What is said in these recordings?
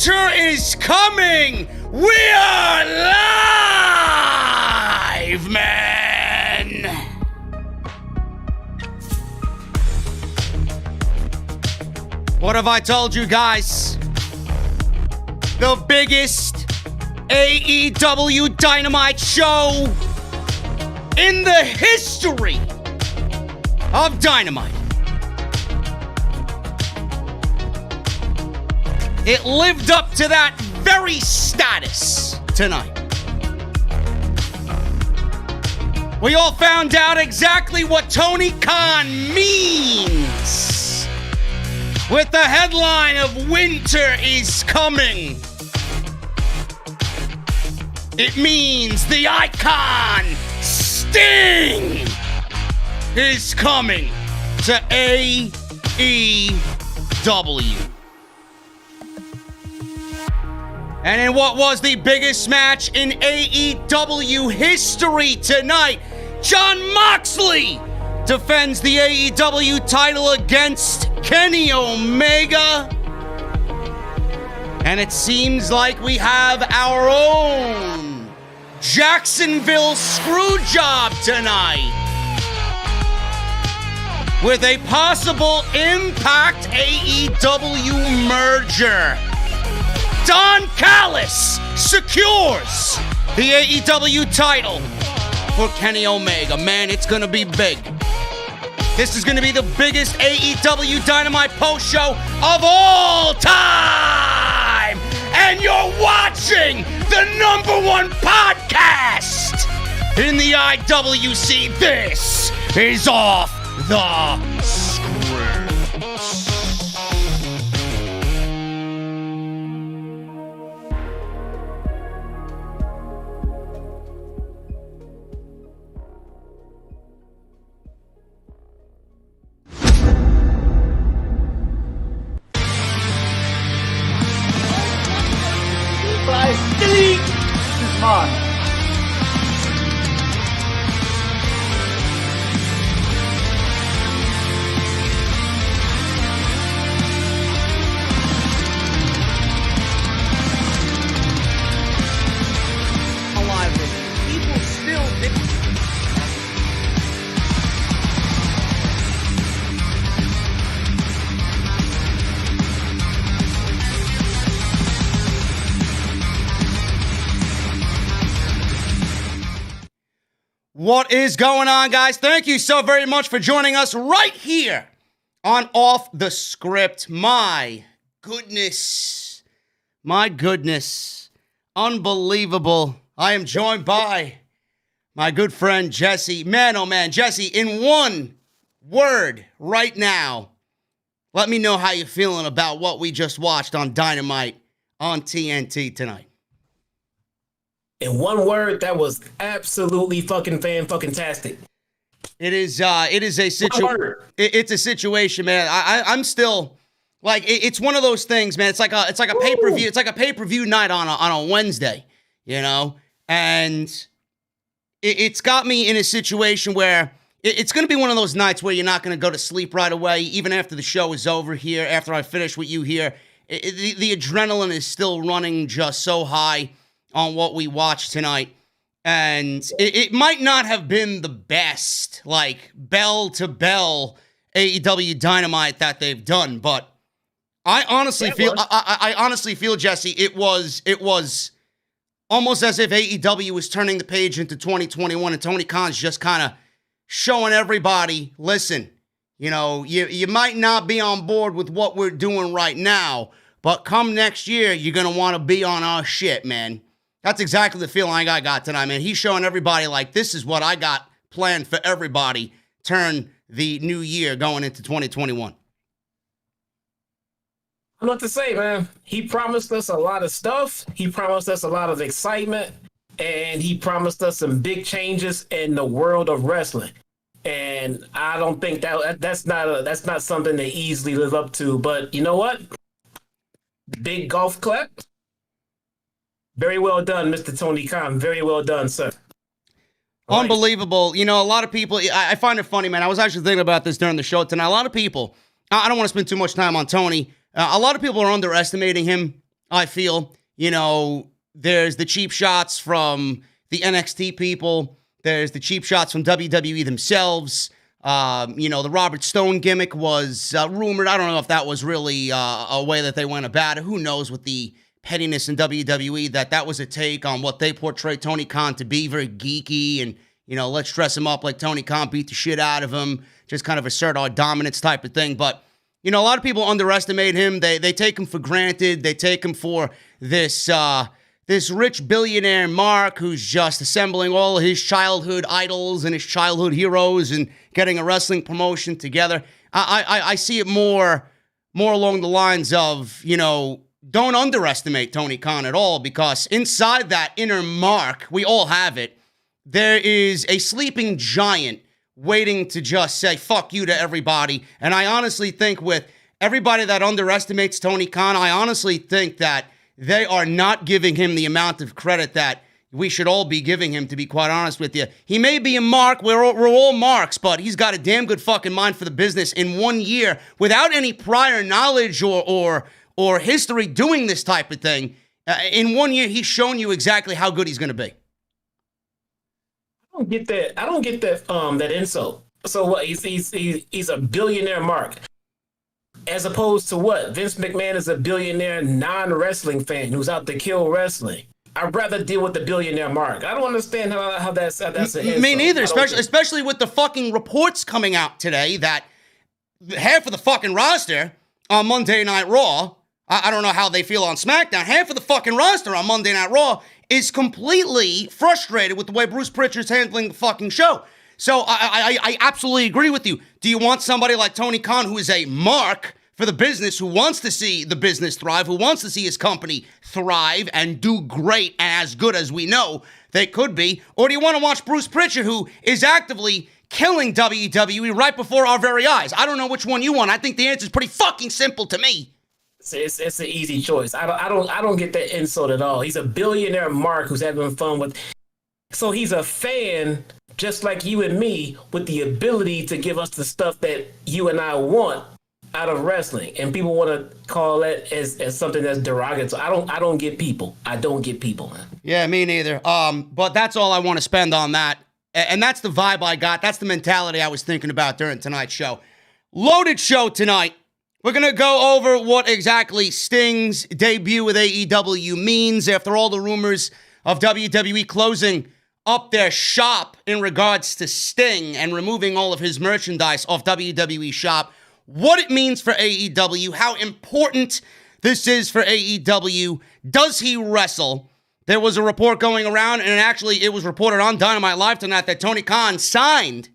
Winter is coming! We are live, man! What have I told you guys? The biggest AEW Dynamite show in the history of Dynamite. It lived up to that very status tonight. We all found out exactly what Tony Khan means with the headline of Winter is Coming. It means the icon Sting is coming to AEW. And in what was the biggest match in AEW history tonight, Jon Moxley defends the AEW title against Kenny Omega. And it seems like we have our own Jacksonville Screwjob tonight, with a possible Impact AEW merger. Don Callis secures the AEW title for Kenny Omega. Man, it's gonna be big. This is gonna be the biggest AEW Dynamite post show of all time! And you're watching the #1 podcast in the IWC. This is Off the Script. What is going on, guys? Thank you so very much for joining us right here on Off the Script. My goodness. Unbelievable. I am joined by my good friend, Jesse. Man, oh man, Jesse, in one word right now, let me know how you're feeling about what we just watched on Dynamite on TNT tonight. In one word, that was absolutely fucking fan-fucking-tastic. It is a situation. It's a situation, man. I'm still like, it's one of those things, man. It's like a pay-per-view. It's like a pay-per-view night on a Wednesday, you know? And it's got me in a situation where it's going to be one of those nights where you're not going to go to sleep right away, even after the show is over here, after I finish with you here. The adrenaline is still running just so high on what we watched tonight. And it might not have been the best, like, bell-to-bell AEW Dynamite that they've done, but I honestly feel, Jesse, it was almost as if AEW was turning the page into 2021, and Tony Khan's just kind of showing everybody, listen, you know, you might not be on board with what we're doing right now, but come next year, you're going to want to be on our shit, man. That's exactly the feeling I got tonight, man. He's showing everybody, like, this is what I got planned for everybody turn the new year going into 2021. I'm not to say, man. He promised us a lot of stuff. He promised us a lot of excitement. And he promised us some big changes in the world of wrestling. And I don't think that's not something they easily live up to. But you know what? Big golf clap. Very well done, Mr. Tony Khan. Very well done, sir. Unbelievable. You know, a lot of people, I find it funny, man. I was actually thinking about this during the show tonight. A lot of people, I don't want to spend too much time on Tony. A lot of people are underestimating him I feel. There's the cheap shots from the NXT people. There's the cheap shots from WWE themselves. The Robert Stone gimmick was rumored. I don't know if that was really a way that they went about it. Who knows with the pettiness in WWE, that was a take on what they portrayed Tony Khan to be, very geeky and, let's dress him up like Tony Khan, beat the shit out of him, just kind of assert our dominance type of thing. But, a lot of people underestimate him. They take him for granted. They take him for this rich billionaire Marq who's just assembling all of his childhood idols and his childhood heroes and getting a wrestling promotion together. I see it more along the lines of, don't underestimate Tony Khan at all, because inside that inner Marq, we all have it, there is a sleeping giant waiting to just say fuck you to everybody. And I honestly think with everybody that underestimates Tony Khan, I honestly think that they are not giving him the amount of credit that we should all be giving him, to be quite honest with you. He may be a Marq, we're all Marks, but he's got a damn good fucking mind for the business. In 1 year, without any prior knowledge or history doing this type of thing, in 1 year, he's shown you exactly how good he's going to be. I don't get that insult. So what? He's a billionaire Marq, as opposed to what? Vince McMahon is a billionaire non-wrestling fan who's out to kill wrestling. I'd rather deal with the billionaire Marq. I don't understand how that's an insult. Me neither, especially with the fucking reports coming out today that half of the fucking roster on Monday Night Raw, I don't know how they feel on SmackDown, half of the fucking roster on Monday Night Raw is completely frustrated with the way Bruce Pritchard's handling the fucking show. So I absolutely agree with you. Do you want somebody like Tony Khan, who is a Marq for the business, who wants to see the business thrive, who wants to see his company thrive and do great and as good as we know they could be? Or do you want to watch Bruce Pritchard, who is actively killing WWE right before our very eyes? I don't know which one you want. I think the answer is pretty fucking simple to me. It's an easy choice. I don't get that insult at all. He's a billionaire Marq who's having fun with. So he's a fan just like you and me, with the ability to give us the stuff that you and I want out of wrestling, and people want to call that as something that's derogatory. I don't get people. I don't get people, man. Yeah, me neither. But that's all I want to spend on that, and that's the vibe I got. That's the mentality I was thinking about during tonight's show. Loaded show tonight. We're going to go over what exactly Sting's debut with AEW means after all the rumors of WWE closing up their shop in regards to Sting and removing all of his merchandise off WWE shop. What it means for AEW, how important this is for AEW. Does he wrestle? There was a report going around, and actually it was reported on Dynamite Live tonight that Tony Khan signed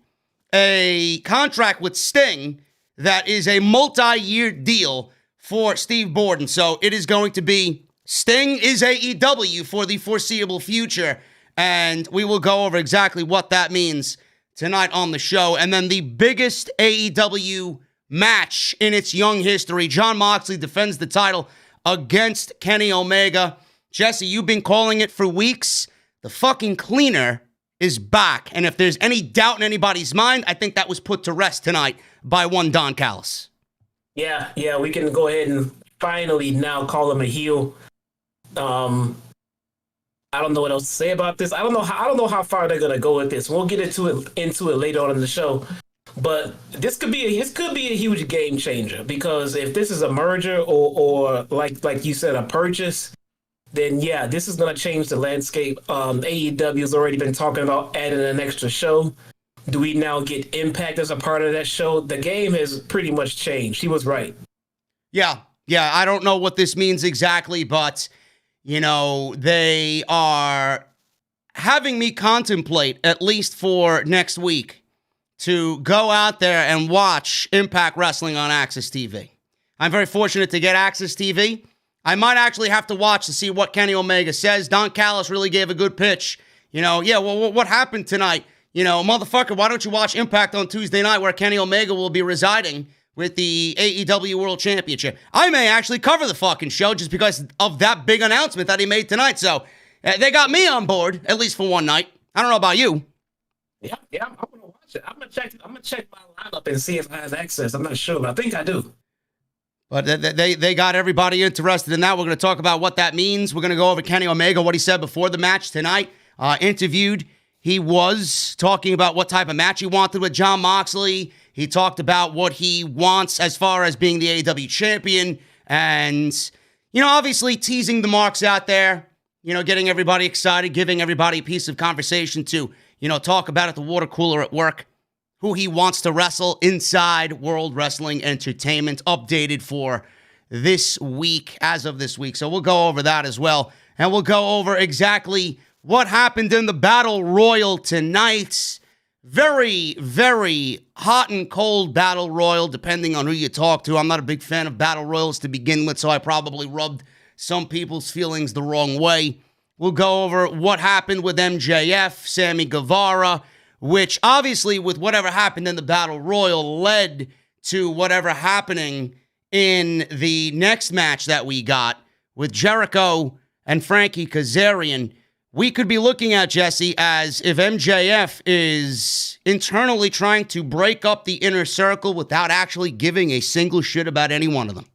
a contract with Sting that is a multi-year deal for Steve Borden. So it is going to be Sting is AEW for the foreseeable future. And we will go over exactly what that means tonight on the show. And then the biggest AEW match in its young history. Jon Moxley defends the title against Kenny Omega. Jesse, you've been calling it for weeks. The fucking cleaner is back. And if there's any doubt in anybody's mind, I think that was put to rest tonight by one Don Callis. Yeah, we can go ahead and finally now call him a heel. I don't know what else to say about this. I don't know how far they're gonna go with this. We'll get into it later on in the show. But this could be a huge game changer, because if this is a merger or like you said, a purchase, then yeah, this is gonna change the landscape. AEW has already been talking about adding an extra show. Do we now get Impact as a part of that show? The game has pretty much changed. He was right. Yeah. I don't know what this means exactly, but they are having me contemplate, at least for next week, to go out there and watch Impact Wrestling on AXS TV. I'm very fortunate to get AXS TV. I might actually have to watch to see what Kenny Omega says. Don Callis really gave a good pitch. What happened tonight? Motherfucker, why don't you watch Impact on Tuesday night, where Kenny Omega will be residing with the AEW World Championship? I may actually cover the fucking show just because of that big announcement that he made tonight. So they got me on board, at least for one night. I don't know about you. Yeah, I'm gonna watch it. I'm gonna check my lineup and see if I have access. I'm not sure, but I think I do. But they got everybody interested in that. We're going to talk about what that means. We're going to go over Kenny Omega, what he said before the match tonight. Interviewed, he was talking about what type of match he wanted with Jon Moxley. He talked about what he wants as far as being the AEW champion. And, obviously teasing the marks out there. Getting everybody excited, giving everybody a piece of conversation to, talk about at the water cooler at work. Who he wants to wrestle inside World Wrestling Entertainment, updated for this week, as of this week. So we'll go over that as well. And we'll go over exactly what happened in the Battle Royal tonight. Very, very hot and cold Battle Royal, depending on who you talk to. I'm not a big fan of Battle Royals to begin with, so I probably rubbed some people's feelings the wrong way. We'll go over what happened with MJF, Sammy Guevara, which obviously with whatever happened in the Battle Royal led to whatever happening in the next match that we got with Jericho and Frankie Kazarian. We could be looking at, Jesse, as if MJF is internally trying to break up the inner circle without actually giving a single shit about any one of them.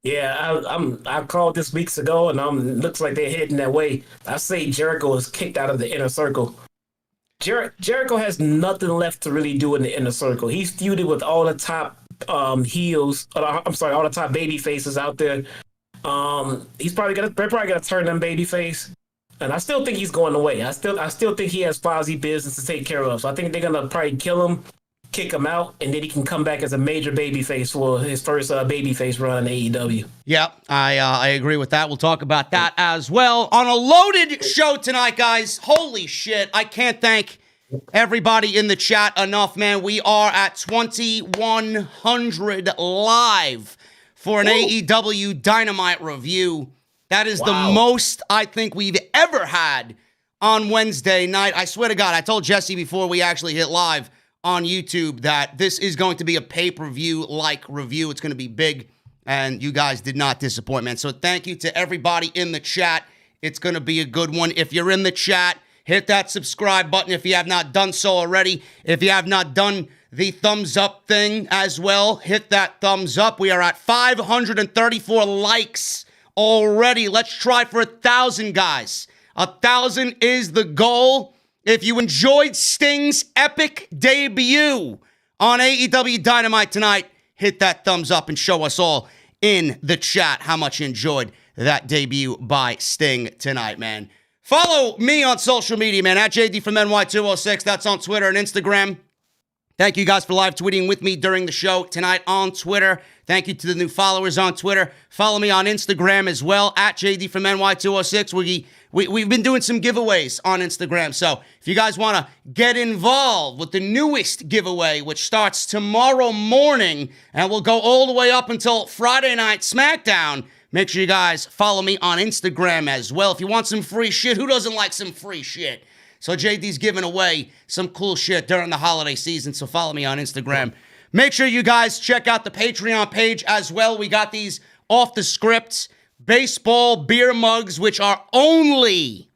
Yeah, I called this weeks ago, and looks like they're heading that way. I say Jericho is kicked out of the inner circle. Jericho has nothing left to really do in the inner circle. He's feuded with all the top heels. All the top baby faces out there. They're probably gonna turn them baby face, and I still think he's going away. I still think he has Fozzy business to take care of. So I think they're gonna probably kill him, kick him out, and then he can come back as a major babyface for his first babyface run in AEW. Yeah, I agree with that. We'll talk about that as well. On a loaded show tonight, guys. Holy shit. I can't thank everybody in the chat enough, man. We are at 2,100 live for an AEW Dynamite review. That is the most I think we've ever had on Wednesday night. I swear to God, I told Jesse before we actually hit live on YouTube that this is going to be a pay-per-view-like review. It's going to be big, and you guys did not disappoint, man. So thank you to everybody in the chat. It's going to be a good one. If you're in the chat, hit that subscribe button if you have not done so already. If you have not done the thumbs up thing as well, hit that thumbs up. We are at 534 likes already. Let's try for 1,000, guys. 1,000 is the goal. If you enjoyed Sting's epic debut on AEW Dynamite tonight, hit that thumbs up and show us all in the chat how much you enjoyed that debut by Sting tonight, man. Follow me on social media, man, at JD from NY206. That's on Twitter and Instagram. Thank you guys for live tweeting with me during the show tonight on Twitter. Thank you to the new followers on Twitter. Follow me on Instagram as well, at JD from NY206. We've been doing some giveaways on Instagram, so if you guys want to get involved with the newest giveaway, which starts tomorrow morning and will go all the way up until Friday Night SmackDown, make sure you guys follow me on Instagram as well. If you want some free shit, who doesn't like some free shit? So JD's giving away some cool shit during the holiday season, so follow me on Instagram. Make sure you guys check out the Patreon page as well. We got these off the script baseball beer mugs, which are only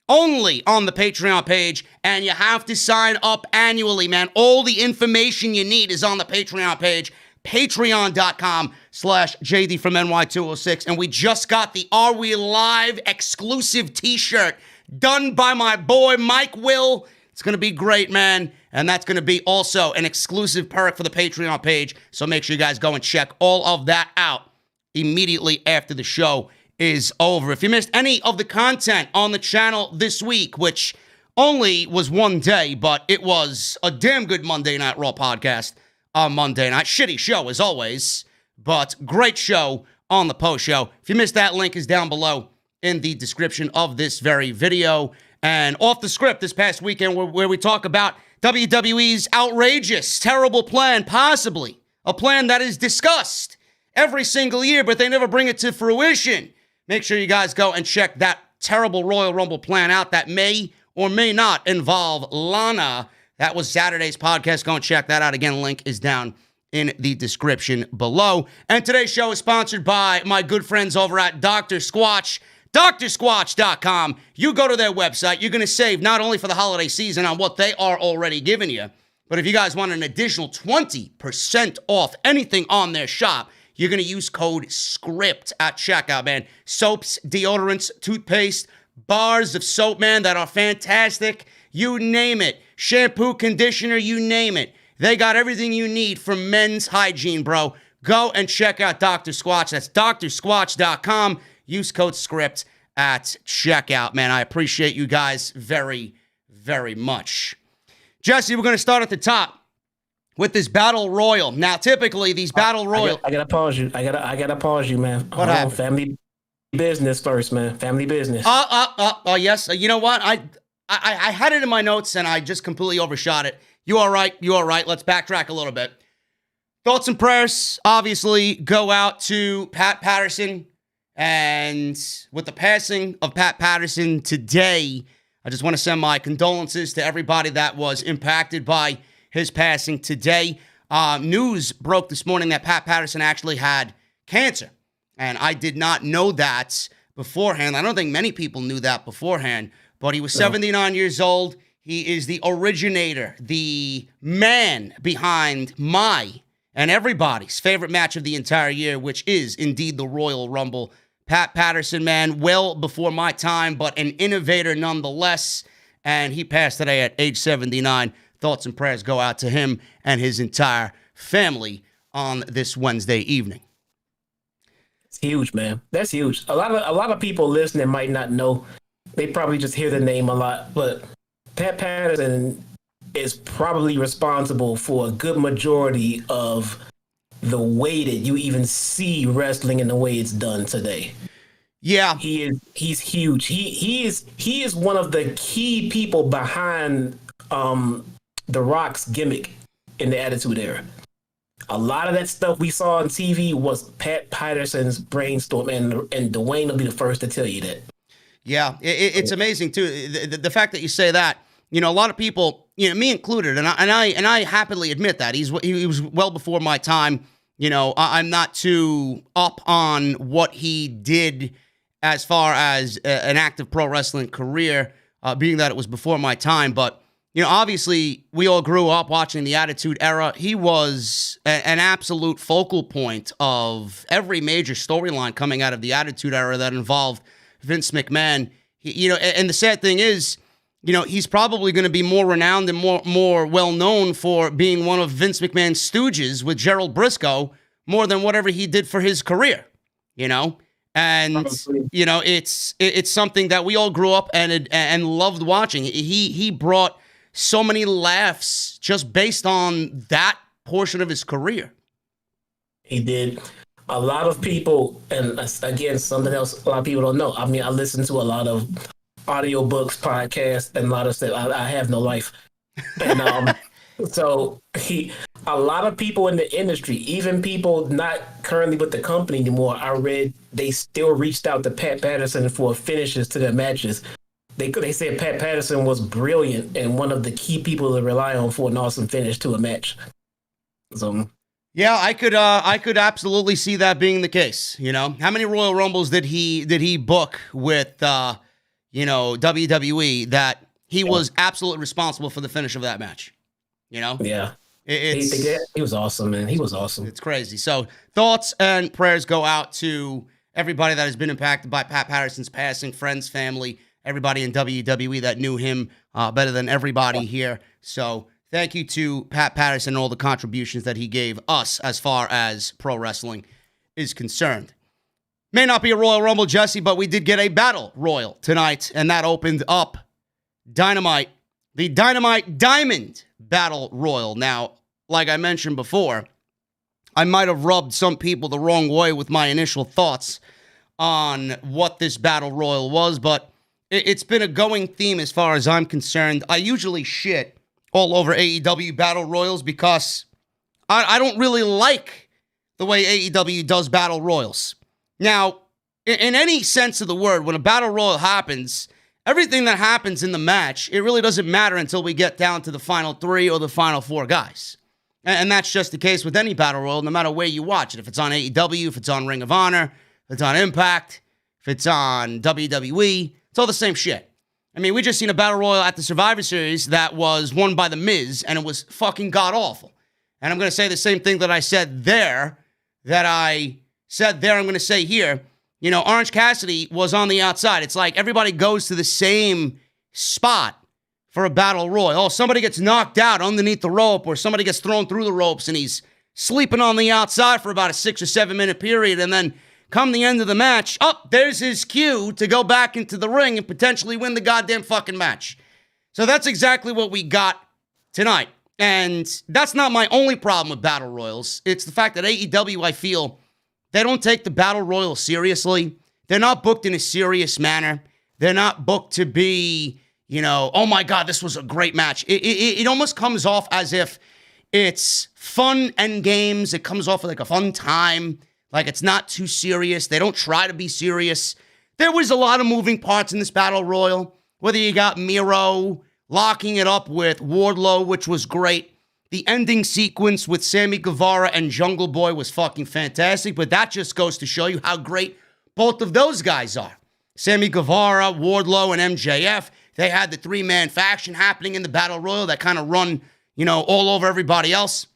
on the Patreon page, and you have to sign up annually, man. All the information you need is on the Patreon page, patreon.com/JD from NY206. And we just got the Are We Live exclusive t-shirt done by my boy Mike Will. It's going to be great, man. And that's going to be also an exclusive perk for the Patreon page. So make sure you guys go and check all of that out immediately after the show is over. If you missed any of the content on the channel this week, which only was one day, but it was a damn good Monday Night Raw podcast on Monday night. Shitty show as always, but great show on the post show. If you missed that, link is down below in the description of this very video. And off the script this past weekend where we talk about WWE's outrageous, terrible plan, possibly a plan that is discussed every single year, but they never bring it to fruition. Make sure you guys go and check that terrible Royal Rumble plan out that may or may not involve Lana. That was Saturday's podcast. Go and check that out. Again, link is down in the description below. And today's show is sponsored by my good friends over at Dr. Squatch. DrSquatch.com. You go to their website. You're going to save not only for the holiday season on what they are already giving you, but if you guys want an additional 20% off anything on their shop, you're going to use code SCRIPT at checkout, man. Soaps, deodorants, toothpaste, bars of soap, man, that are fantastic. You name it. Shampoo, conditioner, you name it. They got everything you need for men's hygiene, bro. Go and check out Dr. Squatch. That's drsquatch.com. Use code SCRIPT at checkout, man. I appreciate you guys very, very much. Jesse, we're going to start at the top with this Battle Royal. Now, typically, these Battle Royal... I gotta pause you. I gotta pause you, man. What happened? Family business first, man. Family business. Oh, yes. You know what? I had it in my notes, and I just completely overshot it. You all right? You all right? Let's backtrack a little bit. Thoughts and prayers, obviously, go out to Pat Patterson. And with the passing of Pat Patterson today, I just want to send my condolences to everybody that was impacted by his passing today. News broke this morning that Pat Patterson actually had cancer. And I did not know that beforehand. I don't think many people knew that beforehand. But he was 79 years old. He is the originator, the man behind my and everybody's favorite match of the entire year, which is indeed the Royal Rumble. Pat Patterson, man, well before my time, but an innovator nonetheless. And he passed today at age 79. Thoughts and prayers go out to him and his entire family on this Wednesday evening. It's huge, man. That's huge. A lot of people listening might not know. They probably just hear the name a lot, but Pat Patterson is probably responsible for a good majority of the way that you even see wrestling and the way it's done today. Yeah. He's huge. He is one of the key people behind The Rock's gimmick in the Attitude Era. A lot of that stuff we saw on TV was Pat Patterson's brainstorm, and Dwayne will be the first to tell you that. Yeah, it's amazing too. The fact that you say that, you know, a lot of people, you know, me included, and I happily admit that he was well before my time. You know, I'm not too up on what he did as far as an active pro wrestling career, being that it was before my time. But, you know, obviously we all grew up watching the Attitude Era. He was an absolute focal point of every major storyline coming out of the Attitude Era that involved Vince McMahon. You know, and the sad thing is, you know, he's probably going to be more renowned and more well-known for being one of Vince McMahon's stooges with Gerald Briscoe more than whatever he did for his career, you know? And, probably. You know, it's something that we all grew up and loved watching. He brought so many laughs just based on that portion of his career. He did. A lot of people, and again, something else a lot of people don't know. I mean, I listen to a lot of audiobooks, podcasts, and a lot of stuff. I have no life. And so a lot of people in the industry, even people not currently with the company anymore, I read they still reached out to Pat Patterson for finishes to their matches. They said Pat Patterson was brilliant and one of the key people to rely on for an awesome finish to a match. So yeah, I could absolutely see that being the case. You know, how many Royal Rumbles did he book with you know, WWE that he was absolutely responsible for the finish of that match? You know? Yeah. He was awesome, man. He was awesome. It's crazy. So thoughts and prayers go out to everybody that has been impacted by Pat Patterson's passing, friends, family, everybody in WWE that knew him better than everybody here. So thank you to Pat Patterson and all the contributions that he gave us as far as pro wrestling is concerned. May not be a Royal Rumble, Jesse, but we did get a Battle Royal tonight, and that opened up Dynamite, the Dynamite Diamond Battle Royal. Now, like I mentioned before, I might have rubbed some people the wrong way with my initial thoughts on what this Battle Royal was, but it's been a going theme as far as I'm concerned. I usually shit all over AEW Battle Royals because I don't really like the way AEW does Battle Royals. Now, in any sense of the word, when a Battle Royal happens, everything that happens in the match, it really doesn't matter until we get down to the final 3 or the final 4 guys. And that's just the case with any Battle Royal, no matter where you watch it. If it's on AEW, if it's on Ring of Honor, if it's on Impact, if it's on WWE, it's all the same shit. I mean, we just seen a Battle Royal at the Survivor Series that was won by The Miz, and it was fucking god-awful. And I'm going to say the same thing that I said there, that I said there, I'm going to say here. You know, Orange Cassidy was on the outside. It's like everybody goes to the same spot for a battle royal. Oh, somebody gets knocked out underneath the rope, or somebody gets thrown through the ropes and he's sleeping on the outside for about a 6 or 7 minute period. And then come the end of the match, there's his cue to go back into the ring and potentially win the goddamn fucking match. So that's exactly what we got tonight. And that's not my only problem with battle royals. It's the fact that AEW, I feel, they don't take the battle royal seriously. They're not booked in a serious manner. They're not booked to be, you know, oh my God, this was a great match. It almost comes off as if it's fun and games. It comes off like a fun time. Like it's not too serious. They don't try to be serious. There was a lot of moving parts in this battle royal. Whether you got Miro locking it up with Wardlow, which was great. The ending sequence with Sammy Guevara and Jungle Boy was fucking fantastic, but that just goes to show you how great both of those guys are. Sammy Guevara, Wardlow, and MJF, they had the 3-man faction happening in the Battle Royal that kind of run, you know, all over everybody else.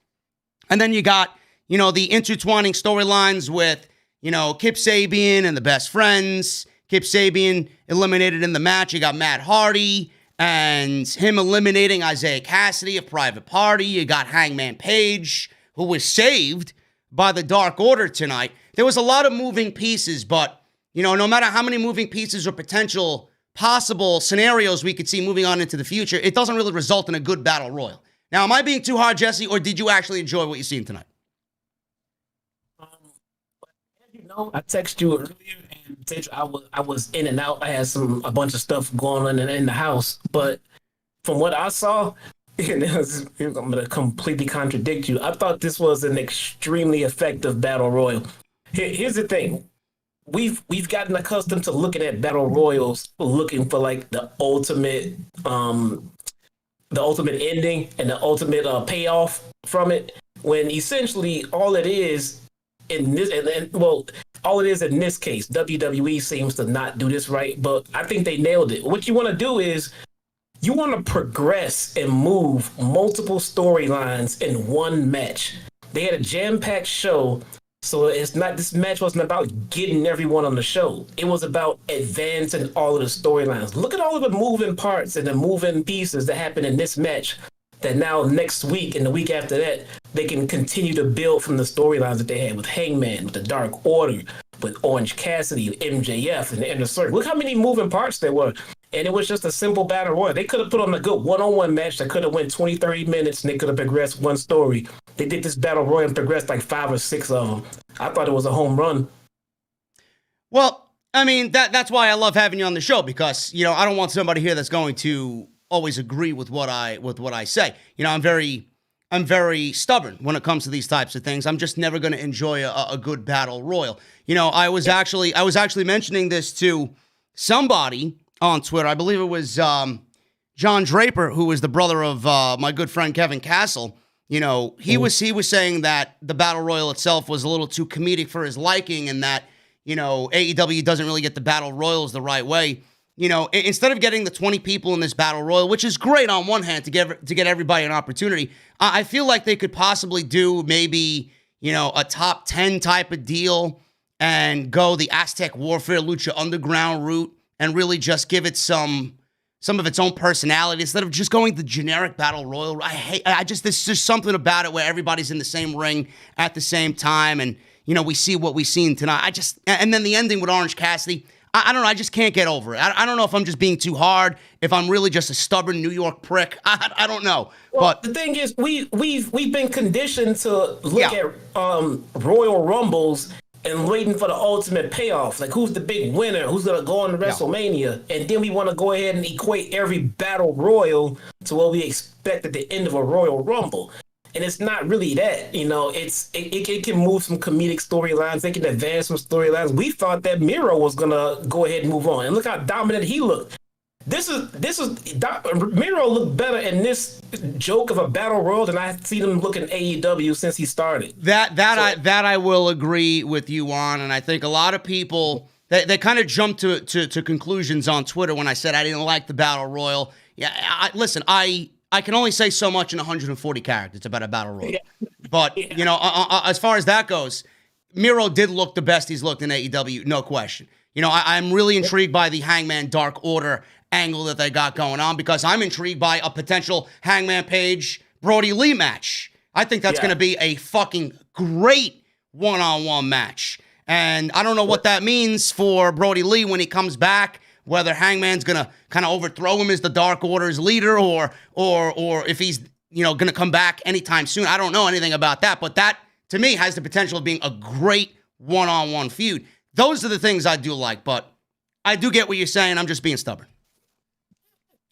And then you got, you know, the intertwining storylines with, you know, Kip Sabian and the Best Friends. Kip Sabian eliminated in the match. You got Matt Hardy and him eliminating Isiah Kassidy, a Private Party. You got Hangman Page, who was saved by the Dark Order tonight. There was a lot of moving pieces, but, you know, no matter how many moving pieces or potential possible scenarios we could see moving on into the future, it doesn't really result in a good battle royal. Now, am I being too hard, Jesse, or did you actually enjoy what you've seen tonight? As you know, I texted you earlier, and I was in and out. I had a bunch of stuff going on in the house, but from what I saw, and I'm going to completely contradict you. I thought this was an extremely effective battle royal. Here's the thing. We've gotten accustomed to looking at battle royals, looking for like the ultimate ending and the ultimate payoff from it. When essentially all it is in this, all it is in this case, WWE seems to not do this right, but I think they nailed it. What you want to do is you want to progress and move multiple storylines in one match. They had a jam-packed show. So this match wasn't about getting everyone on the show. It was about advancing all of the storylines. Look at all of the moving parts and the moving pieces that happened in this match that now next week and the week after that, they can continue to build from the storylines that they had with Hangman, with the Dark Order, with Orange Cassidy, MJF, and the Inner Circle. Look how many moving parts there were. And it was just a simple battle royal. They could have put on a good one-on-one match that could have went 20, 30 minutes, and they could have progressed one story. They did this battle royal and progressed like 5 or 6 of them. I thought it was a home run. Well, I mean, that's why I love having you on the show, because, you know, I don't want somebody here that's going to always agree with what I say. You know, I'm very stubborn when it comes to these types of things. I'm just never going to enjoy a good battle royal. You know, I was actually mentioning this to somebody on Twitter. I believe it was John Draper, who was the brother of my good friend Kevin Castle. You know, he was saying that the battle royal itself was a little too comedic for his liking, and that, you know, AEW doesn't really get the battle royals the right way. You know, instead of getting the 20 people in this battle royal, which is great on one hand to get everybody an opportunity, I feel like they could possibly do maybe, you know, a top 10 type of deal and go the Aztec Warfare Lucha Underground route and really just give it some of its own personality instead of just going the generic battle royal. There's just something about it where everybody's in the same ring at the same time, and, you know, we see what we've seen tonight. And then the ending with Orange Cassidy, I don't know, I just can't get over it. I don't know if I'm just being too hard, if I'm really just a stubborn New York prick. I don't know. Well, but the thing is, we've been conditioned to look at Royal Rumbles and waiting for the ultimate payoff. Like, who's the big winner? Who's going to go on to WrestleMania? And then we want to go ahead and equate every battle royal to what we expect at the end of a Royal Rumble. And it's not really that, you know, it can move some comedic storylines. They can advance some storylines. We thought that Miro was going to go ahead and move on. And look how dominant he looked. Miro looked better in this joke of a battle royal than I've seen him look in AEW since he started. I will agree with you on, and I think a lot of people they kind of jumped to conclusions on Twitter when I said I didn't like the battle royal. Yeah, I can only say so much in 140 characters about a battle royal, but you know, as far as that goes, Miro did look the best he's looked in AEW, no question. You know, I'm really intrigued by the Hangman Dark Order angle that they got going on because I'm intrigued by a potential Hangman Page Brody Lee match. I think that's going to be a fucking great one-on-one match. And I don't know what that means for Brody Lee when he comes back, whether Hangman's going to kind of overthrow him as the Dark Order's leader or if he's, you know, going to come back anytime soon. I don't know anything about that, but that, to me, has the potential of being a great one-on-one feud. Those are the things I do like, but I do get what you're saying. I'm just being stubborn.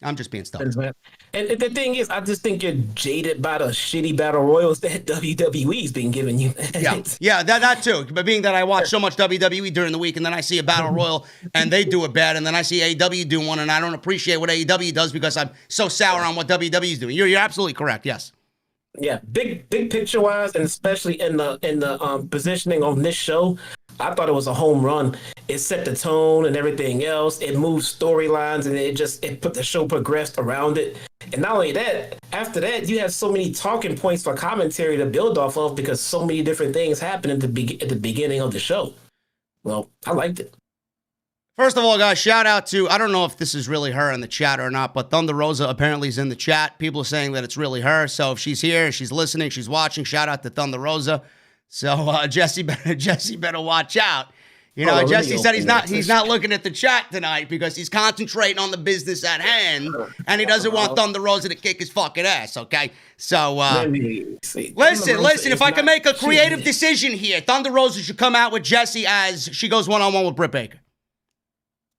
And the thing is, I just think you're jaded by the shitty battle royals that WWE's been giving you. Yeah, that too. But being that I watch so much WWE during the week, and then I see a battle royal and they do it bad, and then I see AEW do one, and I don't appreciate what AEW does because I'm so sour on what WWE's doing. You're absolutely correct. Yes. Yeah, big picture wise, and especially in the positioning on this show, I thought it was a home run. It set the tone and everything else. It moved storylines and it put the show progressed around it. And not only that, after that, you have so many talking points for commentary to build off of because so many different things happened at the beginning of the show. Well, I liked it. First of all, guys, shout out to, I don't know if this is really her in the chat or not, but Thunder Rosa apparently is in the chat. People are saying that it's really her. So if she's here, she's listening, she's watching, shout out to Thunder Rosa. So Jesse better watch out. You know, Jesse said he's not looking at the chat tonight because he's concentrating on the business at hand, and he doesn't want Thunder Rosa to kick his fucking ass. Okay, so listen. If I can make a creative decision here, Thunder Rosa should come out with Jesse as she goes one-on-one with Britt Baker.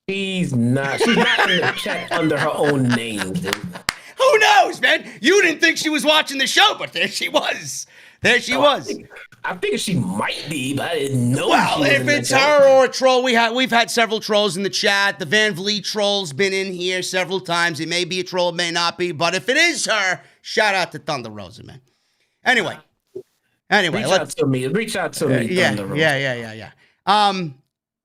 She's not in the chat under her own name, dude. Who knows, man? You didn't think she was watching the show, but there she was. I figured she might be, but I didn't know. Well, if it's her or a troll, we've had several trolls in the chat. The Van Vliet troll's been in here several times. It may be a troll, it may not be, but if it is her, shout out to Thunder Rosa, man. Anyway, reach out to me. Thunder Rosa. Yeah.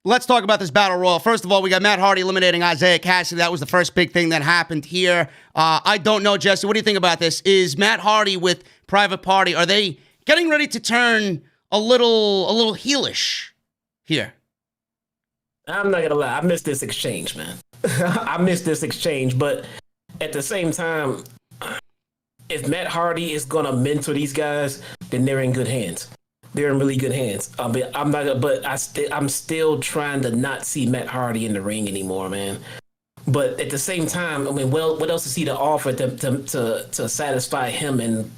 Let's talk about this battle royal. First of all, we got Matt Hardy eliminating Isiah Kassidy. That was the first big thing that happened here. I don't know, Jesse. What do you think about this? Is Matt Hardy with Private Party, are they getting ready to turn a little heelish here? I'm not gonna lie. I missed this exchange, man. But at the same time, if Matt Hardy is gonna mentor these guys, then they're in good hands. They're in really good hands. I'm still trying to not see Matt Hardy in the ring anymore, man. But at the same time, I mean, well, what else is he to offer to satisfy him and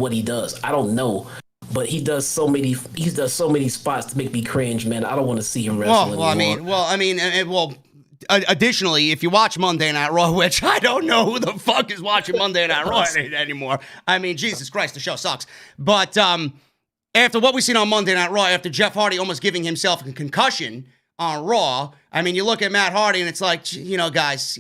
what he does? I don't know. But he does so many spots to make me cringe, man. I don't want to see him wrestle anymore. Additionally, if you watch Monday Night Raw, which I don't know who the fuck is watching Monday Night Raw anymore. I mean, Jesus Christ, the show sucks. But after what we've seen on Monday Night Raw, after Jeff Hardy almost giving himself a concussion on Raw, I mean, you look at Matt Hardy and it's like, you know, guys,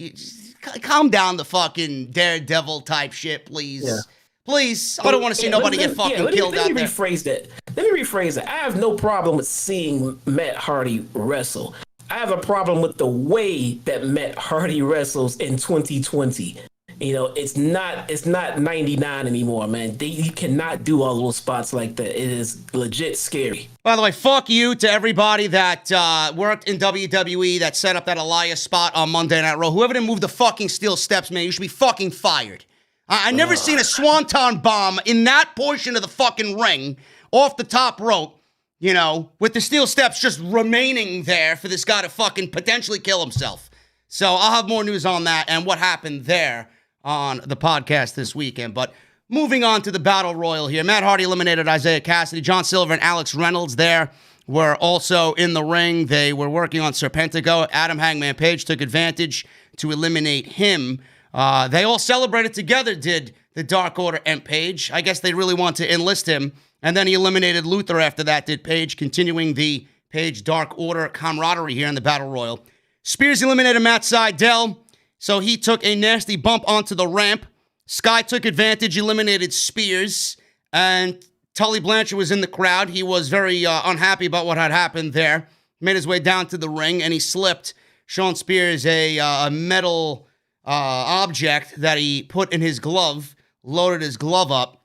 calm down the fucking Daredevil type shit, please. Yeah. Please. I don't want to see nobody get fucking killed out there. Let me rephrase that. I have no problem with seeing Matt Hardy wrestle. I have a problem with the way that Matt Hardy wrestles in 2020. You know, it's not 99 anymore, man. You cannot do all those spots like that. It is legit scary. By the way, fuck you to everybody that worked in WWE that set up that Elias spot on Monday Night Raw. Whoever didn't move the fucking steel steps, man, you should be fucking fired. I never seen a swanton bomb in that portion of the fucking ring off the top rope, you know, with the steel steps just remaining there for this guy to fucking potentially kill himself. So I'll have more news on that and what happened there on the podcast this weekend. But moving on to the Battle Royal here. Matt Hardy eliminated Isiah Kassidy. John Silver and Alex Reynolds there were also in the ring. They were working on Serpentico. Adam Hangman Page took advantage to eliminate him. They all celebrated together, did the Dark Order and Page. I guess they really want to enlist him. And then he eliminated Luther after that, did Page, continuing the Page Dark Order camaraderie here in the Battle Royal. Spears eliminated Matt Sydal. So he took a nasty bump onto the ramp. Sky took advantage, eliminated Spears. And Tully Blanchard was in the crowd. He was very unhappy about what had happened there. Made his way down to the ring, and he slipped Sean Spears a metal object that he put in his glove, loaded his glove up.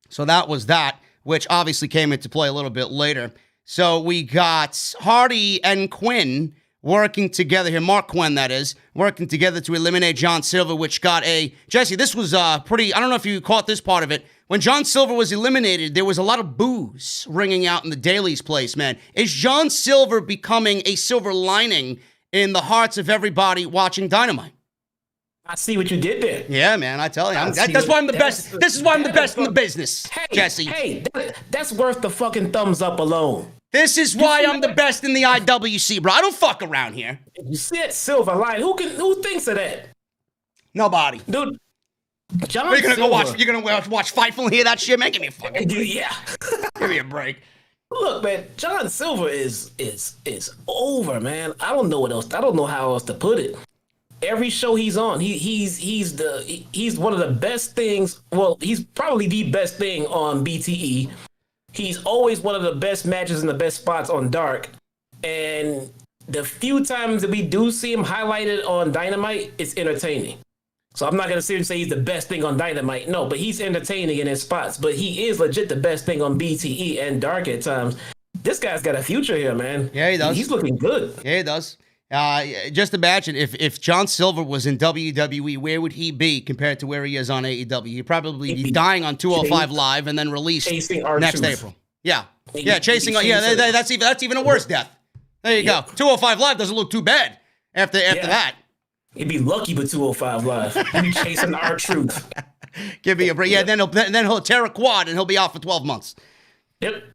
So that was that, which obviously came into play a little bit later. So we got Hardy and Quen working together here. Marq Quen, that is, working together to eliminate John Silver, which got a... Jesse, this was pretty... I don't know if you caught this part of it. When John Silver was eliminated, there was a lot of boos ringing out in the Daily's place, man. Is John Silver becoming a silver lining in the hearts of everybody watching Dynamite? I see what you did there. Yeah, man, I tell you. That's why I'm the best. This is why I'm the best in the business, Jesse. Hey, that's worth the fucking thumbs up alone. This is why I'm the best in the IWC, bro. I don't fuck around here. You said silver line. Who thinks of that? Nobody. Dude, John You're gonna Silver. watch Fightful and hear that shit, man? Give me a fucking Yeah. give me a break. Look, man, John Silver is over, man. I don't know what else. I don't know how else to put it. Every show he's on, he's one of the best things. Well, he's probably the best thing on BTE. He's always one of the best matches and the best spots on Dark. And the few times that we do see him highlighted on Dynamite, it's entertaining. So I'm not going to sit and say he's the best thing on Dynamite. No, but he's entertaining in his spots. But he is legit the best thing on BTE and Dark at times. This guy's got a future here, man. Yeah, he does. He's looking good. Yeah, he does. Just imagine if John Silver was in WWE, where would he be compared to where he is on AEW? He'd probably be dying on 205 Live and then released next April. Yeah, chasing. Yeah, that's even a worse death. There you go. 205 Live doesn't look too bad after that. He'd be lucky with 205 Live. He'd be chasing R-Truth. Give me a break. Yeah, then he'll tear a quad and he'll be out for 12 months. Yep.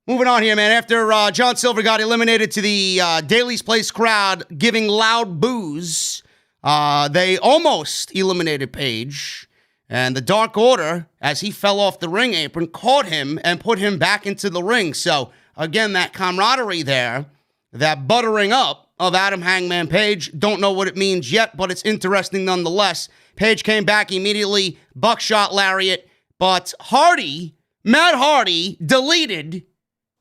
Moving on here, man. After John Silver got eliminated to the Daily's Place crowd giving loud boos, they almost eliminated Page. And the Dark Order, as he fell off the ring apron, caught him and put him back into the ring. So, again, that camaraderie there, that buttering up of Adam Hangman Page, don't know what it means yet, but it's interesting nonetheless. Page came back immediately, buckshot lariat, but Matt Hardy, deleted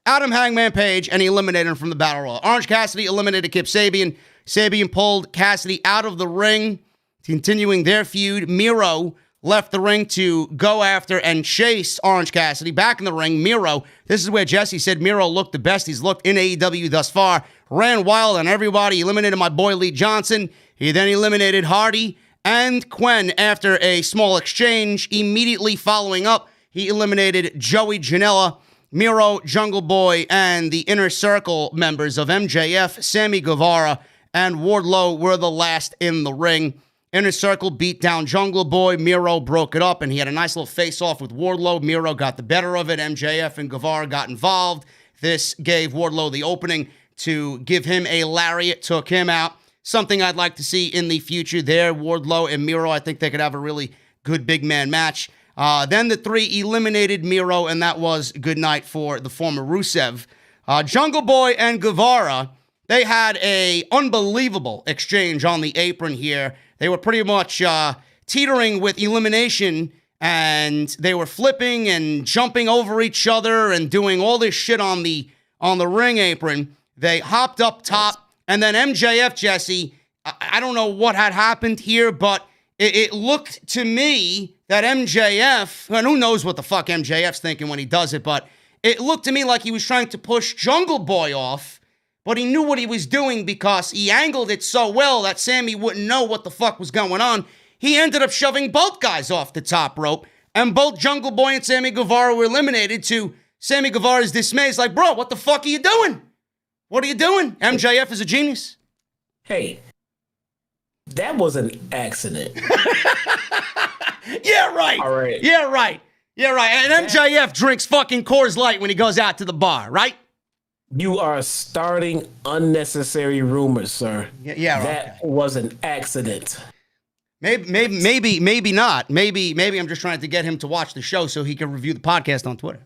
Adam Hangman Page and he eliminated him from the Battle Royal. Orange Cassidy eliminated Kip Sabian. Sabian pulled Cassidy out of the ring, continuing their feud. Miro left the ring to go after and chase Orange Cassidy. Back in the ring, Miro, this is where Jesse said Miro looked the best he's looked in AEW thus far. Ran wild on everybody, eliminated my boy Lee Johnson. He then eliminated Hardy and Quen after a small exchange. Immediately following up, he eliminated Joey Janela, Miro, Jungle Boy, and the Inner Circle members of MJF, Sammy Guevara, and Wardlow were the last in the ring. Inner Circle beat down Jungle Boy. Miro broke it up, and he had a nice little face-off with Wardlow. Miro got the better of it. MJF and Guevara got involved. This gave Wardlow the opening to give him a lariat, took him out. Something I'd like to see in the future there. Wardlow and Miro, I think they could have a really good big man match. Then the three eliminated Miro, and that was good night for the former Rusev. Jungle Boy and Guevara, they had a unbelievable exchange on the apron here. They were pretty much teetering with elimination, and they were flipping and jumping over each other and doing all this shit on the ring apron. They hopped up top, and then MJF, Jesse, I don't know what had happened here, but it looked to me that MJF, and who knows what the fuck MJF's thinking when he does it, but it looked to me like he was trying to push Jungle Boy off, but he knew what he was doing because he angled it so well that Sammy wouldn't know what the fuck was going on. He ended up shoving both guys off the top rope, and both Jungle Boy and Sammy Guevara were eliminated. To Sammy Guevara's dismay, it's like, bro, what the fuck are you doing? What are you doing? MJF is a genius. Hey, that was an accident. Yeah, right. All right. Yeah, right. Yeah, right. And MJF drinks fucking Coors Light when he goes out to the bar, right? You are starting unnecessary rumors, sir. Yeah, that was an accident. Maybe not. Maybe I'm just trying to get him to watch the show so he can review the podcast on Twitter.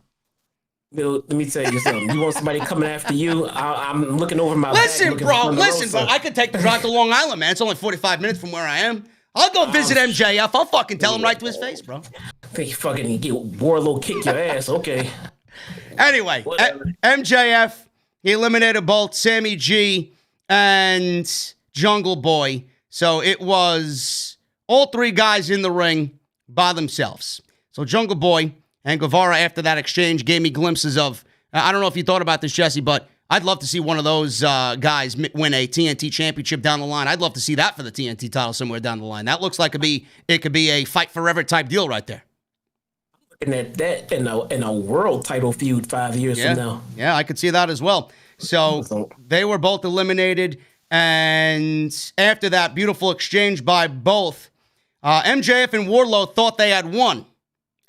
Let me tell you something. You want somebody coming after you? I'm looking over my Listen, back. Listen, bro. I could take the drive to Long Island, man. It's only 45 minutes from where I am. I'll go visit MJF. I'll fucking tell him right to his face, bro. Think you fucking get Wardlow kick your ass. Okay. Anyway, MJF, he eliminated both Sammy G and Jungle Boy. So it was all three guys in the ring by themselves. So Jungle Boy and Guevara, after that exchange, gave me glimpses of I don't know if you thought about this, Jesse, but I'd love to see one of those guys win a TNT championship down the line. I'd love to see that for the TNT title somewhere down the line. That looks like it could be a fight forever type deal right there. And that in a world title feud 5 years from now. Yeah, I could see that as well. So they were both eliminated. And after that beautiful exchange by both, MJF and Wardlow thought they had won.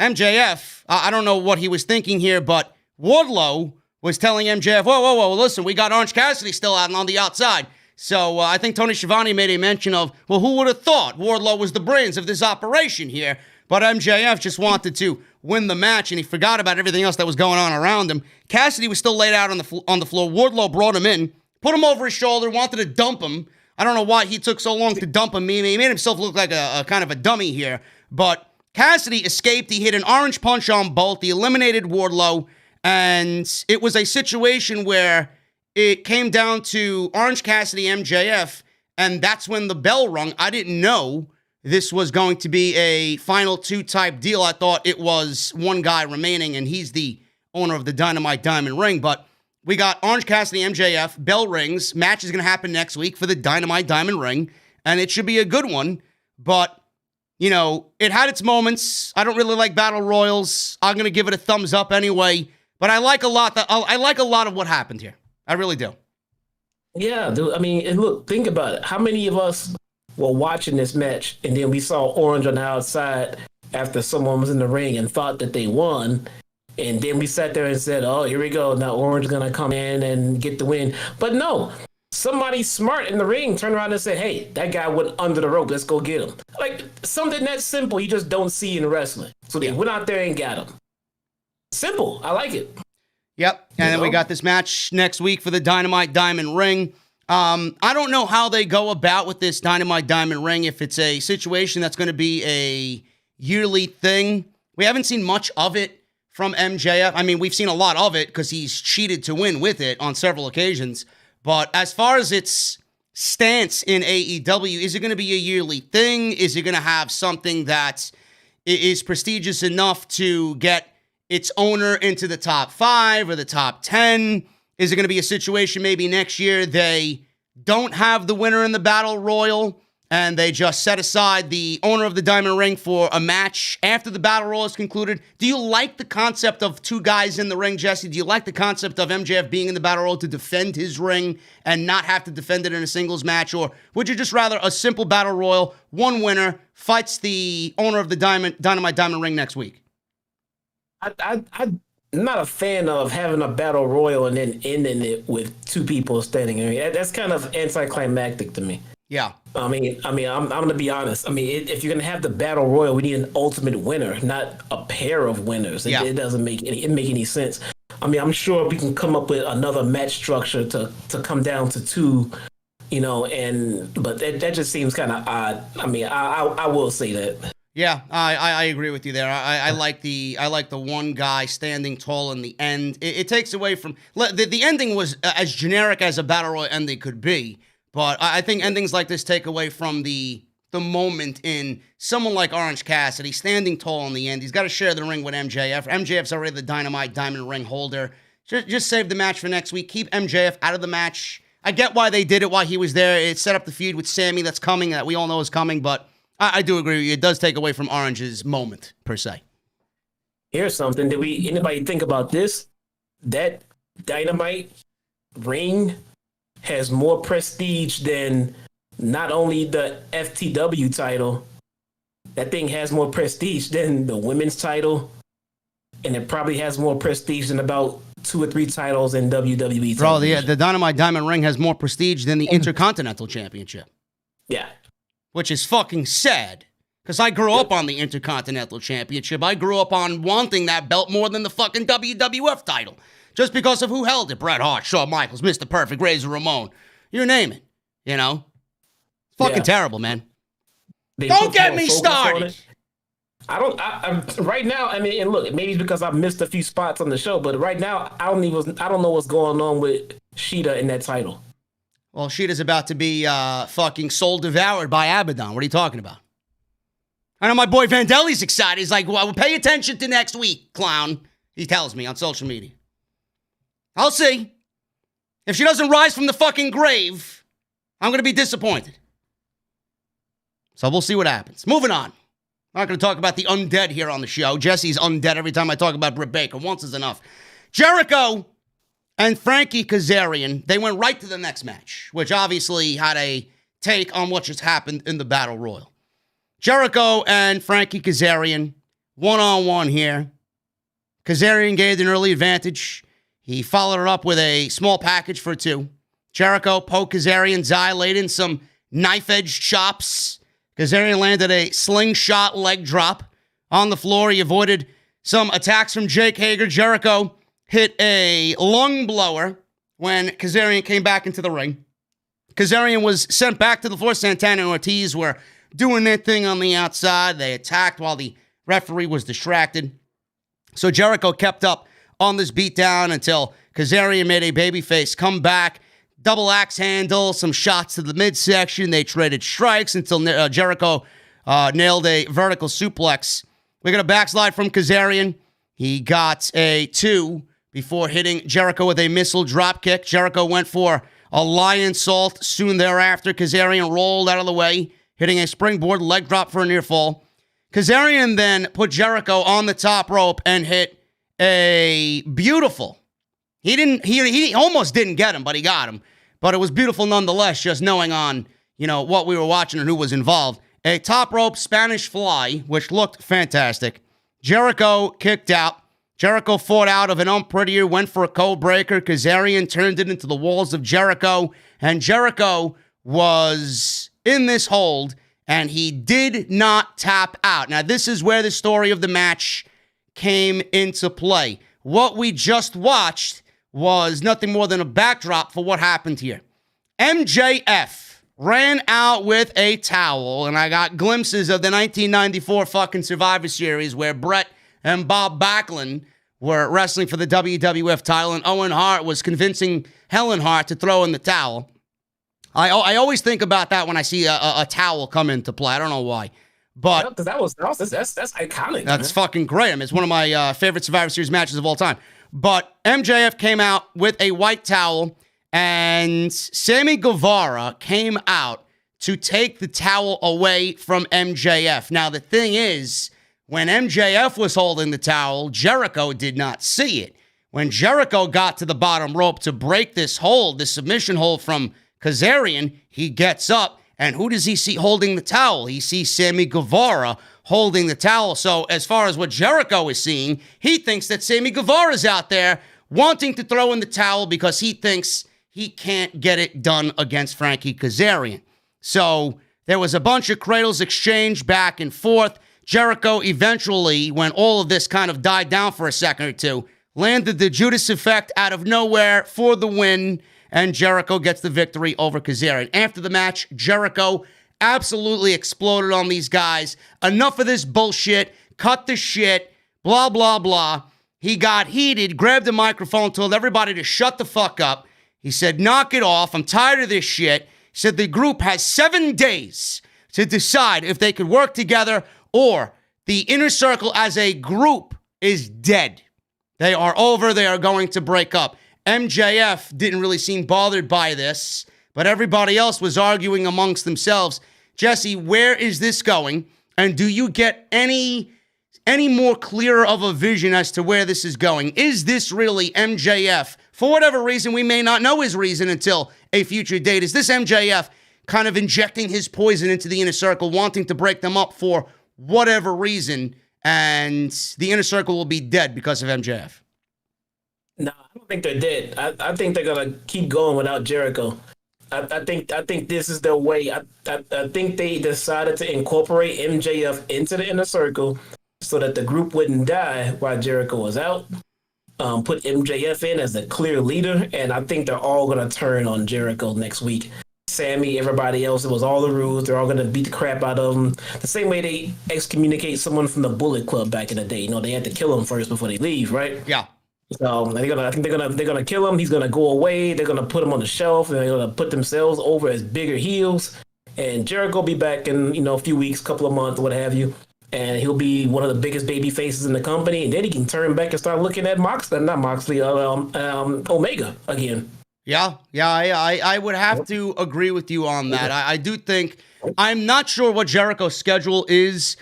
MJF, I don't know what he was thinking here, but Wardlow was telling MJF, whoa, listen, we got Orange Cassidy still out and on the outside. So I think Tony Schiavone made a mention of, well, who would have thought Wardlow was the brains of this operation here? But MJF just wanted to win the match, and he forgot about everything else that was going on around him. Cassidy was still laid out on the floor. Wardlow brought him in, put him over his shoulder, wanted to dump him. I don't know why he took so long to dump him. He made himself look like a kind of a dummy here. But Cassidy escaped. He hit an orange punch on both. He eliminated Wardlow. And it was a situation where it came down to Orange Cassidy, MJF, and that's when the bell rung. I didn't know this was going to be a final two type deal. I thought it was one guy remaining, and he's the owner of the Dynamite Diamond Ring. But we got Orange Cassidy, MJF, bell rings. Match is going to happen next week for the Dynamite Diamond Ring, and it should be a good one. But, you know, it had its moments. I don't really like battle royals. I'm going to give it a thumbs up anyway. But I like a lot of what happened here. I really do. Yeah, dude. I mean, and look, think about it. How many of us were watching this match and then we saw Orange on the outside after someone was in the ring and thought that they won, and then we sat there and said, "Oh, here we go. Now Orange is gonna come in and get the win." But no, somebody smart in the ring turned around and said, "Hey, that guy went under the rope. Let's go get him." Like something that simple you just don't see in wrestling. So they went out there and got him. Simple. I like it. Yep. And then we got this match next week for the Dynamite Diamond Ring. I don't know how they go about with this Dynamite Diamond Ring, if it's a situation that's going to be a yearly thing. We haven't seen much of it from MJF. I mean, we've seen a lot of it because he's cheated to win with it on several occasions. But as far as its stance in AEW, is it going to be a yearly thing? Is it going to have something that is prestigious enough to get its owner into the top 5 or the top 10? Is it going to be a situation maybe next year they don't have the winner in the Battle Royal and they just set aside the owner of the Diamond Ring for a match after the Battle Royal is concluded? Do you like the concept of two guys in the ring, Jesse? Do you like the concept of MJF being in the Battle Royal to defend his ring and not have to defend it in a singles match? Or would you just rather a simple Battle Royal, one winner fights the owner of the Dynamite Diamond Ring next week? I'm not a fan of having a battle royal and then ending it with two people standing. I mean, that's kind of anticlimactic to me. Yeah. I'm going to be honest. I mean, if you're going to have the battle royal, we need an ultimate winner, not a pair of winners. It doesn't make any sense. I mean, I'm sure we can come up with another match structure to come down to two, you know, but that just seems kind of odd. I mean, I will say that. Yeah, I agree with you there. I like the one guy standing tall in the end. It takes away from the ending was as generic as a battle royal ending could be, but I think endings like this take away from the moment in someone like Orange Cassidy standing tall in the end. He's got to share the ring with MJF. MJF's already the Dynamite Diamond Ring holder. Just save the match for next week. Keep MJF out of the match. I get why they did it while he was there. It set up the feud with Sammy that's coming, that we all know is coming, but I do agree with you. It does take away from Orange's moment, per se. Here's something. Did anybody think about this? That Dynamite ring has more prestige than not only the FTW title. That thing has more prestige than the women's title. And it probably has more prestige than about 2 or 3 titles in WWE. Bro, the Dynamite Diamond Ring has more prestige than the Intercontinental Championship. Yeah. Which is fucking sad, because I grew up on the Intercontinental Championship. I grew up on wanting that belt more than the fucking WWF title, just because of who held it. Bret Hart, Shawn Michaels, Mr. Perfect, Razor Ramon. You name it, you know? Fucking terrible, man. Don't get me started. I'm right now, I mean, and look, maybe it's because I've missed a few spots on the show, but right now, I don't know what's going on with Shida in that title. Well, Sheeta's about to be fucking soul devoured by Abaddon. What are you talking about? I know my boy Vandelli's excited. He's like, well, pay attention to next week, clown. He tells me on social media. I'll see. If she doesn't rise from the fucking grave, I'm going to be disappointed. So we'll see what happens. Moving on. I'm not going to talk about the undead here on the show. Jesse's undead every time I talk about Britt Baker. Once is enough. Jericho and Frankie Kazarian, they went right to the next match, which obviously had a take on what just happened in the Battle Royal. Jericho and Frankie Kazarian, one-on-one here. Kazarian gained an early advantage. He followed it up with a small package for 2. Jericho poked Kazarian's eye, laid in some knife-edge chops. Kazarian landed a slingshot leg drop on the floor. He avoided some attacks from Jake Hager. Jericho hit a lung blower when Kazarian came back into the ring. Kazarian was sent back to the floor. Santana and Ortiz were doing their thing on the outside. They attacked while the referee was distracted. So Jericho kept up on this beatdown until Kazarian made a babyface comeback. Double axe handle, some shots to the midsection. They traded strikes until Jericho nailed a vertical suplex. We got a backslide from Kazarian. He got a 2 before hitting Jericho with a missile dropkick. Jericho went for a lion salt soon thereafter. Kazarian rolled out of the way, hitting a springboard leg drop for a near fall. Kazarian then put Jericho on the top rope and hit a beautiful. He almost didn't get him, but he got him. But it was beautiful nonetheless, just knowing on, what we were watching and who was involved. A top rope Spanish fly, which looked fantastic. Jericho kicked out. Jericho fought out of an unprettier, went for a code breaker. Kazarian turned it into the walls of Jericho. And Jericho was in this hold, and he did not tap out. Now, this is where the story of the match came into play. What we just watched was nothing more than a backdrop for what happened here. MJF ran out with a towel, and I got glimpses of the 1994 fucking Survivor Series where Britt and Bob Backlund were wrestling for the WWF title, and Owen Hart was convincing Helen Hart to throw in the towel. I always think about that when I see a towel come into play. I don't know why. But because that's iconic. That's fucking great. I mean, it's one of my favorite Survivor Series matches of all time. But MJF came out with a white towel, and Sammy Guevara came out to take the towel away from MJF. Now, the thing is, when MJF was holding the towel, Jericho did not see it. When Jericho got to the bottom rope to break this hold, the submission hold from Kazarian, he gets up, and who does he see holding the towel? He sees Sammy Guevara holding the towel. So as far as what Jericho is seeing, he thinks that Sammy Guevara's out there wanting to throw in the towel because he thinks he can't get it done against Frankie Kazarian. So there was a bunch of cradles exchanged back and forth. Jericho eventually, when all of this kind of died down for a second or two, landed the Judas effect out of nowhere for the win, and Jericho gets the victory over Kazarian. After the match, Jericho absolutely exploded on these guys. Enough of this bullshit. Cut the shit. Blah, blah, blah. He got heated, grabbed the microphone, told everybody to shut the fuck up. He said, knock it off. I'm tired of this shit. He said the group has 7 days to decide if they could work together or the Inner Circle as a group is dead. They are over. They are going to break up. MJF didn't really seem bothered by this, but everybody else was arguing amongst themselves. Jesse, where is this going? And do you get any more clearer of a vision as to where this is going? Is this really MJF? For whatever reason, we may not know his reason until a future date. Is this MJF kind of injecting his poison into the Inner Circle, wanting to break them up for whatever reason, and the Inner Circle will be dead because of MJF? No, I don't think they're dead. I think they're gonna keep going without Jericho. I think this is their way. I think they decided to incorporate MJF into the Inner Circle so that the group wouldn't die while Jericho was out. Put MJF in as the clear leader, and I think they're all gonna turn on Jericho next week. Sammy, everybody else, it was all the rules. They're all gonna beat the crap out of them. The same way they excommunicate someone from the Bullet Club back in the day. They had to kill them first before they leave, right? Yeah. So I think they're gonna kill him. He's gonna go away. They're gonna put him on the shelf, and they're gonna put themselves over as bigger heels. And Jericho will be back in a few weeks, couple of months, what have you. and he'll be one of the biggest baby faces in the company. And then he can turn back and start looking at Omega again. Yeah, I would have to agree with you on that. I do think, I'm not sure what Jericho's schedule is.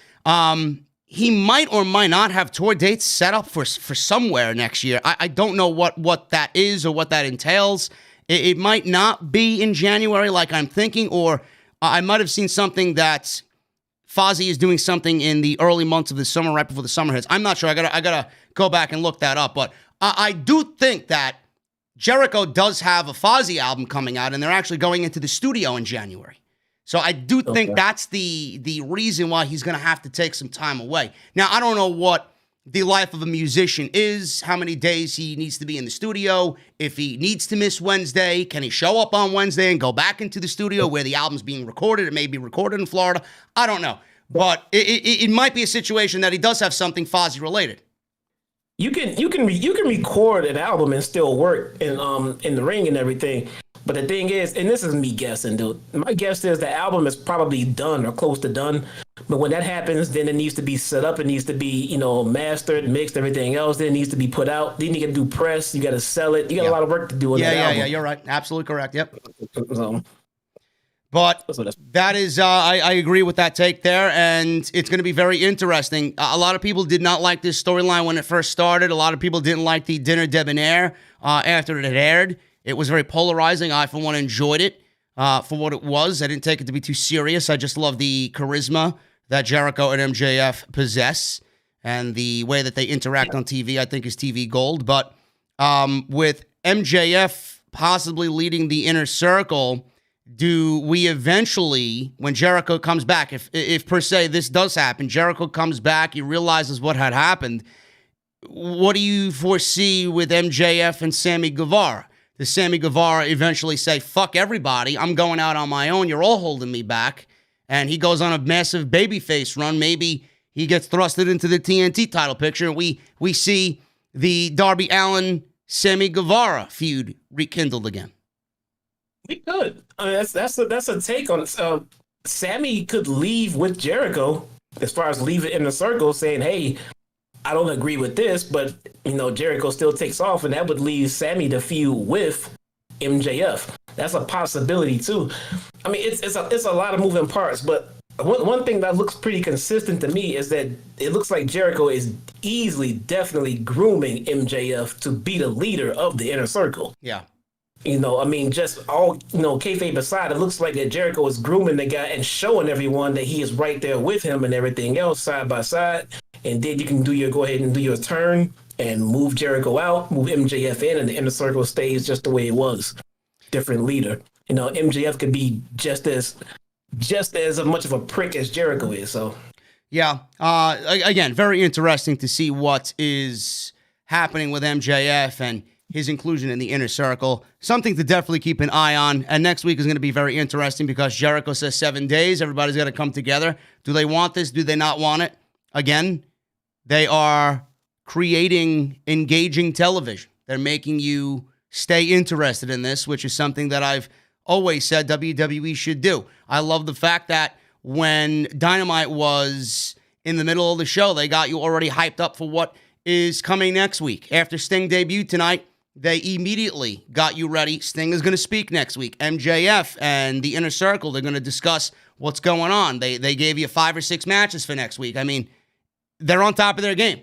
He might or might not have tour dates set up for somewhere next year. I don't know what that is or what that entails. It might not be in January like I'm thinking, or I might have seen something that Fozzy is doing something in the early months of the summer, right before the summer hits. I'm not sure. I gotta go back and look that up. But I do think that Jericho does have a Fozzy album coming out, and they're actually going into the studio in January. So I do think that's the reason why he's going to have to take some time away. Now, I don't know what the life of a musician is, how many days he needs to be in the studio, if he needs to miss Wednesday, can he show up on Wednesday and go back into the studio where the album's being recorded? It may be recorded in Florida. I don't know. But it might be a situation that he does have something Fozzy related. You can record an album and still work in the ring and everything. But the thing is, and this is me guessing, dude. My guess is the album is probably done or close to done. But when that happens, then it needs to be set up. It needs to be, mastered, mixed, everything else. Then it needs to be put out. Then you got to do press. You got to sell it. You got a lot of work to do on that album. Yeah, you're right. Absolutely correct. Yep. But that is, I agree with that take there, and it's going to be very interesting. A lot of people did not like this storyline when it first started. A lot of people didn't like the dinner debonair after it had aired. It was very polarizing. I, for one, enjoyed it for what it was. I didn't take it to be too serious. I just love the charisma that Jericho and MJF possess, and the way that they interact on TV, I think, is TV gold. But with MJF possibly leading the Inner Circle, do we eventually, when Jericho comes back, if per se this does happen, Jericho comes back, he realizes what had happened, what do you foresee with MJF and Sammy Guevara? Does Sammy Guevara eventually say, fuck everybody, I'm going out on my own, you're all holding me back, and he goes on a massive babyface run? Maybe he gets thrusted into the TNT title picture, and we see the Darby Allin Sammy Guevara feud rekindled again. We could. I mean, that's a take on Sammy could leave with Jericho, as far as leave it in the circle, saying, hey, I don't agree with this, but Jericho still takes off, and that would leave Sammy to feud with MJF. That's a possibility too. I mean, it's a lot of moving parts, but one thing that looks pretty consistent to me is that it looks like Jericho is definitely grooming MJF to be the leader of the Inner Circle. Yeah. Just all, kayfabe aside, it looks like that Jericho is grooming the guy and showing everyone that he is right there with him and everything else side by side. And then you can go ahead and do your turn and move Jericho out, move MJF in, and the Inner Circle stays just the way it was. Different leader. MJF could be just as much of a prick as Jericho is. So, yeah. Again, very interesting to see what is happening with MJF and his inclusion in the Inner Circle. Something to definitely keep an eye on. And next week is going to be very interesting because Jericho says 7 days. Everybody's got to come together. Do they want this? Do they not want it? Again, they are creating engaging television. They're making you stay interested in this, which is something that I've always said WWE should do. I love the fact that when Dynamite was in the middle of the show, they got you already hyped up for what is coming next week. After Sting debuted tonight, they immediately got you ready. Sting is going to speak next week. MJF and the Inner Circle, they're going to discuss what's going on. They gave you 5 or 6 matches for next week. I mean, they're on top of their game.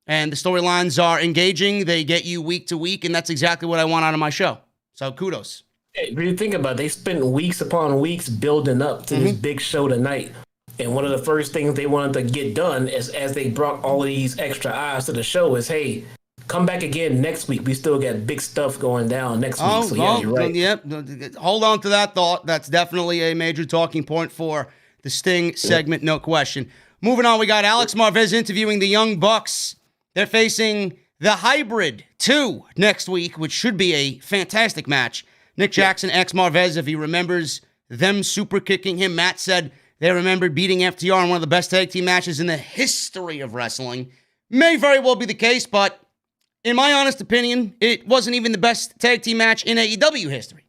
And the storylines are engaging. They get you week to week, and that's exactly what I want out of my show. So kudos. Hey, really think about it. They spent weeks upon weeks building up to this big show tonight. And one of the first things they wanted to get done is, as they brought all of these extra eyes to the show, is, hey, come back again next week. We still got big stuff going down next week. So yeah, you're right. Yep. Hold on to that thought. That's definitely a major talking point for the Sting segment, no question. Moving on, we got Alex Marvez interviewing the Young Bucks. They're facing the Hybrid 2 next week, which should be a fantastic match. Nick Jackson asked Marvez if he remembers them super kicking him. Matt said they remembered beating FTR in one of the best tag team matches in the history of wrestling. May very well be the case, but in my honest opinion, it wasn't even the best tag team match in AEW history.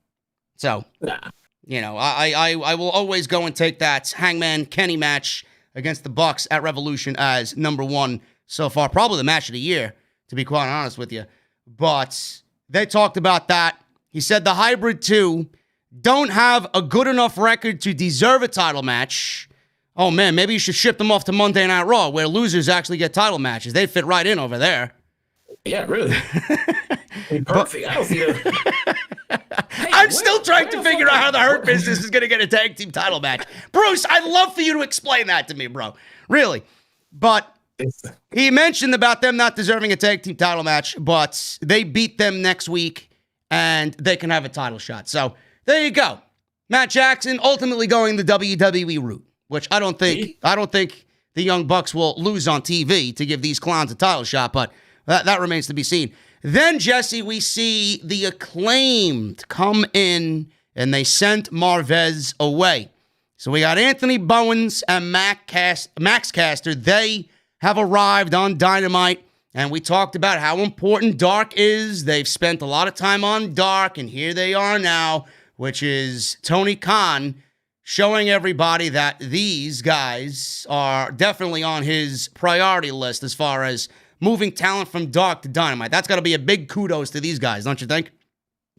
So, I will always go and take that Hangman Kenny match against the Bucks at Revolution as number one so far. Probably the match of the year, to be quite honest with you. But they talked about that. He said the Hybrid 2 don't have a good enough record to deserve a title match. Oh, man, maybe you should ship them off to Monday Night Raw, where losers actually get title matches. They'd fit right in over there. Yeah, really. Perfect. I don't see that. Hey, I'm still trying to figure out how the Hurt Business is going to get a tag team title match. Bruce, I'd love for you to explain that to me, bro. Really. But he mentioned about them not deserving a tag team title match, but they beat them next week, and they can have a title shot. So there you go. Matt Jackson ultimately going the WWE route, which I don't think the Young Bucks will lose on TV to give these clowns a title shot, but that remains to be seen. Then, Jesse, we see the Acclaimed come in, and they sent Marvez away. So we got Anthony Bowens and Max Caster. They have arrived on Dynamite, and we talked about how important Dark is. They've spent a lot of time on Dark, and here they are now, which is Tony Khan showing everybody that these guys are definitely on his priority list as far as moving talent from Dark to Dynamite. That's got to be a big kudos to these guys, don't you think?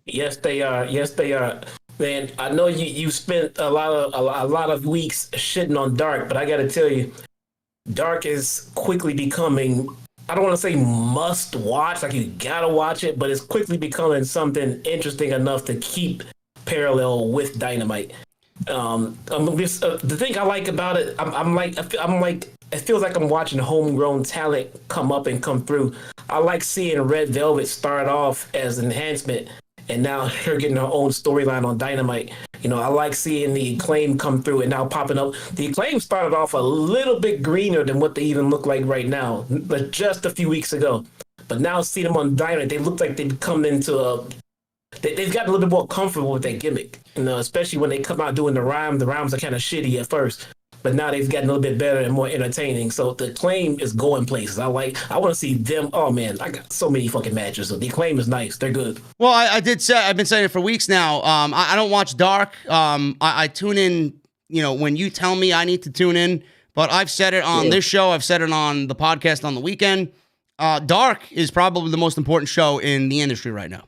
Yes, they are. Yes, they are. Man, I know you spent a lot of weeks shitting on Dark, but I got to tell you, Dark is quickly becoming, I don't want to say must watch, like you got to watch it, but it's quickly becoming something interesting enough to keep parallel with Dynamite. The thing I like about it, I'm like, it feels like I'm watching homegrown talent come up and come through. I like seeing Red Velvet start off as an enhancement, and now her getting her own storyline on Dynamite. You know, I like seeing the Acclaim come through and now popping up. The Acclaim started off a little bit greener than what they even look like right now, but just a few weeks ago. But now seeing them on Dynamite, they look like they've come into they've gotten a little bit more comfortable with their gimmick. You know, especially when they come out doing the rhyme. The rhymes are kind of shitty at first, but now they've gotten a little bit better and more entertaining. So the Acclaim is going places. I want to see them. Oh man, I got so many fucking matches. So the Acclaim is nice. They're good. Well, I've been saying it for weeks now. I don't watch Dark. I tune in, you know, when you tell me I need to tune in. But I've said it on this show. I've said it on the podcast on the weekend. Dark is probably the most important show in the industry right now.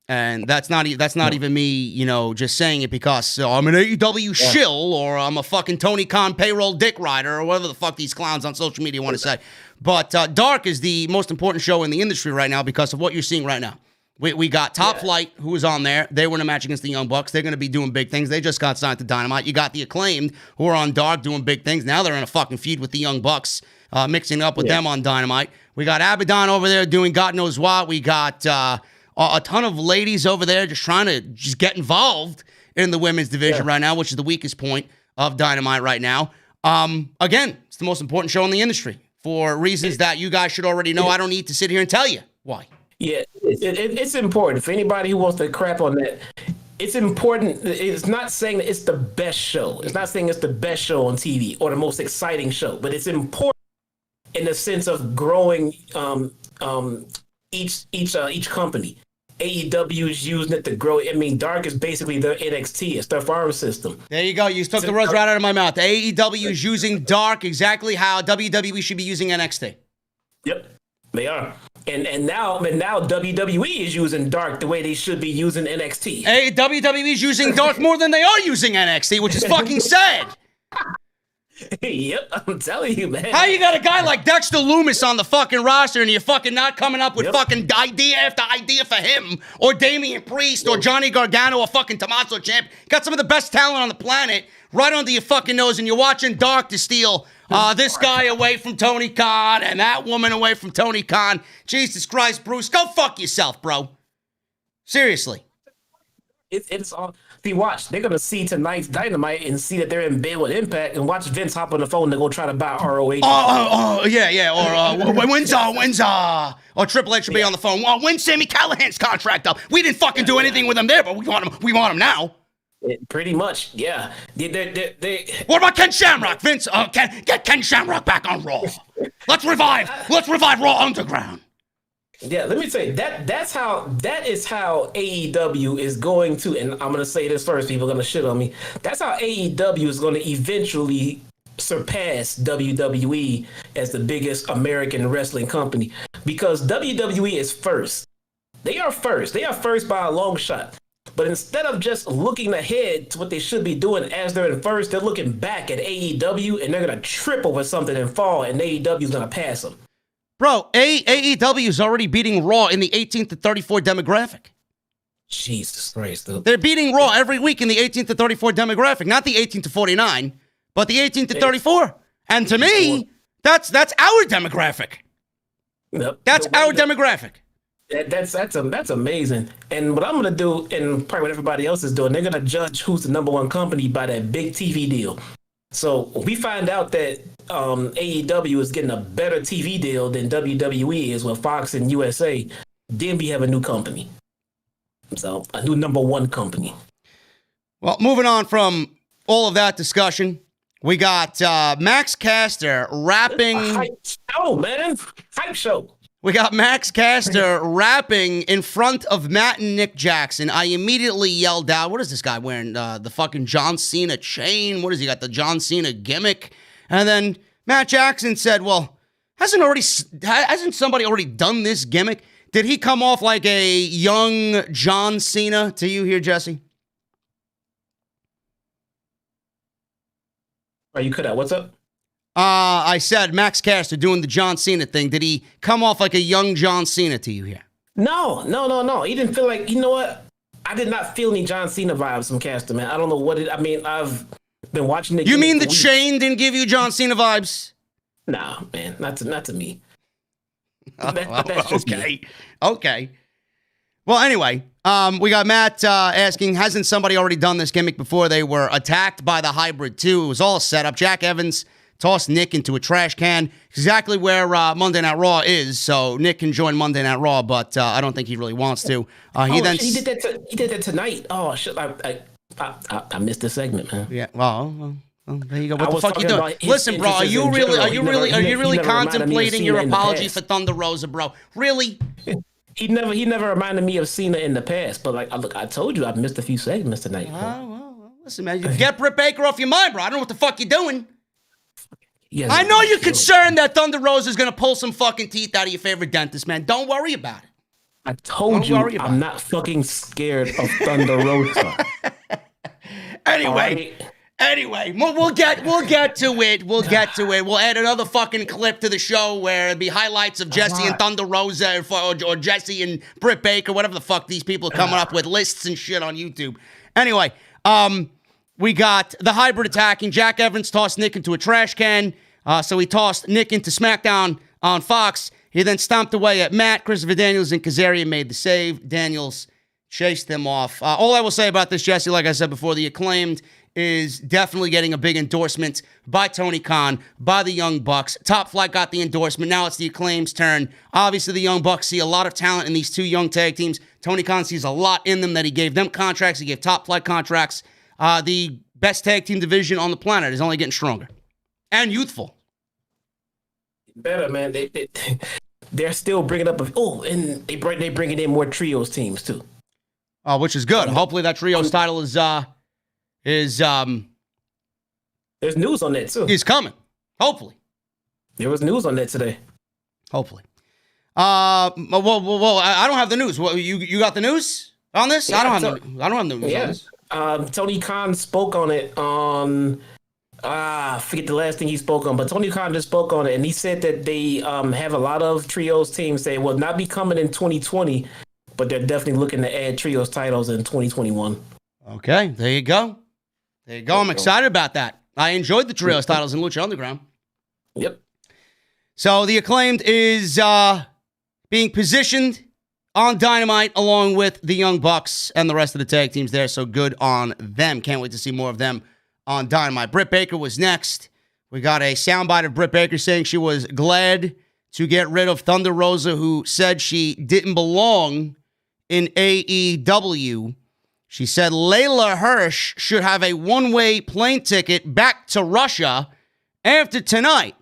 And that's not even me, you know, just saying it because I'm an AEW shill or I'm a fucking Tony Khan payroll dick rider or whatever the fuck these clowns on social media want to say. But Dark is the most important show in the industry right now because of what you're seeing right now. We got Top Flight, who was on there. They were in a match against the Young Bucks. They're going to be doing big things. They just got signed to Dynamite. You got the Acclaimed, who are on Dark doing big things. Now they're in a fucking feud with the Young Bucks, mixing up with them on Dynamite. We got Abaddon over there doing God knows what. We got a ton of ladies over there just trying to just get involved in the women's division right now, which is the weakest point of Dynamite right now. Again, it's the most important show in the industry for reasons that you guys should already know. I don't need to sit here and tell you why. Yeah, it's important for anybody who wants to crap on that. It's important. It's not saying that it's the best show. It's not saying it's the best show on TV or the most exciting show, but it's important in the sense of growing each company. AEW is using it to grow. I mean, Dark is basically their NXT. It's their farm system. There you go. You took the words right out of my mouth. AEW is using Dark exactly how WWE should be using NXT. Yep, they are. And now WWE is using Dark the way they should be using NXT. Hey, WWE is using Dark more than they are using NXT, which is fucking sad. Yep, I'm telling you, man. How you got a guy like Dexter Lumis on the fucking roster and you're fucking not coming up with fucking idea after idea for him or Damian Priest or Johnny Gargano or fucking Tommaso Ciampa? Got some of the best talent on the planet right under your fucking nose and you're watching Dark to steal this guy away from Tony Khan and that woman away from Tony Khan. Jesus Christ, Bruce, go fuck yourself, bro. Seriously. It's all. See, watch. They're gonna see tonight's Dynamite and see that they're in bed with Impact, and watch Vince hop on the phone and go try to buy ROH. Yeah. Or when's or Triple H will be on the phone. Well, when's Sami Callihan's contract up? We didn't fucking do anything with him there, but we want him. We want him now. Pretty much, yeah. What about Ken Shamrock, Vince? Get Ken Shamrock back on Raw. Let's revive Raw Underground. Yeah, let me say that is how AEW is going to, and I'm gonna say this first, people are gonna shit on me. That's how AEW is gonna eventually surpass WWE as the biggest American wrestling company, because WWE is first. They are first. They are first by a long shot. But instead of just looking ahead to what they should be doing as they're in first, they're looking back at AEW, and they're going to trip over something and fall, and AEW is going to pass them. Bro, AEW is already beating Raw in the 18 to 34 demographic. Jesus Christ, dude. They're beating Raw every week in the 18 to 34 demographic, not the 18 to 49, but the 18 to 34. And to me, that's our demographic. Yep. That's our demographic. That's amazing. And what I'm gonna do, and probably what everybody else is doing, they're gonna judge who's the number one company by that big TV deal. So we find out that AEW is getting a better TV deal than WWE is with Fox and USA. Then we have a new company. So a new number one company. Well, moving on from all of that discussion, we got Max Caster rapping. Hype show, man. Hype show. We got Max Caster rapping in front of Matt and Nick Jackson. I immediately yelled out, what is this guy wearing? The fucking John Cena chain? What has he got? The John Cena gimmick? And then Matt Jackson said, well, hasn't somebody already done this gimmick? Did he come off like a young John Cena to you here, Jesse? Oh, you cut out. What's up? I said Max Caster doing the John Cena thing. Did he come off like a young John Cena to you here? No. He didn't feel like, you know what? I did not feel any John Cena vibes from Caster, man. I don't know what it, I mean, I've been watching it. You mean the chain didn't give you John Cena vibes? Nah, man, not to me. Okay. Well, anyway, we got Matt asking, hasn't somebody already done this gimmick before? They were attacked by the Hybrid 2. It was all set up. Jack Evans tossed Nick into a trash can, exactly where Monday Night Raw is. So Nick can join Monday Night Raw, but I don't think he really wants to. He did that tonight. Oh shit! I missed the segment, man. Yeah. Well, there you go. What the fuck you doing? Listen, bro. Are you really contemplating your apology for Thunder Rosa, bro? Really? He never reminded me of Cena in the past. But look, I told you I missed a few segments tonight. Well, listen, man. You get Britt Baker off your mind, bro. I don't know what the fuck you're doing. I know you're concerned that Thunder Rosa is going to pull some fucking teeth out of your favorite dentist, man. Don't worry about it. I told you I'm not fucking scared of Thunder Rosa. Anyway, we'll get to it. We'll get to it. We'll add another fucking clip to the show where it'll be highlights of Jesse and Thunder Rosa or Jesse and Britt Baker, whatever the fuck these people are coming up with, lists and shit on YouTube. Anyway, we got the Hybrid attacking. Jack Evans tossed Nick into a trash can. So he tossed Nick into SmackDown on Fox. He then stomped away at Matt. Christopher Daniels and Kazarian made the save. Daniels chased them off. All I will say about this, Jesse, like I said before, the Acclaimed is definitely getting a big endorsement by Tony Khan, by the Young Bucks. Top Flight got the endorsement. Now it's the Acclaimed's turn. Obviously, the Young Bucks see a lot of talent in these two young tag teams. Tony Khan sees a lot in them that he gave them contracts. He gave Top Flight contracts. The best tag team division on the planet is only getting stronger and youthful. Better, man. They're still bringing up and they bringing in more trios teams too. Which is good. Hopefully that trios title is there's news on that too. Is coming. Hopefully. There was news on that today. Hopefully. Well, I don't have the news. Well, you got the news on this? Yeah, I don't have the news on this. Tony Khan spoke on it on I forget the last thing he spoke on, but Tony Khan just spoke on it, and he said that they have a lot of trios teams. They will not be coming in 2020, but they're definitely looking to add trios titles in 2021. Okay, there you go. I'm excited about that. I enjoyed the trios titles in Lucha Underground. Yep. So the Acclaimed is being positioned on Dynamite along with the Young Bucks and the rest of the tag teams there. So good on them. Can't wait to see more of them on Dynamite. Britt Baker was next. We got a soundbite of Britt Baker saying she was glad to get rid of Thunder Rosa, who said she didn't belong in AEW. She said Layla Hirsch should have a one-way plane ticket back to Russia after tonight.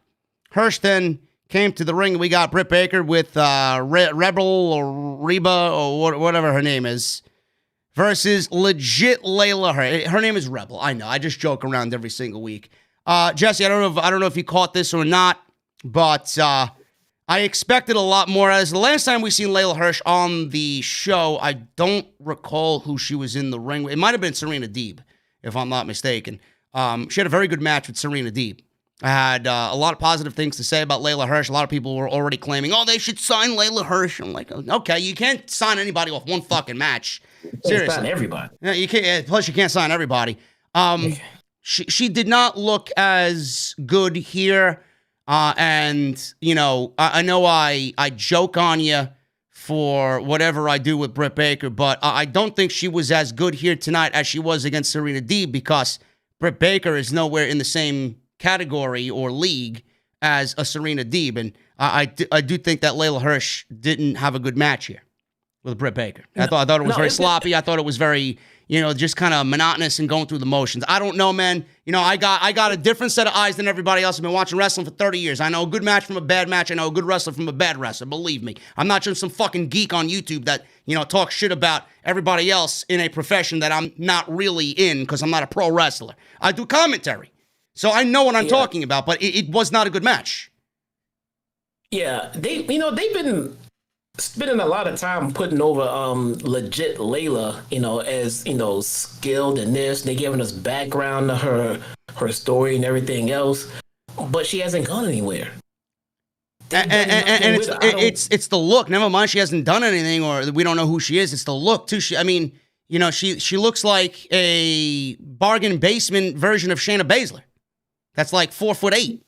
Hirsch then came to the ring, and we got Britt Baker with Rebel or Reba or whatever her name is versus legit Layla Hirsch. Her name is Rebel. I know. I just joke around every single week. Jesse, I don't know if you caught this or not, but I expected a lot more. As the last time we seen Layla Hirsch on the show, I don't recall who she was in the ring with. It might have been Serena Deeb, if I'm not mistaken. She had a very good match with Serena Deeb. I had a lot of positive things to say about Layla Hirsch. A lot of people were already claiming, oh, they should sign Layla Hirsch. I'm like, okay, you can't sign anybody off one fucking match. Seriously. Sign everybody. Yeah, you can't. Plus, you can't sign everybody. She did not look as good here. And, you know, I know I joke on you for whatever I do with Britt Baker, but I don't think she was as good here tonight as she was against Serena Deeb, because Britt Baker is nowhere in the same category or league as a Serena Deeb. And I do think that Layla Hirsch didn't have a good match here with Britt Baker. I thought it was very sloppy. I thought it was very, you know, just kind of monotonous and going through the motions. I don't know, man. You know, I got a different set of eyes than everybody else. I've been watching wrestling for 30 years. I know a good match from a bad match. I know a good wrestler from a bad wrestler. Believe me. I'm not just some fucking geek on YouTube that, you know, talks shit about everybody else in a profession that I'm not really in because I'm not a pro wrestler. I do commentary. So I know what I'm talking about, but it was not a good match. Yeah, they've been spending a lot of time putting over legit Layla, you know, as, you know, skilled in this. They giving us background to her story and everything else, but she hasn't gone anywhere. And it's the look. Never mind, she hasn't done anything, or we don't know who she is. It's the look too. I mean, you know, she looks like a bargain basement version of Shayna Baszler. That's like 4'8".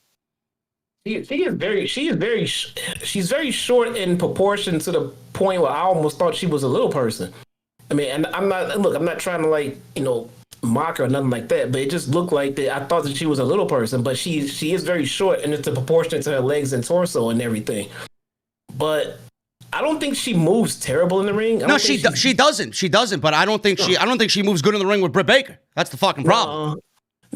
She's very short in proportion to the point where I almost thought she was a little person. I mean, and I'm not trying to, like, you know, mock her or nothing like that, but it just looked like that. I thought that she was a little person, but she is very short, and it's a proportion to her legs and torso and everything. But I don't think she moves terrible in the ring. No, she doesn't. But I don't think she moves good in the ring with Britt Baker. That's the fucking problem.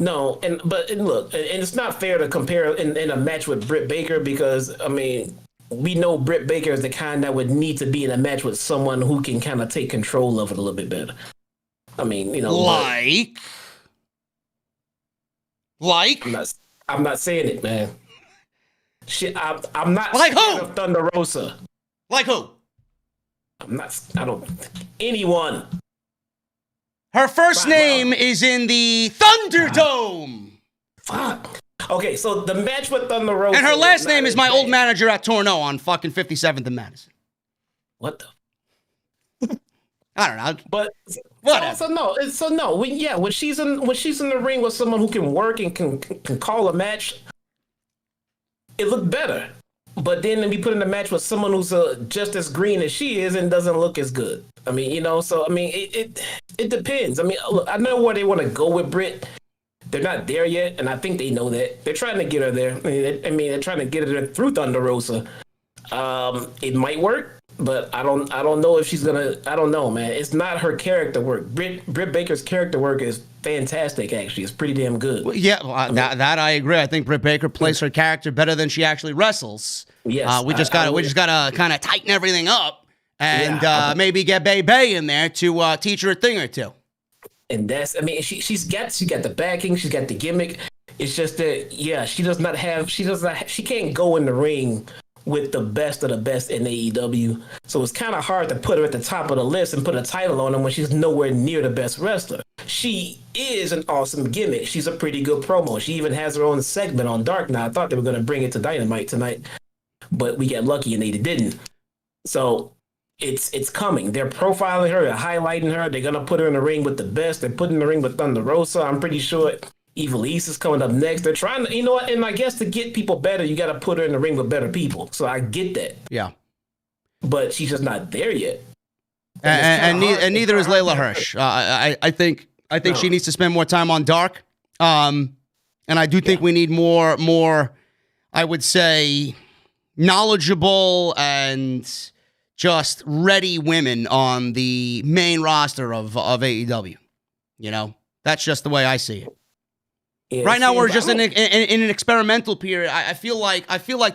No, but look, and it's not fair to compare in a match with Britt Baker, because, I mean, we know Britt Baker is the kind that would need to be in a match with someone who can kind of take control of it a little bit better. I mean, you know, like I'm not saying it, man. Shit, I'm not like who? Of Thunder Rosa. Like who? Anyone. Her first name is in the Thunderdome. Fuck. Okay, so the match with Thunder Rosa. And her last name is my old manager at Torno on fucking 57th and Madison. What the? I don't know. But whatever. When she's in the ring with someone who can work and can call a match, it looked better. But then we put in a match with someone who's just as green as she is and doesn't look as good. I mean, you know, so I mean, it depends. I mean, look, I know where they want to go with Britt. They're not there yet, and I think they know that. They're trying to get her there. I mean, they're trying to get her there through Thunder Rosa. It might work, but I don't know if she's gonna. I don't know, man. It's not her character work. Britt Baker's character work is fantastic. Actually, it's pretty damn good. Well, yeah, that I agree. I think Britt Baker plays her character better than she actually wrestles. Yes, we just gotta kind of tighten everything up and maybe get Bay in there to teach her a thing or two. And that's, I mean, she's got the backing, she's got the gimmick. It's just that, she can't go in the ring with the best of the best in AEW. So it's kind of hard to put her at the top of the list and put a title on her when she's nowhere near the best wrestler. She is an awesome gimmick. She's a pretty good promo. She even has her own segment on Dark now. I thought they were going to bring it to Dynamite tonight, but we got lucky and they didn't. So it's coming. They're profiling her, they're highlighting her. They're gonna put her in the ring with the best. They're putting in the ring with Thunder Rosa. I'm pretty sure Evil East is coming up next. They're trying to, you know what? And I guess to get people better, you got to put her in the ring with better people. So I get that. Yeah. But she's just not there yet. And neither is Layla Hirsch. I think she needs to spend more time on Dark. And I do think we need more. I would say knowledgeable and just ready women on the main roster of AEW. You know, that's just the way I see it. Yeah, right now, we're just in an experimental period. I feel like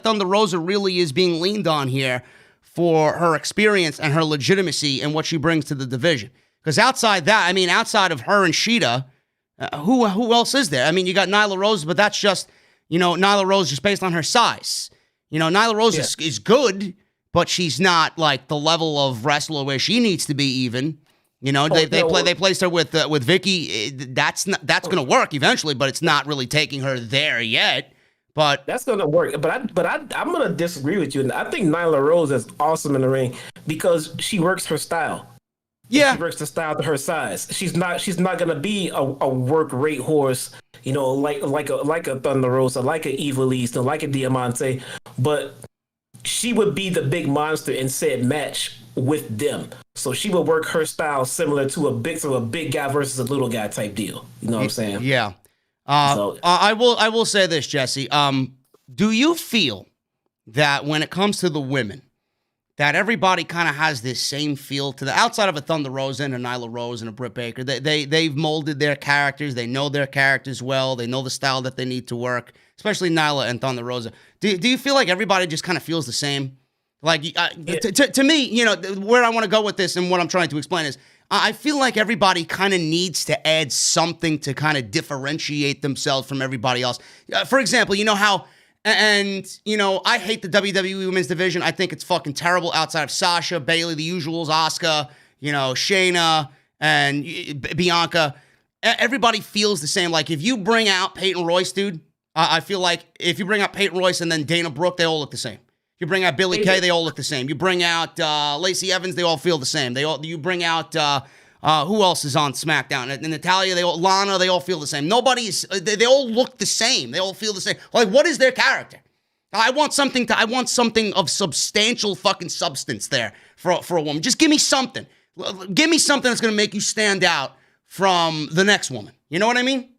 Thunder Rosa really is being leaned on here for her experience and her legitimacy and what she brings to the division. Because outside of her and Shida, Who else is there? I mean, you got Nyla Rose, but that's just, Nyla Rose just based on her size. Nyla Rose is good, but she's not like the level of wrestler where she needs to be even. They placed her with Vicky. That's going to work eventually, but it's not really taking her there yet. But that's going to work. But I'm going to disagree with you. I think Nyla Rose is awesome in the ring because she works her style. Yeah, she works the style to her size. She's not going to be a work rate horse, like a Thunder Rosa, like an Evilise, like a Diamante. But she would be the big monster in said match with them. So she would work her style similar to a big guy versus a little guy type deal. You know what I'm saying? Yeah. I will say this, Jesse. Do you feel that when it comes to the women, that everybody kind of has this same feel to the outside of a Thunder Rosa and a Nyla Rose and a Britt Baker? They've molded their characters. They know their characters well. They know the style that they need to work, especially Nyla and Thunder Rosa. Do you feel like everybody just kind of feels the same? Like, to me, where I want to go with this and what I'm trying to explain is I feel like everybody kind of needs to add something to kind of differentiate themselves from everybody else. For example, how... And, I hate the WWE Women's Division. I think it's fucking terrible outside of Sasha, Bayley, the usuals, Asuka, Shayna, and Bianca. Everybody feels the same. Like, if you bring out Peyton Royce, dude, I feel like if you bring out Peyton Royce and then Dana Brooke, they all look the same. You bring out Billie Kay, they all look the same. You bring out Lacey Evans, they all feel the same. You bring out... who else is on SmackDown? And Natalya, Lana, they all feel the same. They all look the same. They all feel the same. Like, what is their character? I want something of substantial fucking substance there for a woman. Just give me something. Give me something that's going to make you stand out from the next woman. You know what I mean?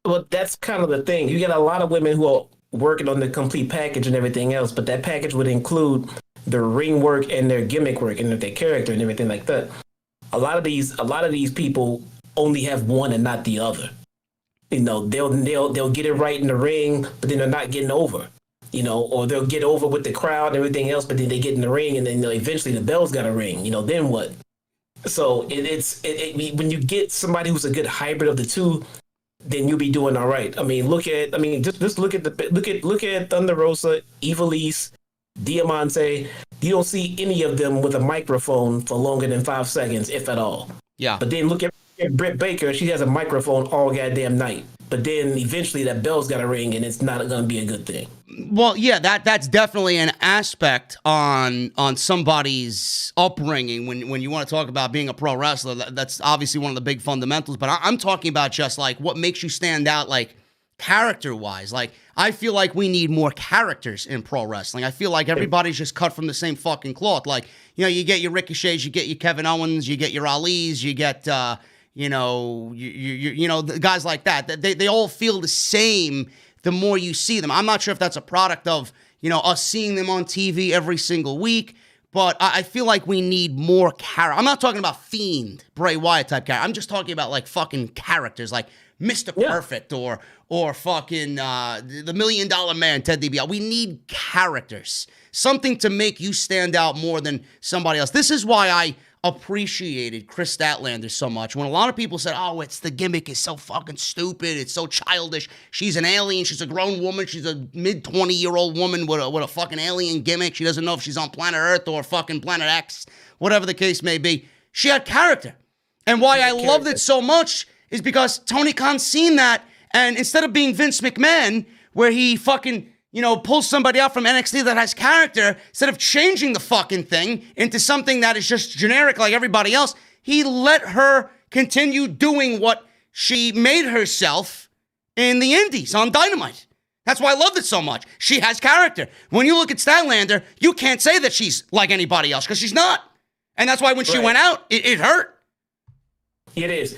Well, that's kind of the thing. You get a lot of women who are working on the complete package and everything else, but that package would include their ring work and their gimmick work and their character and everything like that. A lot of these people only have one and not the other. They'll get it right in the ring, but then they're not getting over. Or they'll get over with the crowd and everything else, but then they get in the ring and then eventually the bell's got to ring. Then what? So when you get somebody who's a good hybrid of the two, then you'll be doing all right. Just look at Thunder Rosa, Evilise, Diamante. You don't see any of them with a microphone for longer than 5 seconds, if at all. Yeah. But then look at Britt Baker. She has a microphone all goddamn night. But then eventually that bell's got to ring, and it's not going to be a good thing. Well, yeah, that's definitely an aspect on somebody's upbringing when you want to talk about being a pro wrestler. That's obviously one of the big fundamentals. But I'm talking about just like what makes you stand out, like character-wise. Like, I feel like we need more characters in pro wrestling. I feel like everybody's just cut from the same fucking cloth. Like, you get your Ricochets, you get your Kevin Owens, you get your Alis, you get, the guys like that. They all feel the same the more you see them. I'm not sure if that's a product of, us seeing them on TV every single week, but I feel like we need more character. I'm not talking about Fiend, Bray Wyatt type character. I'm just talking about like fucking characters, like Mr. Perfect or fucking the $1 Million Man, Ted DiBiase. We need characters. Something to make you stand out more than somebody else. This is why I appreciated Kris Statlander so much. When a lot of people said, it's the gimmick is so fucking stupid. It's so childish. She's an alien. She's a grown woman. She's a mid-20-year-old woman with a fucking alien gimmick. She doesn't know if she's on planet Earth or fucking planet X, whatever the case may be. She had character. And why I loved it so much is because Tony Khan's seen that, and instead of being Vince McMahon, where he fucking, pulls somebody out from NXT that has character, instead of changing the fucking thing into something that is just generic like everybody else, he let her continue doing what she made herself in the Indies on Dynamite. That's why I loved it so much. She has character. When you look at Statlander, you can't say that she's like anybody else because she's not. And that's why when she went out, it hurt. It is.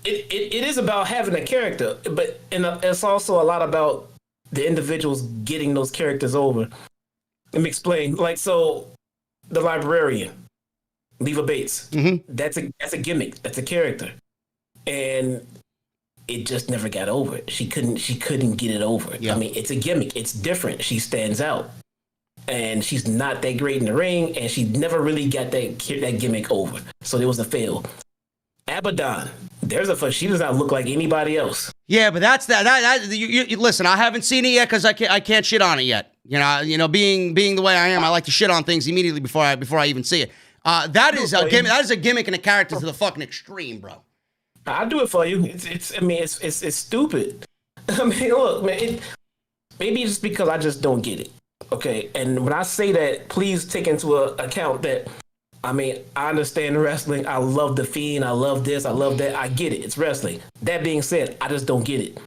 It is about having a character, but it's also a lot about the individuals getting those characters over. Let me explain. Like, so the librarian, Leva Bates, that's a gimmick. That's a character. And it just never got over it. She couldn't get it over. Yeah. It's a gimmick. It's different. She stands out. And she's not that great in the ring, and she never really got that gimmick over. So there was a fail. Abaddon, She does not look like anybody else. Yeah, but that's that. You listen, I haven't seen it yet because I can't shit on it yet. Being the way I am, I like to shit on things immediately before I even see it. That is a gimmick and a character to the fucking extreme, bro. I'll do it for you. It's stupid. I mean, look, man. Maybe it's just because I just don't get it. Okay, and when I say that, please take into account that. I mean, I understand wrestling. I love the Fiend. I love this. I love that. I get it. It's wrestling. That being said, I just don't get it.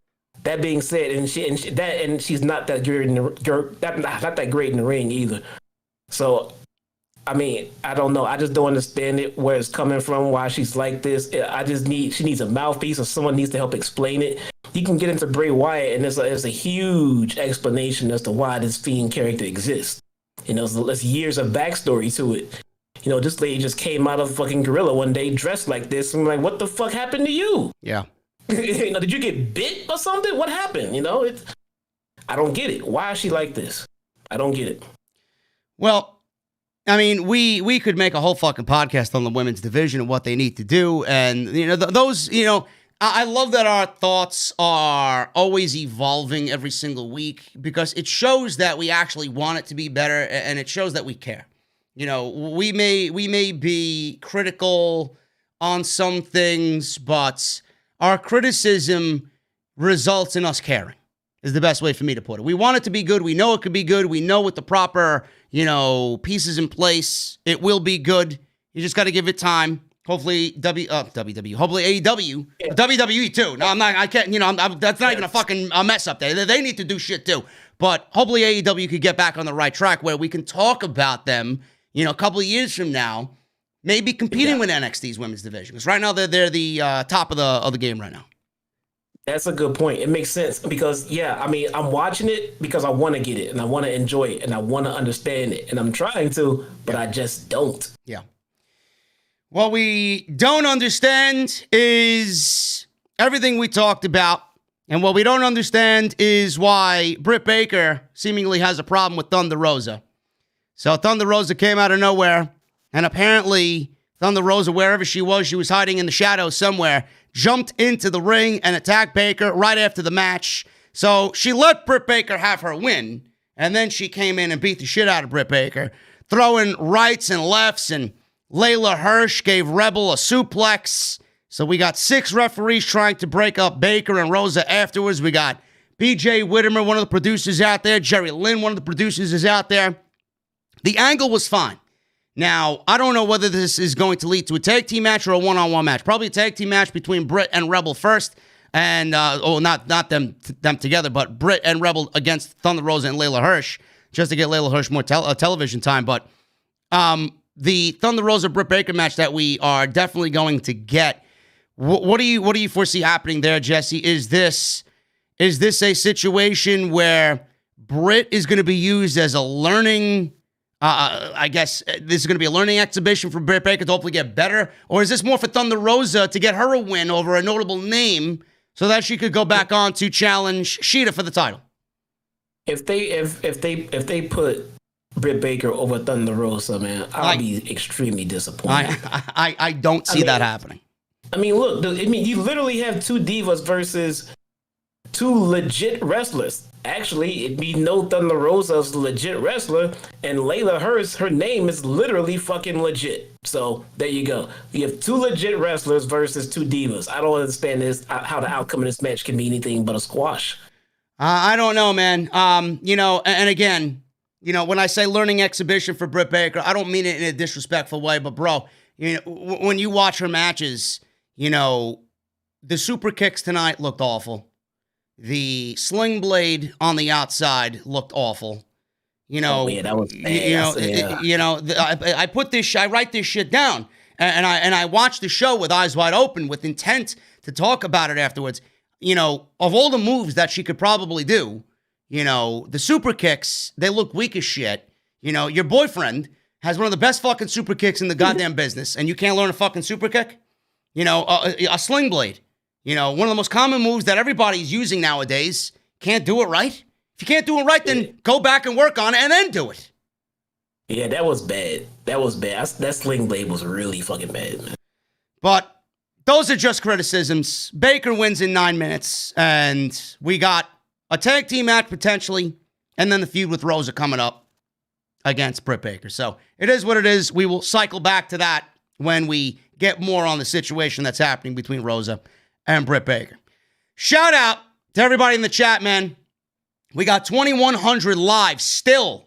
That being said, she's not that great not that great in the ring either. So, I mean, I don't know. I just don't understand it, where it's coming from, why she's like this. She needs a mouthpiece, or someone needs to help explain it. You can get into Bray Wyatt, and there's a huge explanation as to why this Fiend character exists. There's years of backstory to it. This lady just came out of fucking Gorilla one day dressed like this. I'm like, what the fuck happened to you? Yeah. Did you get bit or something? What happened? I don't get it. Why is she like this? I don't get it. Well, I mean, we could make a whole fucking podcast on the women's division and what they need to do. And, I love that our thoughts are always evolving every single week, because it shows that we actually want it to be better, and it shows that we care. We may be critical on some things, but our criticism results in us caring, is the best way for me to put it. We want it to be good. We know it could be good. We know with the proper, pieces in place, it will be good. You just got to give it time. Hopefully WWE, hopefully AEW, WWE too. No, I can't, that's not even a fucking mess up there. They need to do shit too. But hopefully AEW could get back on the right track where we can talk about them, a couple of years from now, maybe competing with NXT's women's division. Because right now they're the top of the game right now. That's a good point. It makes sense because, I'm watching it because I want to get it and I want to enjoy it and I want to understand it. And I'm trying to, but I just don't. Yeah. What we don't understand is everything we talked about. And what we don't understand is why Britt Baker seemingly has a problem with Thunder Rosa. So Thunder Rosa came out of nowhere, and apparently Thunder Rosa, wherever she was hiding in the shadows somewhere, jumped into the ring and attacked Baker right after the match. So she let Britt Baker have her win, and then she came in and beat the shit out of Britt Baker, throwing rights and lefts, and Layla Hirsch gave Rebel a suplex. So we got 6 referees trying to break up Baker and Rosa afterwards. We got BJ Whittemer, one of the producers out there. Jerry Lynn, one of the producers, is out there. The angle was fine. Now, I don't know whether this is going to lead to a tag team match or a one-on-one match. Probably a tag team match between Britt and Rebel first. And, not them together, but Britt and Rebel against Thunder Rosa and Layla Hirsch, just to get Layla Hirsch more television time. But the Thunder Rosa Britt Baker match that we are definitely going to get, what do you foresee happening there, Jesse? Is this a situation where Britt is going to be used as a learning? I guess this is going to be a learning exhibition for Britt Baker to hopefully get better, or is this more for Thunder Rosa to get her a win over a notable name so that she could go back on to challenge Shida for the title? If they put Britt Baker over Thunder Rosa, man, I'll be extremely disappointed. I don't see that happening. I mean, look, you literally have 2 divas versus 2 legit wrestlers. Actually, we know Thunder Rosa's a legit wrestler, and Layla Hirsch, her name is literally fucking legit. So there you go. You have 2 legit wrestlers versus 2 divas. I don't understand how the outcome of this match can be anything but a squash. I don't know, man. And again, when I say learning exhibition for Britt Baker, I don't mean it in a disrespectful way, but bro, when you watch her matches, the super kicks tonight looked awful. The sling blade on the outside looked awful. That was bad. I write this shit down, and I watched the show with eyes wide open, with intent to talk about it afterwards. Of all the moves that she could probably do, the super kicks, they look weak as shit. Your boyfriend has one of the best fucking super kicks in the goddamn business, and you can't learn a fucking super kick? A sling blade. One of the most common moves that everybody's using nowadays. Can't do it right? If you can't do it right, then go back and work on it and then do it. Yeah, that was bad. That sling blade was really fucking bad, man. But those are just criticisms. Baker wins in 9 minutes, and we got a tag team match potentially, and then the feud with Rosa coming up against Britt Baker. So it is what it is. We will cycle back to that when we get more on the situation that's happening between Rosa and Britt Baker. Shout out to everybody in the chat, man. We got 2,100 live still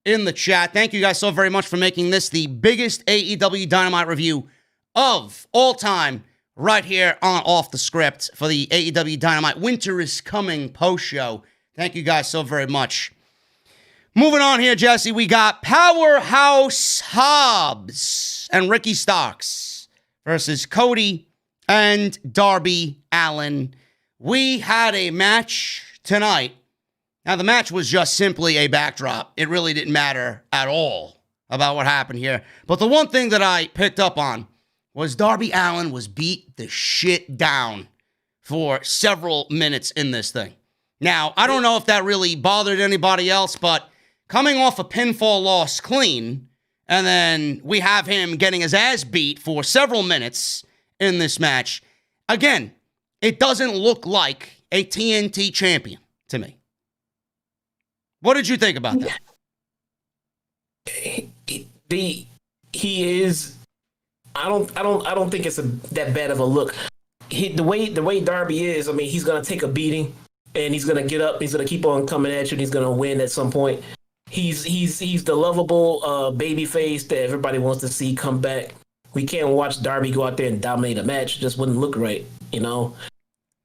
in the chat. Thank you guys so very much for making this the biggest AEW Dynamite review of all time right here on Off the Script for the AEW Dynamite Winter is Coming post show. Thank you guys so very much. Moving on here, Jesse, we got Powerhouse Hobbs and Ricky Starks versus Cody and Darby Allin. We had a match tonight. Now, the match was just simply a backdrop. It really didn't matter at all about what happened here. But the one thing that I picked up on was Darby Allin was beat the shit down for several minutes in this thing. Now, I don't know if that really bothered anybody else, but coming off a pinfall loss clean, and then we have him getting his ass beat for several minutes in this match, again, it doesn't look like a TNT champion to me. What did you think about that? He is. I don't think it's that bad of a look. The way Darby is, I mean, he's gonna take a beating and he's gonna get up. He's gonna keep on coming at you. And he's gonna win at some point. He's the lovable baby face that everybody wants to see come back. We can't watch Darby go out there and dominate a match. It just wouldn't look right, you know.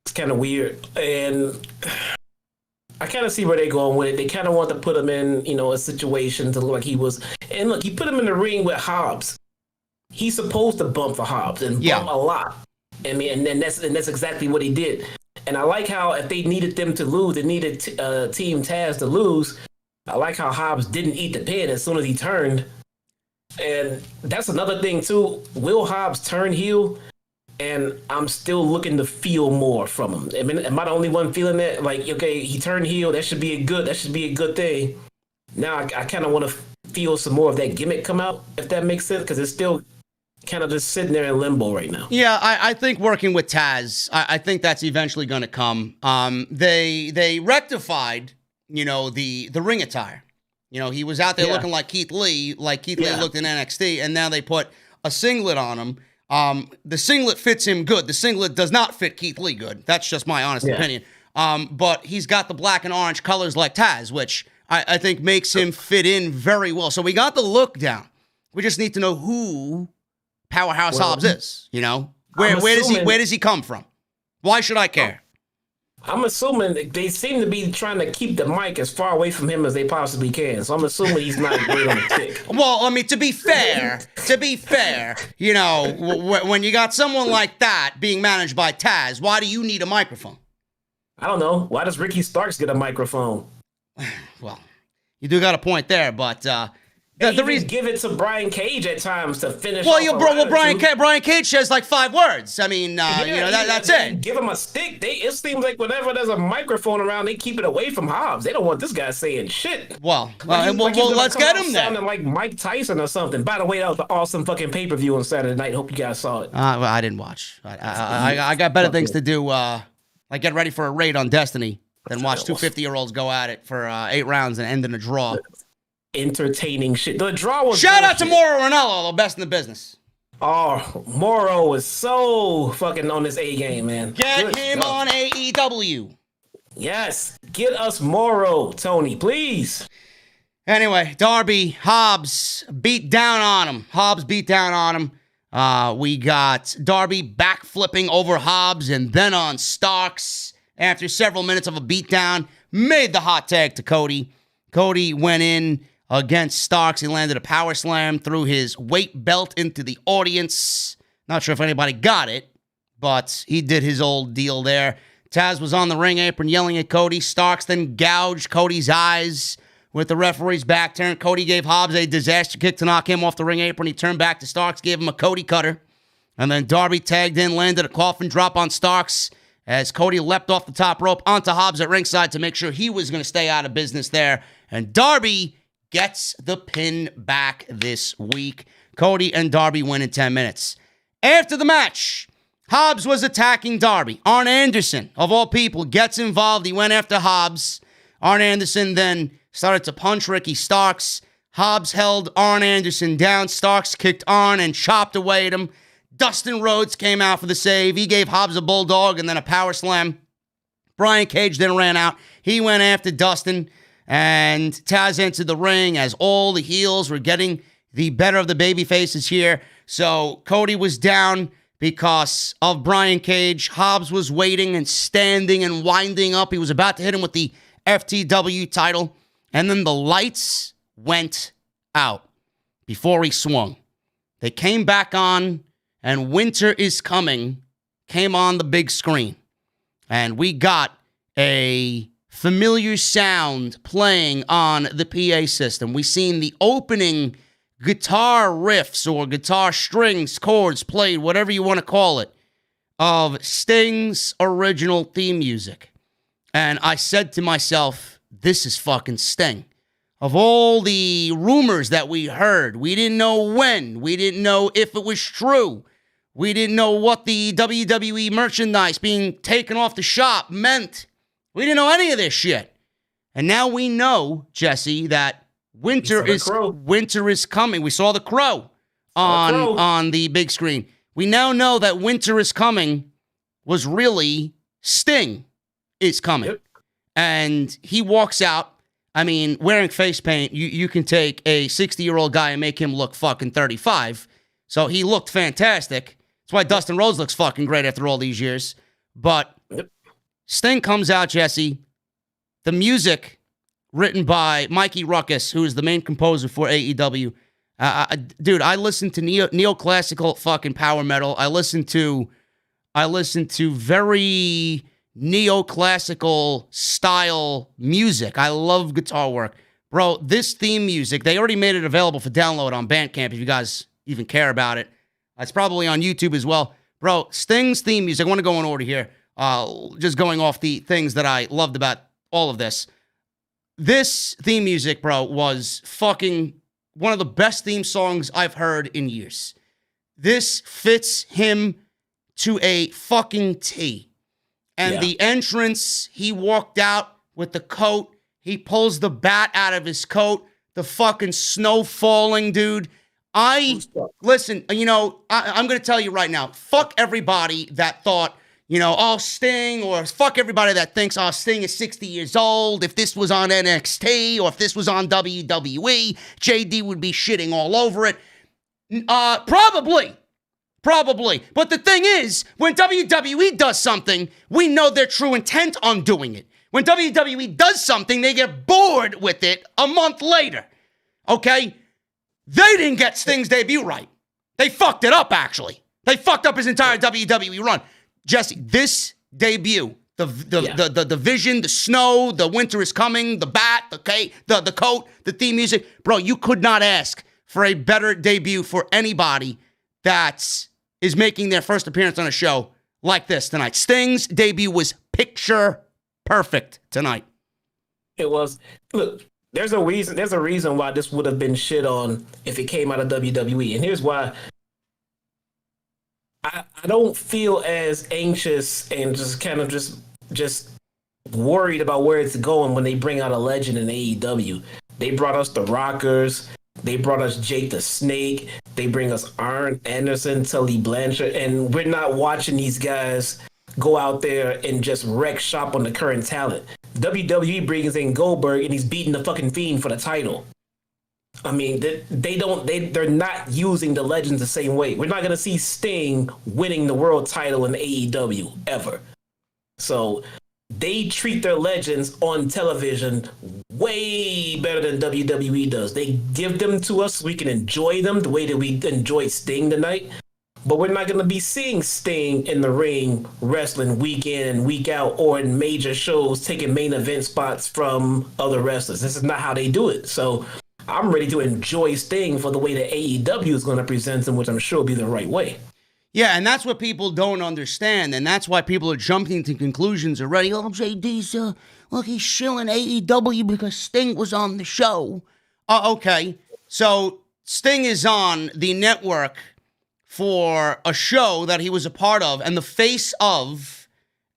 It's kind of weird, and I kind of see where they're going with it. They kind of want to put him in, you know, a situation to look like he was. And look, he put him in the ring with Hobbs. He's supposed to bump for Hobbs and bump a lot. I mean, and that's exactly what he did. And I like how if they needed them to lose, they needed Team Taz to lose. I like how Hobbs didn't eat the pin as soon as he turned. And that's another thing too. Will Hobbs turn heel? And I'm still looking to feel more from him. I mean, am I the only one feeling that? Like, okay, he turned heel. That should be a good thing. Now I kind of want to feel some more of that gimmick come out, if that makes sense, because it's still kind of just sitting there in limbo right now. Yeah, I think working with Taz, I think that's eventually going to come. They rectified, you know, the ring attire. You know, he was out there looking like Keith Lee looked in NXT, and now they put a singlet on him. The singlet fits him good. The singlet does not fit Keith Lee good. That's just my honest opinion. But he's got the black and orange colors like Taz, which I think makes him fit in very well. So we got the look down. We just need to know who Powerhouse Hobbs is. You know, where does he come from? Why should I care? I'm assuming they seem to be trying to keep the mic as far away from him as they possibly can. So I'm assuming he's not great on the tick. Well, I mean, to be fair, you know, when you got someone like that being managed by Taz, why do you need a microphone? I don't know. Why does Ricky Starks get a microphone? Well, you do got a point there, but the reason give it to Brian Cage at times to finish. Well, Brian Cage says like 5 words. I mean, you know, that's it. Give him a stick. It seems like whenever there's a microphone around, they keep it away from Hobbs. They don't want this guy saying shit. Well, let's get him there. Sounding like Mike Tyson or something. By the way, that was an awesome fucking pay-per-view on Saturday night. Hope you guys saw it. Well, I didn't watch. I got better things to do. Like get ready for a raid on Destiny than watch 2 50-year-olds go at it for 8 rounds and end in a draw. Entertaining shit. The draw was shout out to Mauro Ranallo, the best in the business. Oh, Mauro was so fucking on his A game, man. Get him on AEW. Yes, get us Mauro, Tony, please. Anyway, Darby, Hobbs beat down on him. We got Darby backflipping over Hobbs and then on Starks after several minutes of a beatdown. Made the hot tag to Cody. Cody went in against Starks. He landed a power slam through his weight belt into the audience. Not sure if anybody got it, but he did his old deal there. Taz was on the ring apron yelling at Cody. Starks then gouged Cody's eyes with the referee's back turn. Cody gave Hobbs a disaster kick to knock him off the ring apron. He turned back to Starks, gave him a Cody cutter. And then Darby tagged in, landed a coffin drop on Starks as Cody leapt off the top rope onto Hobbs at ringside to make sure he was going to stay out of business there. And Darby gets the pin back this week. Cody and Darby win in 10 minutes. After the match, Hobbs was attacking Darby. Arn Anderson, of all people, gets involved. He went after Hobbs. Arn Anderson then started to punch Ricky Starks. Hobbs held Arn Anderson down. Starks kicked Arn and chopped away at him. Dustin Rhodes came out for the save. He gave Hobbs a bulldog and then a power slam. Brian Cage then ran out. He went after Dustin. And Taz entered the ring as all the heels were getting the better of the baby faces here. So Cody was down because of Brian Cage. Hobbs was waiting and standing and winding up. He was about to hit him with the FTW title. And then the lights went out before he swung. They came back on, and Winter is Coming came on the big screen. And we got a familiar sound playing on the PA system. We seen the opening guitar riffs or guitar strings, chords played, whatever you want to call it, of Sting's original theme music. And I said to myself, this is fucking Sting. Of all the rumors that we heard, we didn't know when. We didn't know if it was true. We didn't know what the WWE merchandise being taken off the shop meant. We didn't know any of this shit. And now we know, Jesse, that winter is coming. We saw the crow on the big screen. We now know that Winter is Coming was really Sting is Coming. Yep. And he walks out. I mean, wearing face paint, you can take a 60-year-old guy and make him look fucking 35. So he looked fantastic. That's why Dustin Rhodes looks fucking great after all these years. But Sting comes out, Jesse. The music written by Mikey Ruckus, who is the main composer for AEW. Dude, I listen to neoclassical fucking power metal. I listen to very neoclassical style music. I love guitar work. Bro, this theme music, they already made it available for download on Bandcamp if you guys even care about it. It's probably on YouTube as well. Bro, Sting's theme music, I want to go in order here. Just going off the things that I loved about all of this. This theme music, bro, was fucking one of the best theme songs I've heard in years. This fits him to a fucking T. And the entrance, he walked out with the coat. He pulls the bat out of his coat. The fucking snow falling, dude. Listen, I'm going to tell you right now, fuck everybody that thought, Sting, or fuck everybody that thinks, Sting is 60 years old. If this was on NXT or if this was on WWE, JD would be shitting all over it. Probably. But the thing is, when WWE does something, we know their true intent on doing it. When WWE does something, they get bored with it a month later. Okay? They didn't get Sting's debut right. They fucked it up, actually. They fucked up his entire WWE run. Jesse, this debut, the vision, the snow, the Winter is Coming, the bat, the coat, the theme music. Bro, you could not ask for a better debut for anybody that is making their first appearance on a show like this tonight. Sting's debut was picture perfect tonight. It was. Look, there's a reason why this would have been shit on if it came out of WWE. And here's why. I don't feel as anxious and just kind of just worried about where it's going when they bring out a legend in AEW. They brought us the Rockers. They brought us Jake the Snake. They bring us Arn Anderson, Tully Blanchard, and we're not watching these guys go out there and just wreck shop on the current talent. WWE brings in Goldberg and he's beating the fucking Fiend for the title. I mean, they're not using the legends the same way. We're not going to see Sting winning the world title in AEW ever. So they treat their legends on television way better than WWE does. They give them to us so we can enjoy them the way that we enjoyed Sting tonight. But we're not going to be seeing Sting in the ring wrestling week in and week out or in major shows taking main event spots from other wrestlers. This is not how they do it. So I'm ready to enjoy Sting for the way that AEW is going to present him, which I'm sure will be the right way. Yeah, and that's what people don't understand, and that's why people are jumping to conclusions already. Oh, JD's, he's shilling AEW because Sting was on the show. Okay, so Sting is on the network for a show that he was a part of and the face of,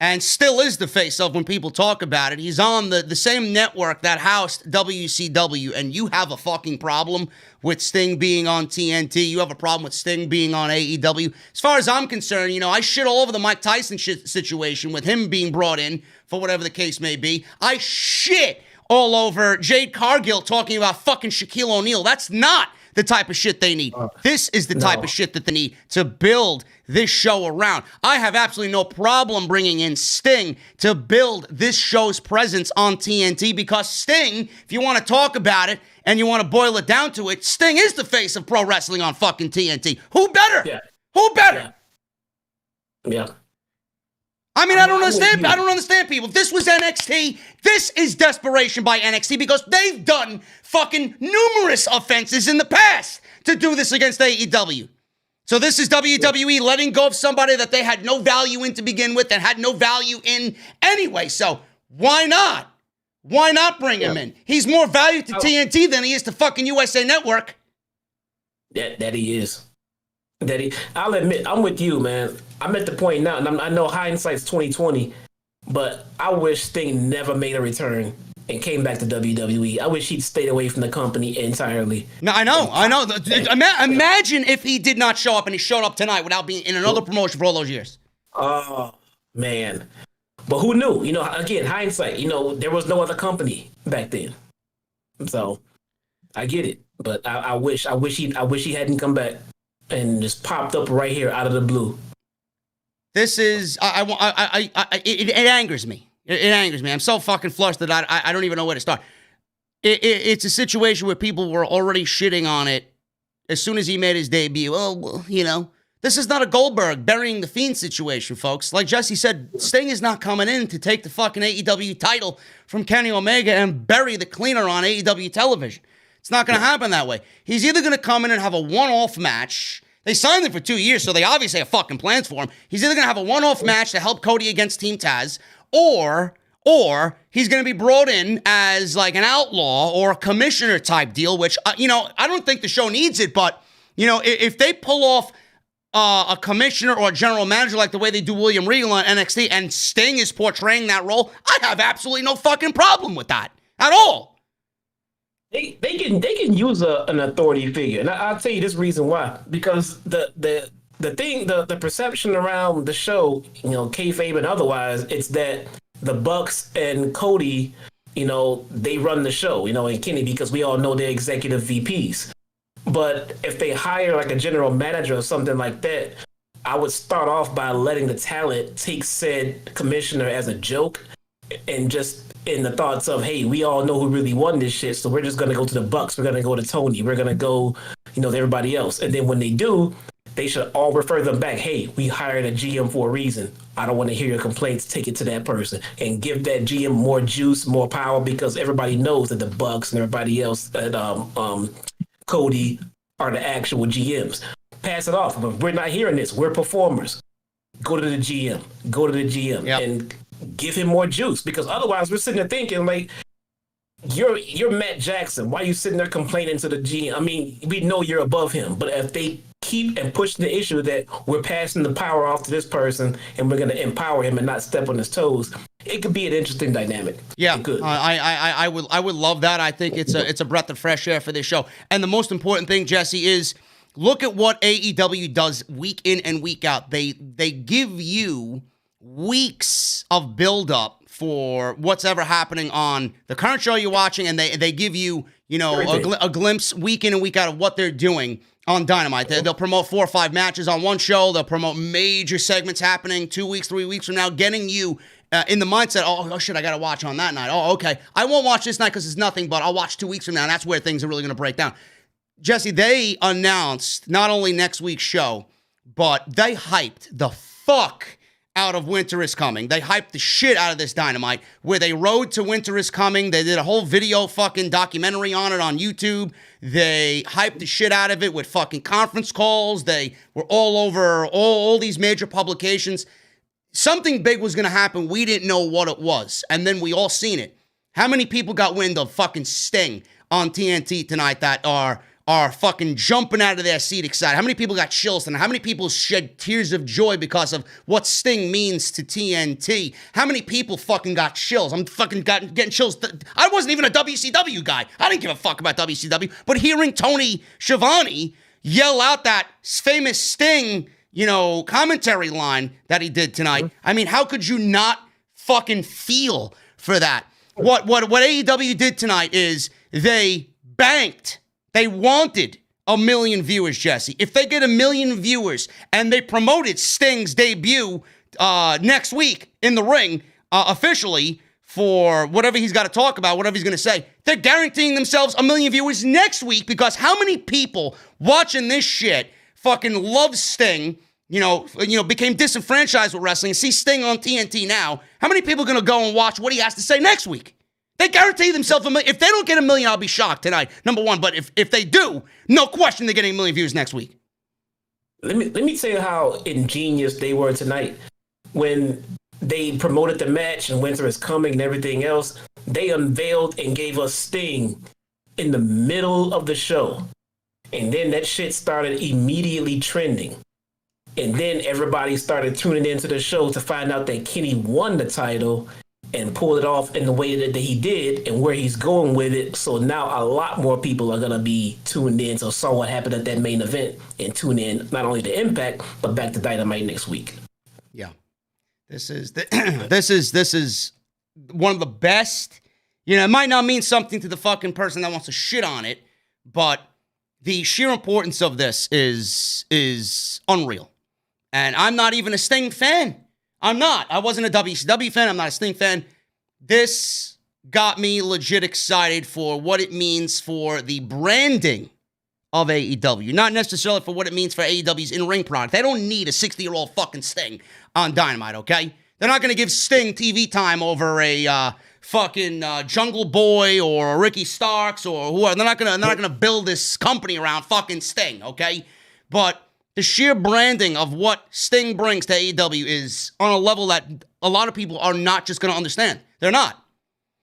and still is the face of when people talk about it. He's on the same network that housed WCW, and you have a fucking problem with Sting being on TNT. You have a problem with Sting being on AEW. As far as I'm concerned, I shit all over the Mike Tyson situation with him being brought in for whatever the case may be. I shit all over Jade Cargill talking about fucking Shaquille O'Neal. That's not the type of shit they need. This is the type of shit that they need to build this show around. I have absolutely no problem bringing in Sting to build this show's presence on TNT, because Sting, if you want to talk about it and you want to boil it down to it, Sting is the face of pro wrestling on fucking TNT. Who better? Yeah. Who better? Yeah. I mean, I don't understand people. If this was NXT, this is desperation by NXT, because they've done fucking numerous offenses in the past to do this against AEW. So this is WWE letting go of somebody that they had no value in to begin with, and had no value in anyway. So why not? Why not bring him in? He's more value to TNT than he is to fucking USA Network. That he is. I'll admit, I'm with you, man. I'm at the point now, and I know hindsight's 2020, but I wish Sting never made a return and came back to WWE. I wish he'd stayed away from the company entirely. No, I know. Imagine if he did not show up and he showed up tonight without being in another promotion for all those years. Oh, man. But who knew? Again, hindsight, there was no other company back then. So I get it, but I wish he hadn't come back and just popped up right here out of the blue. This is it angers me. It angers me. I'm so fucking flustered that I don't even know where to start. It's a situation where people were already shitting on it as soon as he made his debut. Oh, well, this is not a Goldberg burying the Fiend situation, folks. Like Jesse said, Sting is not coming in to take the fucking AEW title from Kenny Omega and bury the cleaner on AEW television. It's not going to happen that way. He's either going to come in and have a one-off match. They signed him for 2 years, so they obviously have fucking plans for him. He's either going to have a one-off match to help Cody against Team Taz, or he's going to be brought in as like an outlaw or a commissioner type deal, which, I don't think the show needs it, but, if they pull off a commissioner or a general manager like the way they do William Regal on NXT, and Sting is portraying that role, I have absolutely no fucking problem with that at all. They can use an authority figure, and I'll tell you this reason why. Because the perception around the show, kayfabe and otherwise, it's that the Bucks and Cody, they run the show, and Kenny, because we all know they're executive VPs. But if they hire like a general manager or something like that, I would start off by letting the talent take said commissioner as a joke, and just in the thoughts of, hey, we all know who really won this shit, so we're just going to go to the Bucks, we're going to go to Tony, we're going to go, to everybody else. And then when they do, they should all refer them back. Hey, we hired a GM for a reason. I don't want to hear your complaints. Take it to that person and give that GM more juice, more power, because everybody knows that the Bucks and everybody else that Cody are the actual GMs. Pass it off. But we're not hearing this. We're performers. Go to the GM. Yep. And give him more juice, because otherwise we're sitting there thinking like, you're Matt Jackson. Why are you sitting there complaining to the GM? I mean, we know you're above him, but if they keep and push the issue that we're passing the power off to this person and we're going to empower him and not step on his toes, it could be an interesting dynamic. Yeah, I would love that. I think it's a breath of fresh air for this show. And the most important thing, Jesse, is look at what AEW does week in and week out. They give you weeks of build-up for what's ever happening on the current show you're watching, and they give you, a glimpse week in and week out of what they're doing on Dynamite. They'll promote 4 or 5 matches on one show. They'll promote major segments happening 2 weeks, 3 weeks from now, getting you in the mindset, oh shit, I got to watch on that night. Oh, okay. I won't watch this night because it's nothing, but I'll watch 2 weeks from now, and that's where things are really going to break down. Jesse, they announced not only next week's show, but they hyped the fuck out of Winter is Coming. They hyped the shit out of this Dynamite, where they rode to Winter is Coming. They did a whole video fucking documentary on it on YouTube. They hyped the shit out of it with fucking conference calls. They were all over all these major publications. Something big was going to happen. We didn't know what it was. And then we all seen it. How many people got wind of fucking Sting on TNT tonight that are are fucking jumping out of their seat excited? How many people got chills tonight? How many people shed tears of joy because of what Sting means to TNT? How many people fucking got chills? I'm fucking getting chills. I wasn't even a WCW guy. I didn't give a fuck about WCW. But hearing Tony Schiavone yell out that famous Sting, commentary line that he did tonight, I mean, how could you not fucking feel for that? What AEW did tonight is they banked. They wanted 1 million viewers, Jesse. If they get 1 million viewers and they promoted Sting's debut next week in the ring officially for whatever he's got to talk about, whatever he's going to say, they're guaranteeing themselves 1 million viewers next week, because how many people watching this shit fucking love Sting, became disenfranchised with wrestling and see Sting on TNT now? How many people are going to go and watch what he has to say next week? They guarantee themselves 1 million. If they don't get 1 million, I'll be shocked tonight, number one. But if they do, no question they're getting 1 million views next week. Let me tell you how ingenious they were tonight. When they promoted the match and Winter is Coming and everything else, they unveiled and gave us Sting in the middle of the show. And then that shit started immediately trending. And then everybody started tuning into the show to find out that Kenny won the title and pulled it off in the way that he did and where he's going with it. So now a lot more people are going to be tuned in to saw what happened at that main event and tune in not only to Impact, but back to Dynamite next week. Yeah. This is this is one of the best. It might not mean something to the fucking person that wants to shit on it, but the sheer importance of this is unreal. And I'm not even a Sting fan. I'm not. I wasn't a WCW fan. I'm not a Sting fan. This got me legit excited for what it means for the branding of AEW. Not necessarily for what it means for AEW's in-ring product. They don't need a 60-year-old fucking Sting on Dynamite, okay? They're not going to give Sting TV time over a fucking Jungle Boy or Ricky Starks or whoever. They're not gonna build this company around fucking Sting, okay? But the sheer branding of what Sting brings to AEW is on a level that a lot of people are not just going to understand. They're not.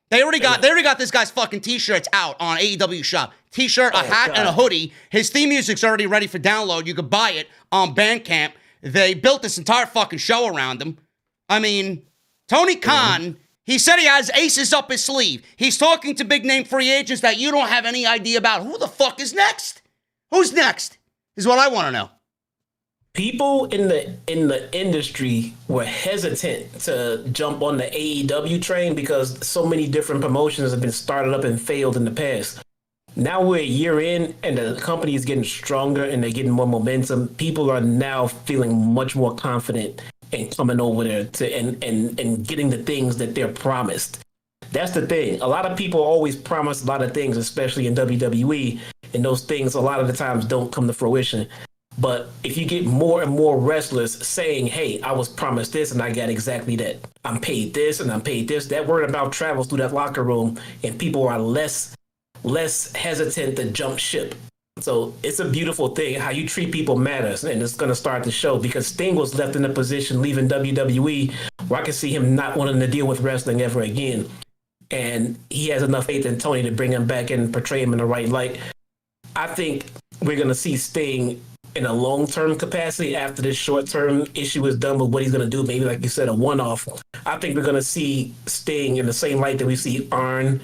They already got this guy's fucking t-shirts out on AEW Shop. T-shirt, a hat, and a hoodie. His theme music's already ready for download. You could buy it on Bandcamp. They built this entire fucking show around him. I mean, Tony Khan, he said he has aces up his sleeve. He's talking to big-name free agents that you don't have any idea about. Who the fuck is next? Who's next is what I want to know. People in the industry were hesitant to jump on the AEW train because so many different promotions have been started up and failed in the past. Now we're a year in and the company is getting stronger and they're getting more momentum. People are now feeling much more confident and coming over there and getting the things that they're promised. That's the thing. A lot of people always promise a lot of things, especially in WWE, and those things a lot of the times don't come to fruition. But if you get more and more wrestlers saying, hey, I was promised this and I got exactly that. I'm paid this and I'm paid this. That word of mouth travels through that locker room and people are less hesitant to jump ship. So it's a beautiful thing. How you treat people matters, and it's going to start to show, because Sting was left in a position leaving WWE where I can see him not wanting to deal with wrestling ever again. And he has enough faith in Tony to bring him back and portray him in the right light. I think we're going to see Sting in a long-term capacity after this short-term issue is done with what he's going to do. Maybe, like you said, a one-off. I think we're going to see Sting in the same light that we see Arn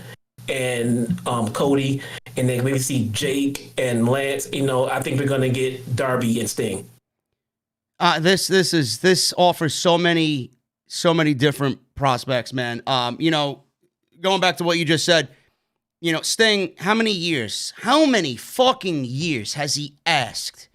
and Cody, and then maybe see Jake and Lance. I think we're going to get Darby and Sting. This offers so many different prospects, man. Going back to what you just said, Sting, how many fucking years has he asked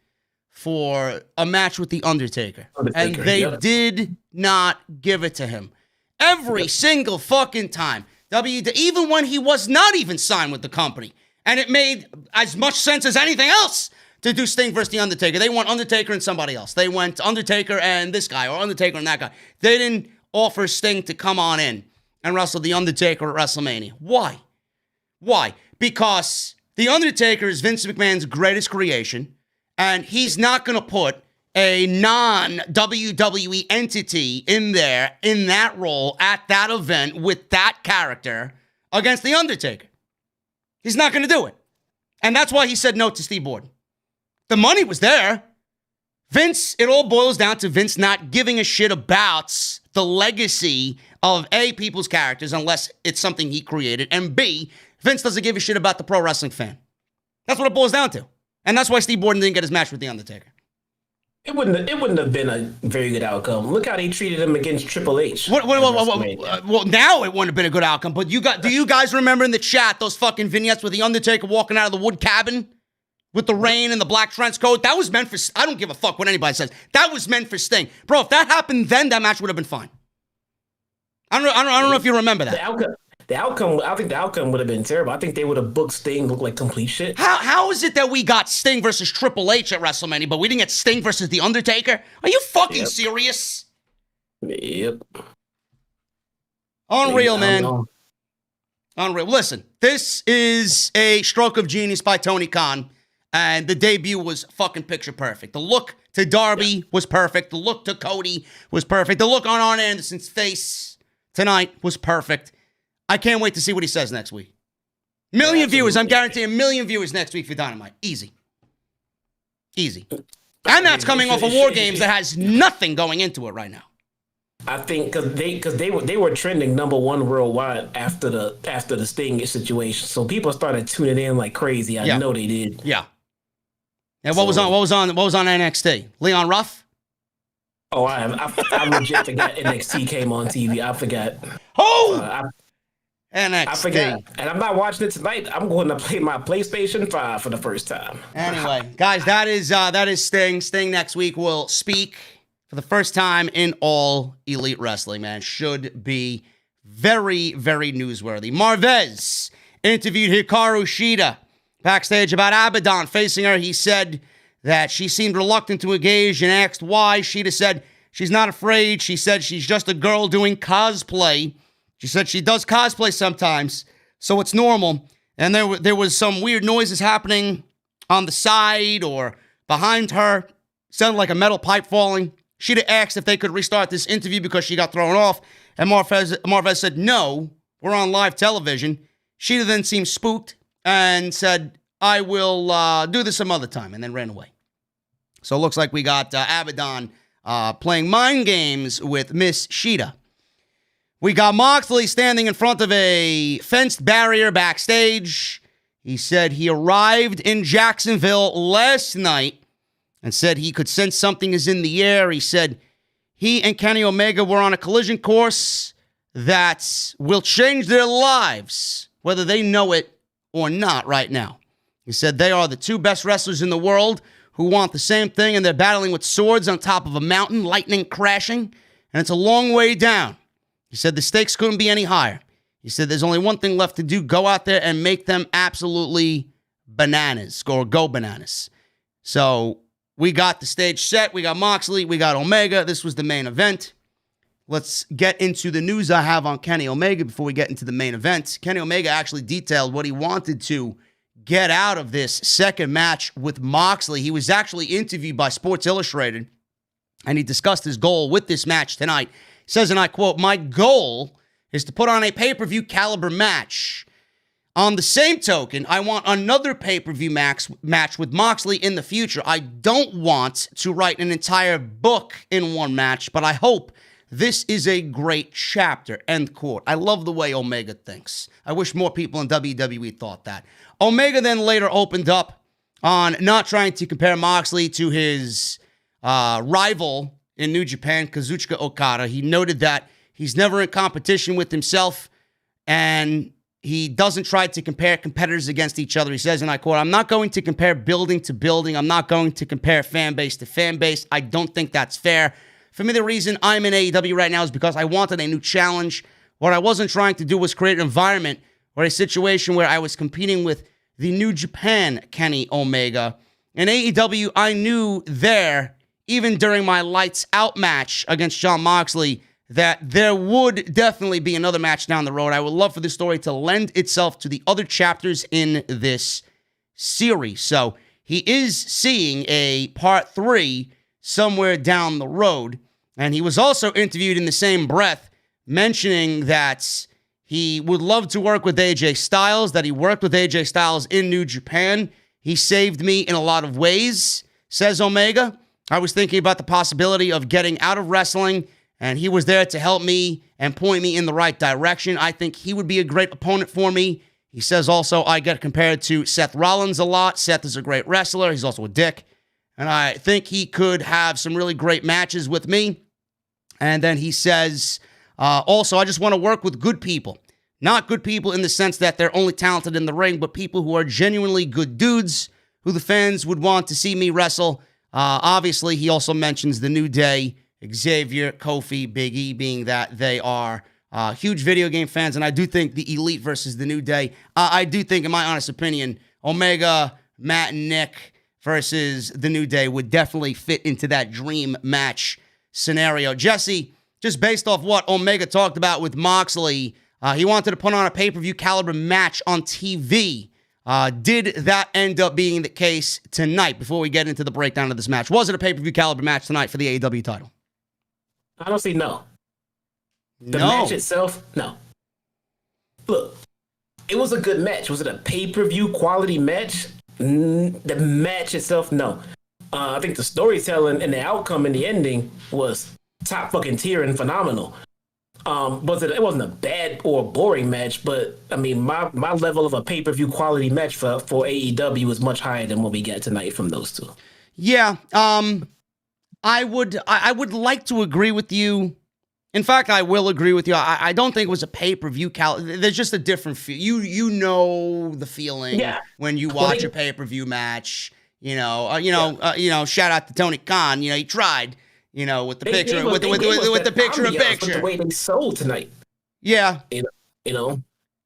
for a match with The Undertaker? And they did not give it to him. Every single fucking time. Even when he was not even signed with the company. And it made as much sense as anything else to do Sting versus The Undertaker. They want Undertaker and somebody else. They went Undertaker and this guy, or Undertaker and that guy. They didn't offer Sting to come on in and wrestle The Undertaker at WrestleMania. Why? Because The Undertaker is Vince McMahon's greatest creation, and he's not going to put a non-WWE entity in there, in that role, at that event, with that character, against The Undertaker. He's not going to do it. And that's why he said no to Steve Borden. The money was there. Vince, it all boils down to Vince not giving a shit about the legacy of A, people's characters, unless it's something he created, and B, Vince doesn't give a shit about the pro wrestling fan. That's what it boils down to. And that's why Steve Borden didn't get his match with The Undertaker. It wouldn't have been a very good outcome. Look how they treated him against Triple H. Well, now it wouldn't have been a good outcome, but do you guys remember in the chat those fucking vignettes with The Undertaker walking out of the wood cabin with the rain and the black trench coat? That was meant for, I don't give a fuck what anybody says. That was meant for Sting. Bro, if that happened then, that match would have been fine. I don't know if you remember that. The outcome, I think the outcome would have been terrible. I think they would have booked Sting look like complete shit. How is it that we got Sting versus Triple H at WrestleMania, but we didn't get Sting versus The Undertaker? Are you fucking serious? Yep. Unreal, man. Unreal. Listen, this is a stroke of genius by Tony Khan, and the debut was fucking picture perfect. The look to Darby was perfect. The look to Cody was perfect. The look on Arn Anderson's face tonight was perfect. I can't wait to see what he says next week. Million viewers. I'm guaranteeing a million viewers next week for Dynamite. Easy. And that's coming off of War Games that has nothing going into it right now. I think because they were trending #1 worldwide after the Sting situation, so people started tuning in like crazy. I know they did. Yeah. And what was on NXT? Leon Ruff? Oh, I legit forgot NXT came on TV. I forgot. NXT. I forgot. And I'm not watching it tonight. I'm going to play my PlayStation 5 for the first time. Anyway, guys, that is Sting. Sting next week will speak for the first time in all Elite Wrestling, man. Should be very, very newsworthy. Marvez interviewed Hikaru Shida backstage about Abaddon facing her. He said that she seemed reluctant to engage and asked why. Shida said she's not afraid. She said she's just a girl doing cosplay. She said she does cosplay sometimes, so it's normal. And there was some weird noises happening on the side or behind her. Sounded like a metal pipe falling. She'd asked if they could restart this interview because she got thrown off. And Marvez said, no, we're on live television. She'd then seemed spooked and said, I will do this some other time, and then ran away. So it looks like we got Abaddon playing mind games with Miss Shida. We got Moxley standing in front of a fenced barrier backstage. He said he arrived in Jacksonville last night and said he could sense something is in the air. He said he and Kenny Omega were on a collision course that will change their lives, whether they know it or not right now. He said they are the two best wrestlers in the world who want the same thing, and they're battling with swords on top of a mountain, lightning crashing, and it's a long way down. He said the stakes couldn't be any higher. He said there's only one thing left to do, go out there and make them absolutely bananas, or go bananas. So we got the stage set. We got Moxley. We got Omega. This was the main event. Let's get into the news I have on Kenny Omega before we get into the main event. Kenny Omega actually detailed what he wanted to get out of this second match with Moxley. He was actually interviewed by Sports Illustrated, and he discussed his goal with this match tonight. He says, and I quote, my goal is to put on a pay-per-view caliber match. On the same token, I want another pay-per-view match with Moxley in the future. I don't want to write an entire book in one match, but I hope this is a great chapter, end quote. I love the way Omega thinks. I wish more people in WWE thought that. Omega then later opened up on not trying to compare Moxley to his rival in New Japan, Kazuchika Okada. He noted that he's never in competition with himself, and he doesn't try to compare competitors against each other. He says, and I quote, I'm not going to compare building to building. I'm not going to compare fan base to fan base. I don't think that's fair. For me, the reason I'm in AEW right now is because I wanted a new challenge. What I wasn't trying to do was create an environment or a situation where I was competing with the New Japan Kenny Omega. In AEW, I knew there, even during my lights out match against Jon Moxley, that there would definitely be another match down the road. I would love for this story to lend itself to the other chapters in this series. So he is seeing a part 3 somewhere down the road. And he was also interviewed in the same breath, mentioning that he would love to work with AJ Styles, that he worked with AJ Styles in New Japan. He saved me in a lot of ways, says Omega. I was thinking about the possibility of getting out of wrestling, and he was there to help me and point me in the right direction. I think he would be a great opponent for me. He says also, I get compared to Seth Rollins a lot. Seth is a great wrestler. He's also a dick. And I think he could have some really great matches with me. And then he says, also, I just want to work with good people. Not good people in the sense that they're only talented in the ring, but people who are genuinely good dudes who the fans would want to see me wrestle. Obviously, he also mentions the New Day, Xavier, Kofi, Big E, being that they are huge video game fans. And I do think the Elite versus the New Day, I do think, in my honest opinion, Omega, Matt, and Nick versus the New Day would definitely fit into that dream match scenario. Jesse, just based off what Omega talked about with Moxley, he wanted to put on a pay-per-view caliber match on TV. Did that end up being the case tonight? Before we get into the breakdown of this match, was it a pay-per-view caliber match tonight for the AEW title? Honestly, no. The No. match itself, no. Look, it was a good match. Was it a pay-per-view quality match? The match itself, no. I think the storytelling and the outcome and the ending was top fucking tier and phenomenal. It wasn't a bad or boring match, but I mean, my level of a pay-per-view quality match for AEW was much higher than what we get tonight from those two. Yeah, I would like to agree with you. In fact, I will agree with you. I don't think it was a pay-per-view there's just a different feel. You know the feeling when you watch a pay-per-view match. Shout out to Tony Khan. He tried. With the picture, with the picture of picture. The way they sold tonight. Yeah.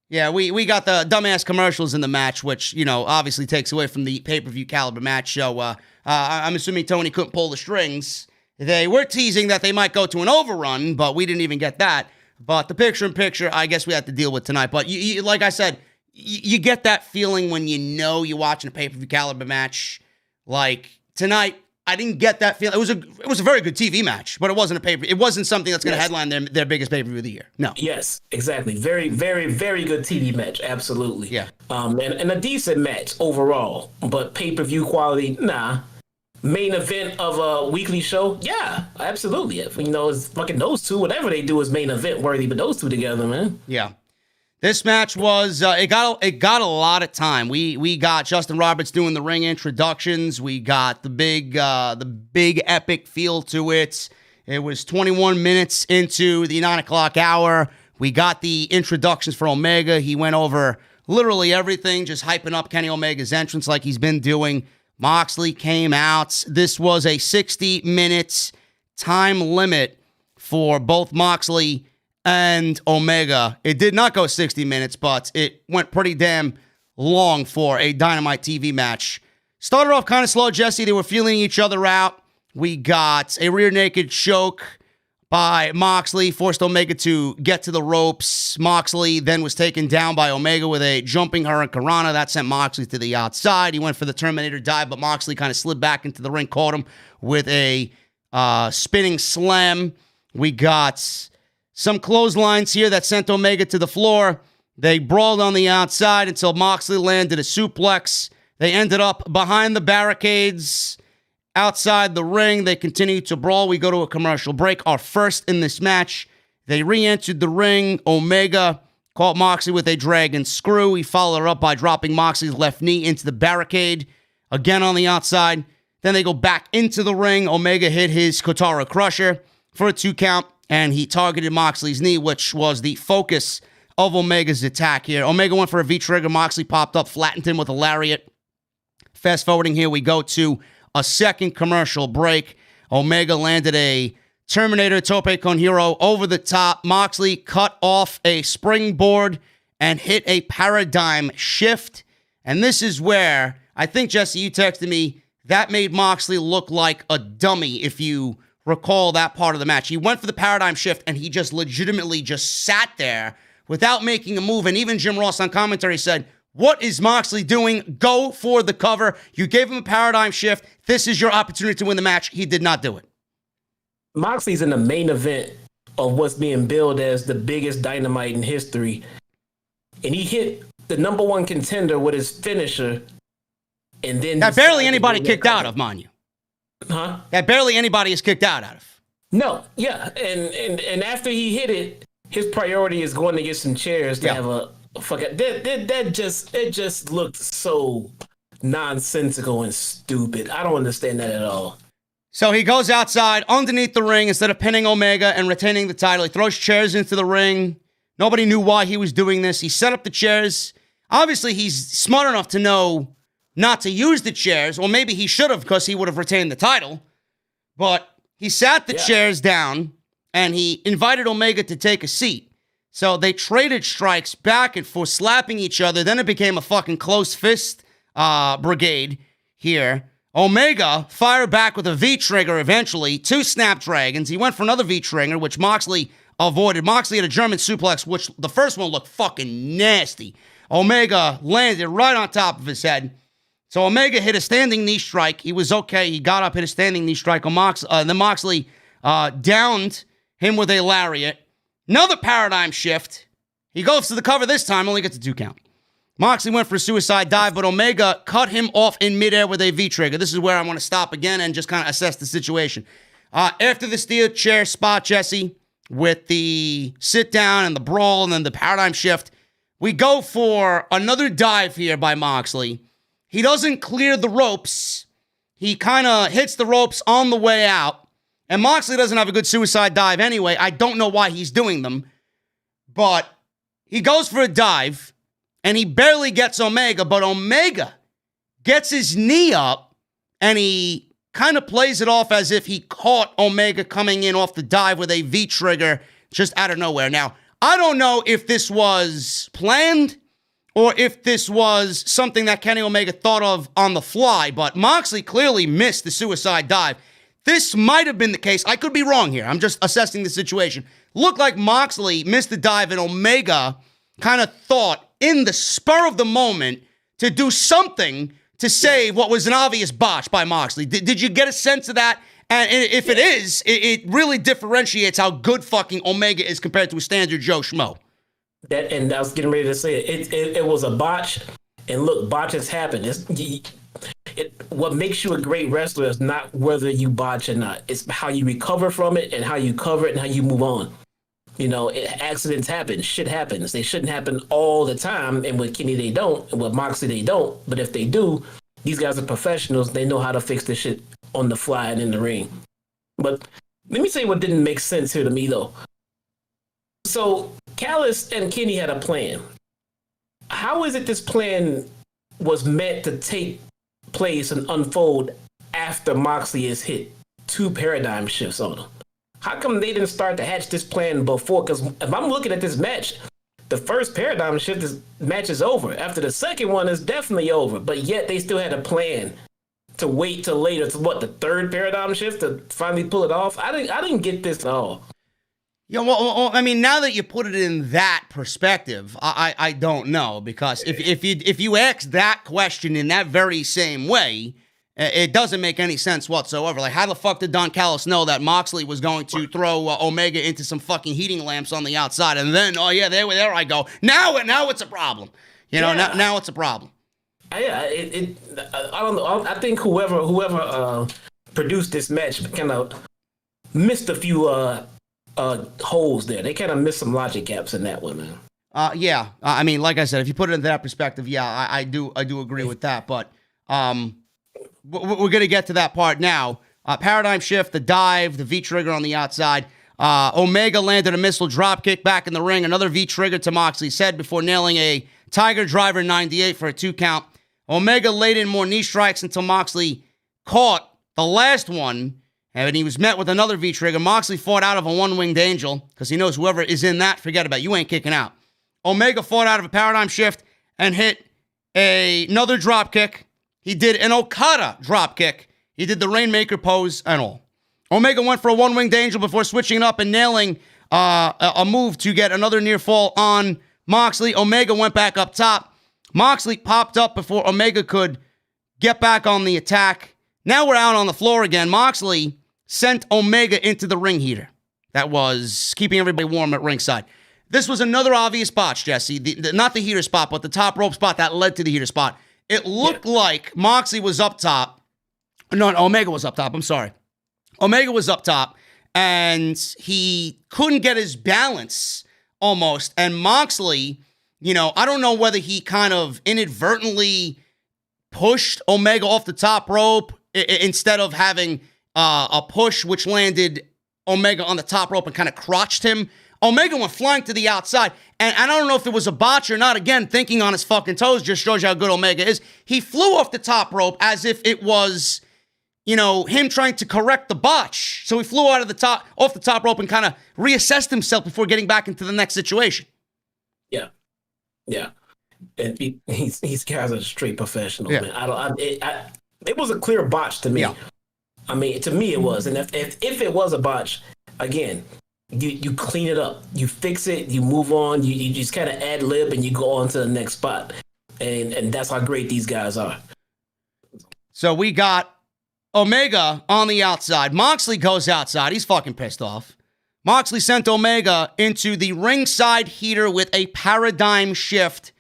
Yeah, we got the dumbass commercials in the match, which, obviously takes away from the pay-per-view caliber match. So I'm assuming Tony couldn't pull the strings. They were teasing that they might go to an overrun, but we didn't even get that. But the picture-in-picture, I guess we had to deal with tonight. But you like I said, you get that feeling when you're watching a pay-per-view caliber match. Like tonight, I didn't get that feeling. It was a very good TV match, but it wasn't a pay-per-view. It wasn't something that's going to headline their biggest pay-per-view of the year. No. Yes, exactly. Very, very, very good TV match. Absolutely. Yeah. And a decent match overall, but pay-per-view quality, nah. Main event of a weekly show, yeah, absolutely. It's fucking those two, whatever they do is main event worthy, but those two together, man. Yeah. This match was it got a lot of time. We got Justin Roberts doing the ring introductions. We got the big epic feel to it. It was 21 minutes into the 9 o'clock hour. We got the introductions for Omega. He went over literally everything, just hyping up Kenny Omega's entrance like he's been doing. Moxley came out. This was a 60 minutes time limit for both Moxley and Omega. It did not go 60 minutes, but it went pretty damn long for a Dynamite TV match. Started off kind of slow, Jesse. They were feeling each other out. We got a rear naked choke by Moxley, forced Omega to get to the ropes. Moxley then was taken down by Omega with a jumping Hurricanrana. That sent Moxley to the outside. He went for the Terminator dive, but Moxley kind of slid back into the ring, caught him with a spinning slam. We got some clotheslines here that sent Omega to the floor. They brawled on the outside until Moxley landed a suplex. They ended up behind the barricades. Outside the ring, they continue to brawl. We go to a commercial break, our first in this match. They re-entered the ring. Omega caught Moxley with a dragon screw. He followed her up by dropping Moxley's left knee into the barricade. Again on the outside. Then they go back into the ring. Omega hit his Kotaro Crusher for a 2 count, and he targeted Moxley's knee, which was the focus of Omega's attack here. Omega went for a V-trigger. Moxley popped up, flattened him with a lariat. Fast forwarding here, we go to a second commercial break. Omega landed a Terminator Tope Con Hero over the top. Moxley cut off a springboard and hit a paradigm shift. And this is where, I think, Jesse, you texted me, that made Moxley look like a dummy, if you recall that part of the match. He went for the paradigm shift, and he just legitimately just sat there without making a move. And even Jim Ross on commentary said, what is Moxley doing? Go for the cover. You gave him a paradigm shift. This is your opportunity to win the match. He did not do it. Moxley's in the main event of what's being billed as the biggest Dynamite in history. And he hit the number one contender with his finisher. And then that barely anybody kicked out of, mind you. Huh? That barely anybody is kicked out of. No, yeah. And after he hit it, his priority is going to get some chairs to have a fucking it just looked so nonsensical and stupid. I don't understand that at all. So he goes outside underneath the ring instead of pinning Omega and retaining the title. He throws chairs into the ring. Nobody knew why he was doing this. He set up the chairs. Obviously, he's smart enough to know not to use the chairs, or maybe he should have because he would have retained the title. But he sat the chairs down and he invited Omega to take a seat. So they traded strikes back and forth, slapping each other. Then it became a fucking close fist brigade here. Omega fired back with a V-trigger eventually, 2 snapdragons. He went for another V-trigger, which Moxley avoided. Moxley had a German suplex, which the first one looked fucking nasty. Omega landed right on top of his head. So Omega hit a standing knee strike. He was okay. He got up, hit a standing knee strike on Moxley. Then Moxley downed him with a lariat. Another paradigm shift. He goes to the cover this time, only gets a 2 count. Moxley went for a suicide dive, but Omega cut him off in midair with a V-trigger. This is where I want to stop again and just kind of assess the situation. After the steel chair spot, Jesse, with the sit down and the brawl and then the paradigm shift, we go for another dive here by Moxley. He doesn't clear the ropes. He kind of hits the ropes on the way out. And Moxley doesn't have a good suicide dive anyway. I don't know why he's doing them. But he goes for a dive. And he barely gets Omega, but Omega gets his knee up, and he kind of plays it off as if he caught Omega coming in off the dive with a V-trigger just out of nowhere. Now, I don't know if this was planned or if this was something that Kenny Omega thought of on the fly, but Moxley clearly missed the suicide dive. This might have been the case. I could be wrong here. I'm just assessing the situation. Looked like Moxley missed the dive, and Omega kind of thought in the spur of the moment to do something to save what was an obvious botch by Moxley. Did you get a sense of that? And if it is, it really differentiates how good fucking Omega is compared to a standard Joe Schmo. And I was getting ready to say it was a botch. And look, botches happen. What makes you a great wrestler is not whether you botch or not. It's how you recover from it and how you cover it and how you move on. You know, accidents happen. Shit happens. They shouldn't happen all the time. And with Kenny, they don't. And with Moxley, they don't. But if they do, these guys are professionals. They know how to fix this shit on the fly and in the ring. But let me say what didn't make sense here to me, though. So Callis and Kenny had a plan. How is it this plan was meant to take place and unfold after Moxley is hit 2 paradigm shifts on him? How come they didn't start to hatch this plan before? Because if I'm looking at this match, the first paradigm shift match is over. After the second one is definitely over, but yet they still had a plan to wait till later to the 3rd paradigm shift to finally pull it off. I didn't get this at all. Yeah, well, I mean, now that you put it in that perspective, I don't know, because if you ask that question in that very same way, it doesn't make any sense whatsoever. Like, how the fuck did Don Callis know that Moxley was going to throw Omega into some fucking heating lamps on the outside? And then, oh yeah, there I go. Now it's a problem. You know, now it's a problem. Yeah, I don't know. I think whoever produced this match kind of missed a few holes there. They kind of missed some logic gaps in that one, man. Yeah. I mean, like I said, if you put it in that perspective, yeah, I do agree with that. But we're going to get to that part now. Paradigm shift, the dive, the V-trigger on the outside. Omega landed a missile dropkick back in the ring. Another V-trigger to Moxley's head before nailing a Tiger Driver 98 for a 2 count. Omega laid in more knee strikes until Moxley caught the last one, and he was met with another V-trigger. Moxley fought out of a one-winged angel because he knows whoever is in that, forget about it. You ain't kicking out. Omega fought out of a paradigm shift and hit another dropkick. He did an Okada dropkick. He did the Rainmaker pose and all. Omega went for a one-winged angel before switching it up and nailing a move to get another near fall on Moxley. Omega went back up top. Moxley popped up before Omega could get back on the attack. Now we're out on the floor again. Moxley sent Omega into the ring heater. that was keeping everybody warm at ringside. This was another obvious botch, Jesse. Not the heater spot, but the top rope spot that led to the heater spot. It looked like Moxley was up top. No, Omega was up top. I'm sorry. Omega was up top, and he couldn't get his balance almost. And Moxley, I don't know whether he kind of inadvertently pushed Omega off the top rope instead of having a push, which landed Omega on the top rope and kind of crotched him. Omega went flying to the outside, and I don't know if it was a botch or not. Again, thinking on his fucking toes just shows you how good Omega is. He flew off the top rope as if it was, him trying to correct the botch. So he flew off the top rope and kind of reassessed himself before getting back into the next situation. Yeah. And he's guys a straight professional, man. It was a clear botch to me. Yeah. I mean, to me it was. And if it was a botch, again, you clean it up, you fix it, you move on, you just kind of ad lib and you go on to the next spot. And that's how great these guys are. So we got Omega on the outside. Moxley goes outside. He's fucking pissed off. Moxley sent Omega into the ringside heater with a paradigm shift.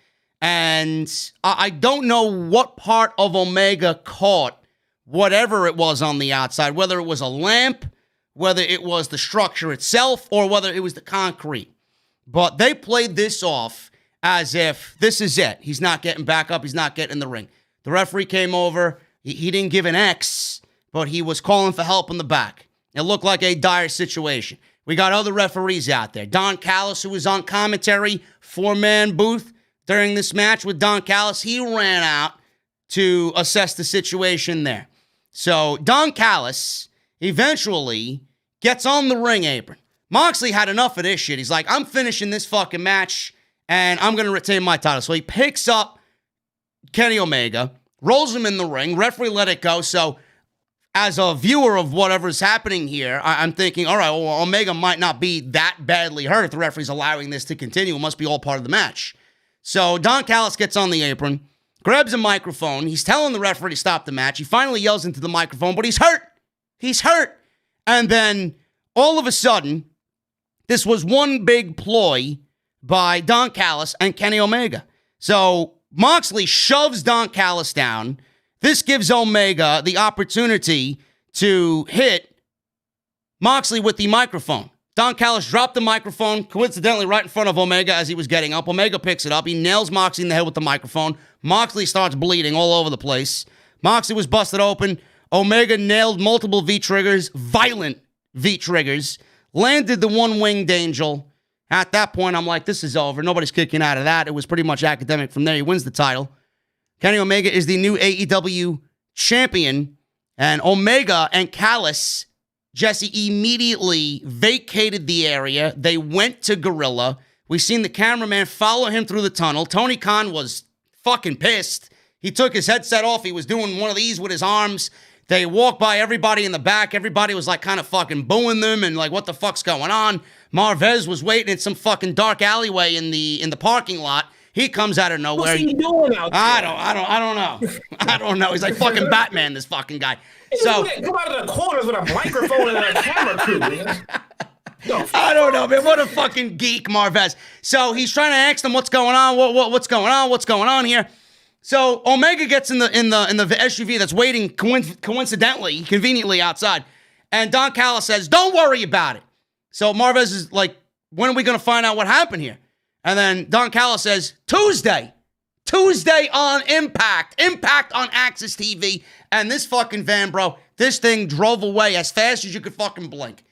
And I don't know what part of Omega caught whatever it was on the outside, whether it was a lamp, whether it was the structure itself, or whether it was the concrete. But they played this off as if this is it. He's not getting back up. He's not getting in the ring. The referee came over. He didn't give an X, but he was calling for help in the back. It looked like a dire situation. We got other referees out there. Don Callis, who was on commentary, 4-man booth during this match with Don Callis. He ran out to assess the situation there. So Don Callis eventually gets on the ring apron. Moxley had enough of this shit. He's like, I'm finishing this fucking match, and I'm going to retain my title. So he picks up Kenny Omega, rolls him in the ring. Referee let it go. So as a viewer of whatever's happening here, I'm thinking, all right, well, Omega might not be that badly hurt if the referee's allowing this to continue. It must be all part of the match. So Don Callis gets on the apron, grabs a microphone. He's telling the referee to stop the match. He finally yells into the microphone, but he's hurt. He's hurt. And then all of a sudden, this was one big ploy by Don Callis and Kenny Omega. So Moxley shoves Don Callis down. This gives Omega the opportunity to hit Moxley with the microphone. Don Callis dropped the microphone, coincidentally, right in front of Omega as he was getting up. Omega picks it up. He nails Moxley in the head with the microphone. Moxley starts bleeding all over the place. Moxley was busted open. Omega nailed multiple V-triggers, violent V-triggers, landed the one-winged angel. At that point, I'm like, this is over. Nobody's kicking out of that. It was pretty much academic from there. He wins the title. Kenny Omega is the new AEW champion. And Omega and Callis, Jesse, immediately vacated the area. They went to Gorilla. We seen the cameraman follow him through the tunnel. Tony Khan was fucking pissed. He took his headset off. He was doing one of these with his arms. They walked by everybody in the back. Everybody was like kind of fucking booing them and like, what the fuck's going on? Marvez was waiting in some fucking dark alleyway in the parking lot. He comes out of nowhere. What's he doing out there? I don't know. I don't know. He's like fucking Batman, this fucking guy. So come out of the corners with a microphone and a camera crew, man. I don't know, man. What a fucking geek, Marvez. So he's trying to ask them what's going on. What's going on? What's going on here? So Omega gets in the SUV that's waiting conveniently outside, and Don Callis says, "Don't worry about it." So Marvez is like, "When are we going to find out what happened here?" And then Don Callis says, Tuesday on Impact on Access TV. And this fucking van, bro, this thing drove away as fast as you could fucking blink.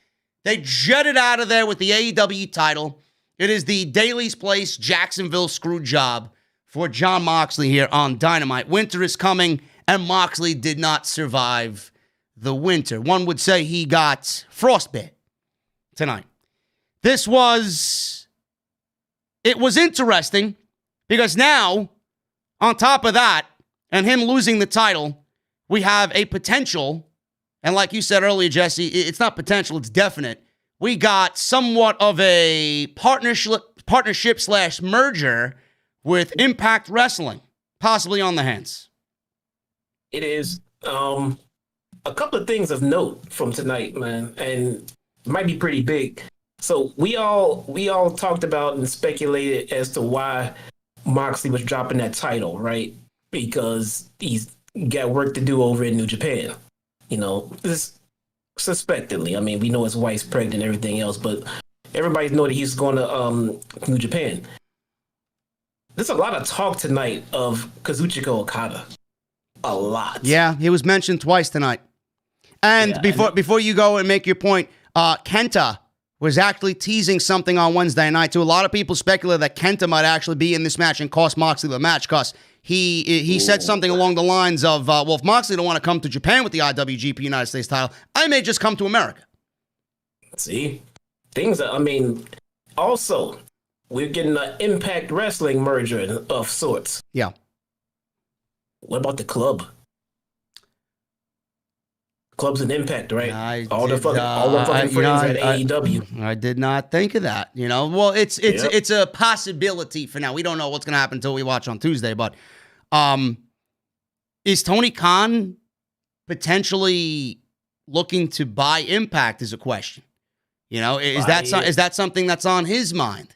They jetted out of there with the AEW title. It is the Daily's Place Jacksonville screw job for Jon Moxley here on Dynamite. Winter is coming, and Moxley did not survive the winter. One would say he got frostbite tonight. It was interesting because now, on top of that, and him losing the title, we have a potential, and like you said earlier, Jesse, it's not potential, it's definite. We got somewhat of a partnership/merger with Impact Wrestling, possibly on the hands. It is a couple of things of note from tonight, man, and it might be pretty big. So we all talked about and speculated as to why Moxley was dropping that title, right? Because he's got work to do over in New Japan. You know, this suspectedly. I mean, we know his wife's pregnant and everything else, but everybody knows that he's going to New Japan. There's a lot of talk tonight of Kazuchika Okada. A lot. Yeah, he was mentioned twice tonight. And before you go and make your point, Kenta was actually teasing something on Wednesday night too. A lot of people speculate that Kenta might actually be in this match and cost Moxley the match because he said something along the lines of, well, if Moxley don't want to come to Japan with the IWGP United States title, I may just come to America. See? Also, we're getting an Impact Wrestling merger of sorts. Yeah. What about the club? Club's an Impact, right? All the fucking friends at AEW. I did not think of that. You know, well, it's a possibility for now. We don't know what's going to happen until we watch on Tuesday. But is Tony Khan potentially looking to buy Impact? Is a question. You know, is that something that's on his mind?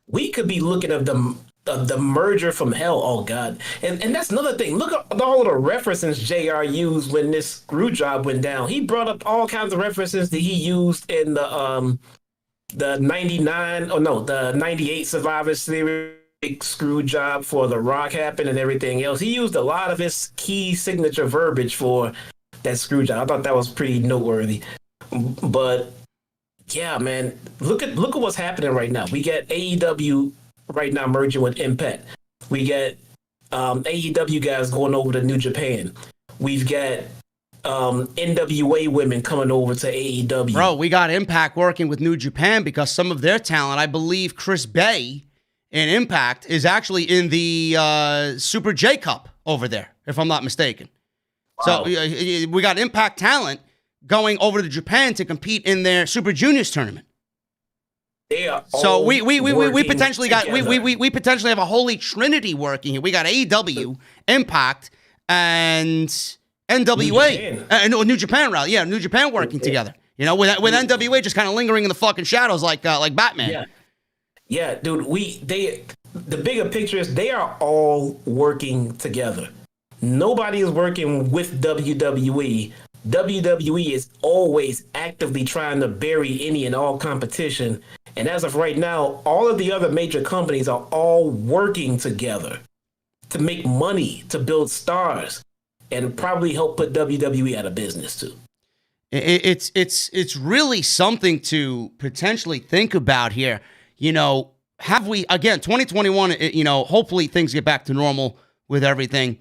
We could be looking at the merger from hell. Oh God. And that's another thing. Look at all the references JR used when this screw job went down. He brought up all kinds of references that he used in the 98 Survivor Series screw job for The Rock happened and everything else. He used a lot of his key signature verbiage for that screw job. I thought that was pretty noteworthy. But yeah, man, look at what's happening right now. We got AEW right now merging with Impact. We got AEW guys going over to New Japan. We've got NWA women coming over to AEW. Bro, we got Impact working with New Japan because some of their talent, I believe Chris Bay in Impact is actually in the Super J Cup over there, if I'm not mistaken. Wow. So we got Impact talent going over to Japan to compete in their Super Juniors tournament. So we potentially got we potentially have a holy trinity working here. We got AEW, Impact, and NWA, New Japan rally. Yeah, New Japan working together. You know, with NWA just kind of lingering in the fucking shadows like Batman. Yeah, dude. The bigger picture is they are all working together. Nobody is working with WWE. WWE is always actively trying to bury any and all competition. And as of right now, all of the other major companies are all working together to make money, to build stars, and probably help put WWE out of business too. It's really something to potentially think about here. You know, have we, again, 2021, you know, hopefully things get back to normal with everything.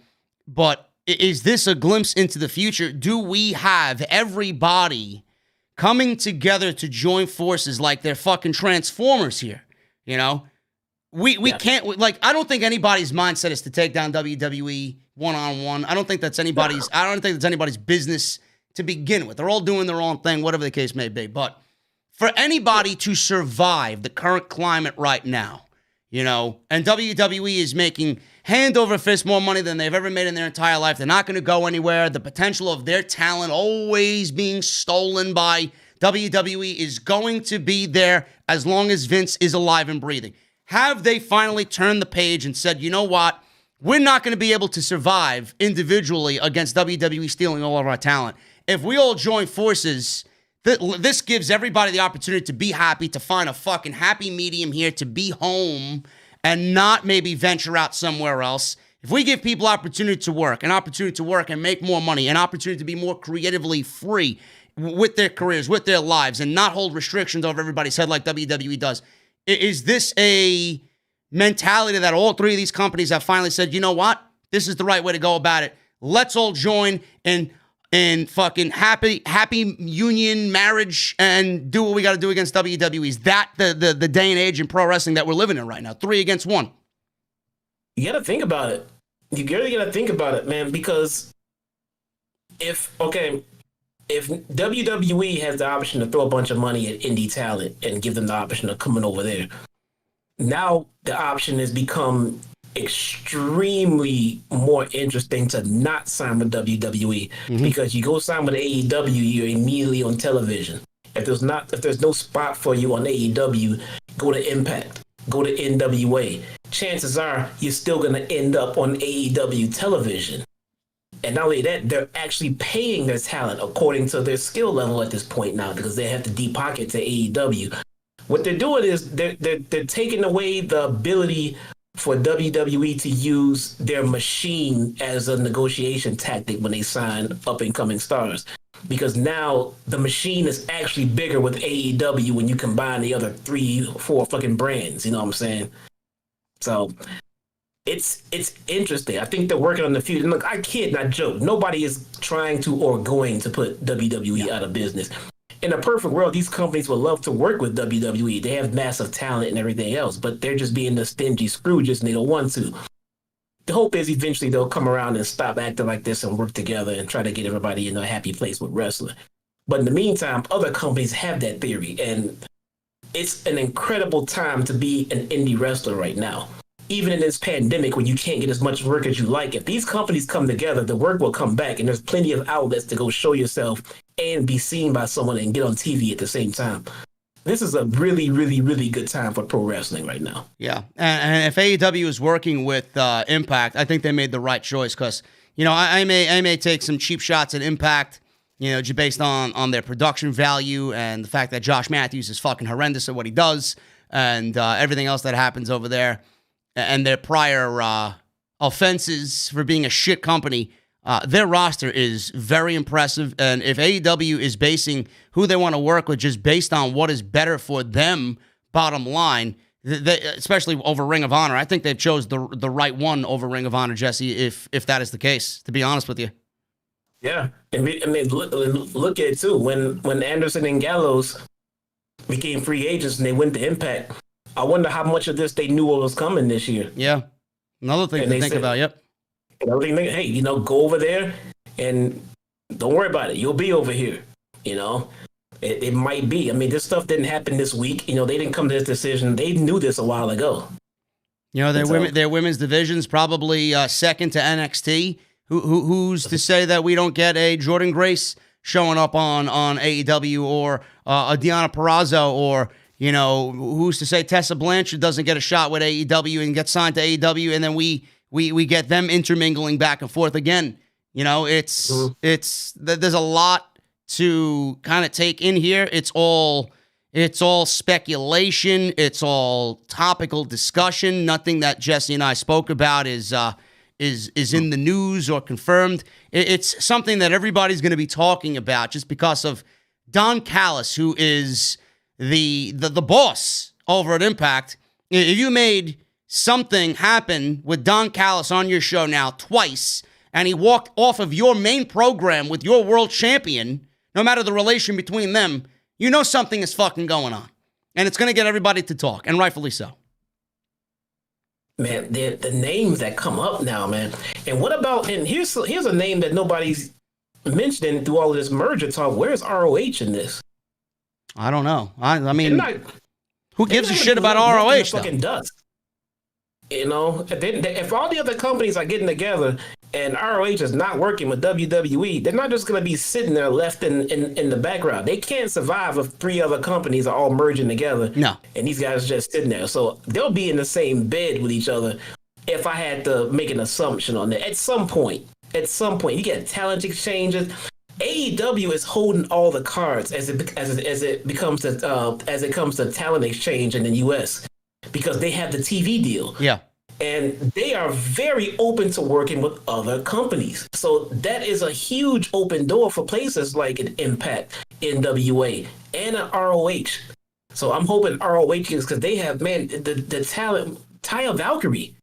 But is this a glimpse into the future? Do we have everybody coming together to join forces like they're fucking Transformers here? You know, we can't, like, I don't think anybody's mindset is to take down WWE one-on-one. I don't think that's anybody's business to begin with. They're all doing their own thing, whatever the case may be. But for anybody to survive the current climate right now, you know, and WWE is making hand over fist more money than they've ever made in their entire life. They're not going to go anywhere. The potential of their talent always being stolen by WWE is going to be there as long as Vince is alive and breathing. Have they finally turned the page and said, you know what? We're not going to be able to survive individually against WWE stealing all of our talent. If we all join forces, this gives everybody the opportunity to be happy, to find a fucking happy medium here, to be home and not maybe venture out somewhere else. If we give people an opportunity to work and make more money, an opportunity to be more creatively free with their careers, with their lives, and not hold restrictions over everybody's head like WWE does, is this a mentality that all three of these companies have finally said, you know what? This is the right way to go about it. Let's all join and fucking happy union marriage and do what we got to do against WWE. Is that the day and age in pro wrestling that we're living in right now? 3 against 1. You got to think about it. You really got to think about it, man, because if WWE has the option to throw a bunch of money at indie talent and give them the option of coming over there, now the option has become extremely more interesting to not sign with WWE because you go sign with AEW, you're immediately on television. If there's no spot for you on AEW, go to Impact, go to NWA. Chances are you're still going to end up on AEW television. And not only that, they're actually paying their talent according to their skill level at this point now, because they have to deep pocket to AEW. What they're doing is they're taking away the ability for WWE to use their machine as a negotiation tactic when they sign up-and-coming stars. Because now the machine is actually bigger with AEW when you combine the other 3 or 4 fucking brands. You know what I'm saying? So it's interesting. I think they're working on the future. And look, I kid, not joke. Nobody is trying to or going to put WWE out of business. In a perfect world, these companies would love to work with WWE. They have massive talent and everything else, but they're just being the stingy Scrooges and they don't want to. The hope is eventually they'll come around and stop acting like this and work together and try to get everybody in a happy place with wrestling. But in the meantime, other companies have that theory, and it's an incredible time to be an indie wrestler right now. Even in this pandemic, when you can't get as much work as you like, if these companies come together, the work will come back, and there's plenty of outlets to go show yourself and be seen by someone and get on TV at the same time. This is a really, really, really good time for pro wrestling right now. Yeah, and if AEW is working with Impact, I think they made the right choice, because, you know, I may take some cheap shots at Impact, you know, just based on their production value and the fact that Josh Matthews is fucking horrendous at what he does, and everything else that happens over there, and their prior offenses for being a shit company. Their roster is very impressive, and if AEW is basing who they want to work with just based on what is better for them, bottom line, especially over Ring of Honor, I think they've chose the right one over Ring of Honor, Jesse, if that is the case, to be honest with you. Yeah, and look at it too. When Anderson and Gallows became free agents and they went to Impact, I wonder how much of this they knew what was coming this year. Yeah, another thing to think about, yep. Hey, you know, go over there and don't worry about it. You'll be over here. You know, it might be. I mean, this stuff didn't happen this week. You know, they didn't come to this decision. They knew this a while ago. You know, their women's division's probably second to NXT. Who's to say that we don't get a Jordan Grace showing up on AEW, or a Deonna Purrazzo, or, you know, who's to say Tessa Blanchard doesn't get a shot with AEW and get signed to AEW, and then we get them intermingling back and forth again. You know, it's there's a lot to kind of take in here. It's all speculation. It's all topical discussion. Nothing that Jesse and I spoke about is in the news or confirmed. It's something that everybody's going to be talking about just because of Don Callis, who is the boss over at Impact. If you made something happen with Don Callis on your show now twice, and he walked off of your main program with your world champion, no matter the relation between them, you know something is fucking going on. And it's going to get everybody to talk, and rightfully so. Man, the names that come up now, man. And what about, and here's a name that nobody's mentioning through all of this merger talk. Where's ROH in this? I don't know. I mean, who gives a shit about ROH, fucking dust. You know, if all the other companies are getting together and ROH is not working with WWE, they're not just going to be sitting there left in the background. They can't survive if 3 other companies are all merging together. No. And these guys are just sitting there. So they'll be in the same bed with each other if I had to make an assumption on that. At some point, you get talent exchanges. AEW is holding all the cards as it comes to talent exchange in the US, because they have the TV deal. Yeah. And they are very open to working with other companies. So that is a huge open door for places like an Impact, NWA, and an ROH. So I'm hoping ROH is, because they have, man, the talent. Taya Valkyrie.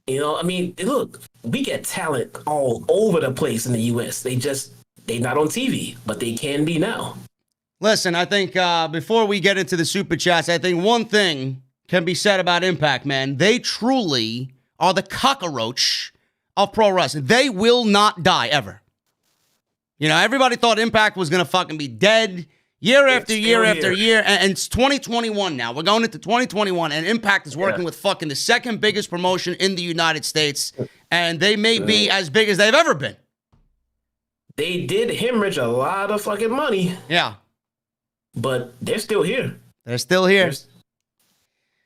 You know, I mean, look, we get talent all over the place in the US. They're not on TV, but they can be now. Listen, I think before we get into the super chats, I think one thing can be said about Impact, man. They truly are the cockroach of pro wrestling. They will not die, ever. You know, everybody thought Impact was going to fucking be dead year after year after year. And it's 2021 now. We're going into 2021, and Impact is working with fucking the second biggest promotion in the United States, and they may be as big as they've ever been. They did hemorrhage a lot of fucking money. Yeah. but they're still here. They're still here.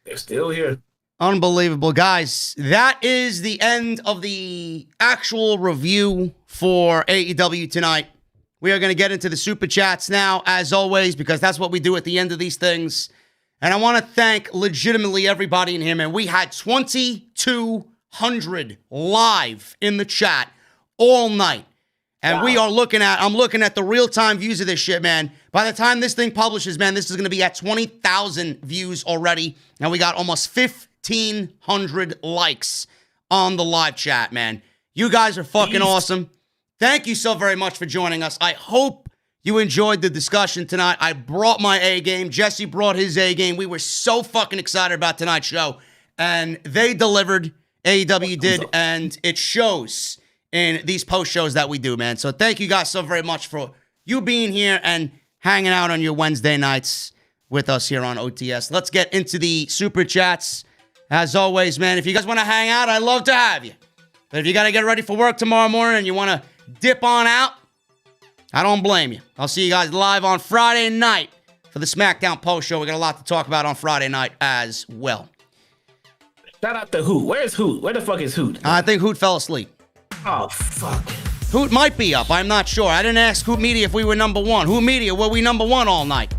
They're still here. Unbelievable, guys. That is the end of the actual review for AEW tonight. We are going to get into the super chats now, as always, because that's what we do at the end of these things. And I want to thank legitimately everybody in here, man. We had 2,200 live in the chat all night. And wow. I'm looking at the real-time views of this shit, man. By the time this thing publishes, man, this is going to be at 20,000 views already. And we got almost 1,500 likes on the live chat, man. You guys are fucking awesome. Thank you so very much for joining us. I hope you enjoyed the discussion tonight. I brought my A game. Jesse brought his A game. We were so fucking excited about tonight's show. And they delivered. AEW did. And it shows in these post shows that we do, man. So thank you guys so very much for you being here and hanging out on your Wednesday nights with us here on OTS. Let's get into the super chats. As always, man, if you guys want to hang out, I'd love to have you. But if you got to get ready for work tomorrow morning and you want to dip on out, I don't blame you. I'll see you guys live on Friday night for the SmackDown post show. We got a lot to talk about on Friday night as well. Shout out to Hoot. Where's Hoot? Where the fuck is Hoot? I think Hoot fell asleep. Oh, fuck. Hoot might be up. I'm not sure. I didn't ask Hoot Media if we were number one. Hoot Media, were we number one all night?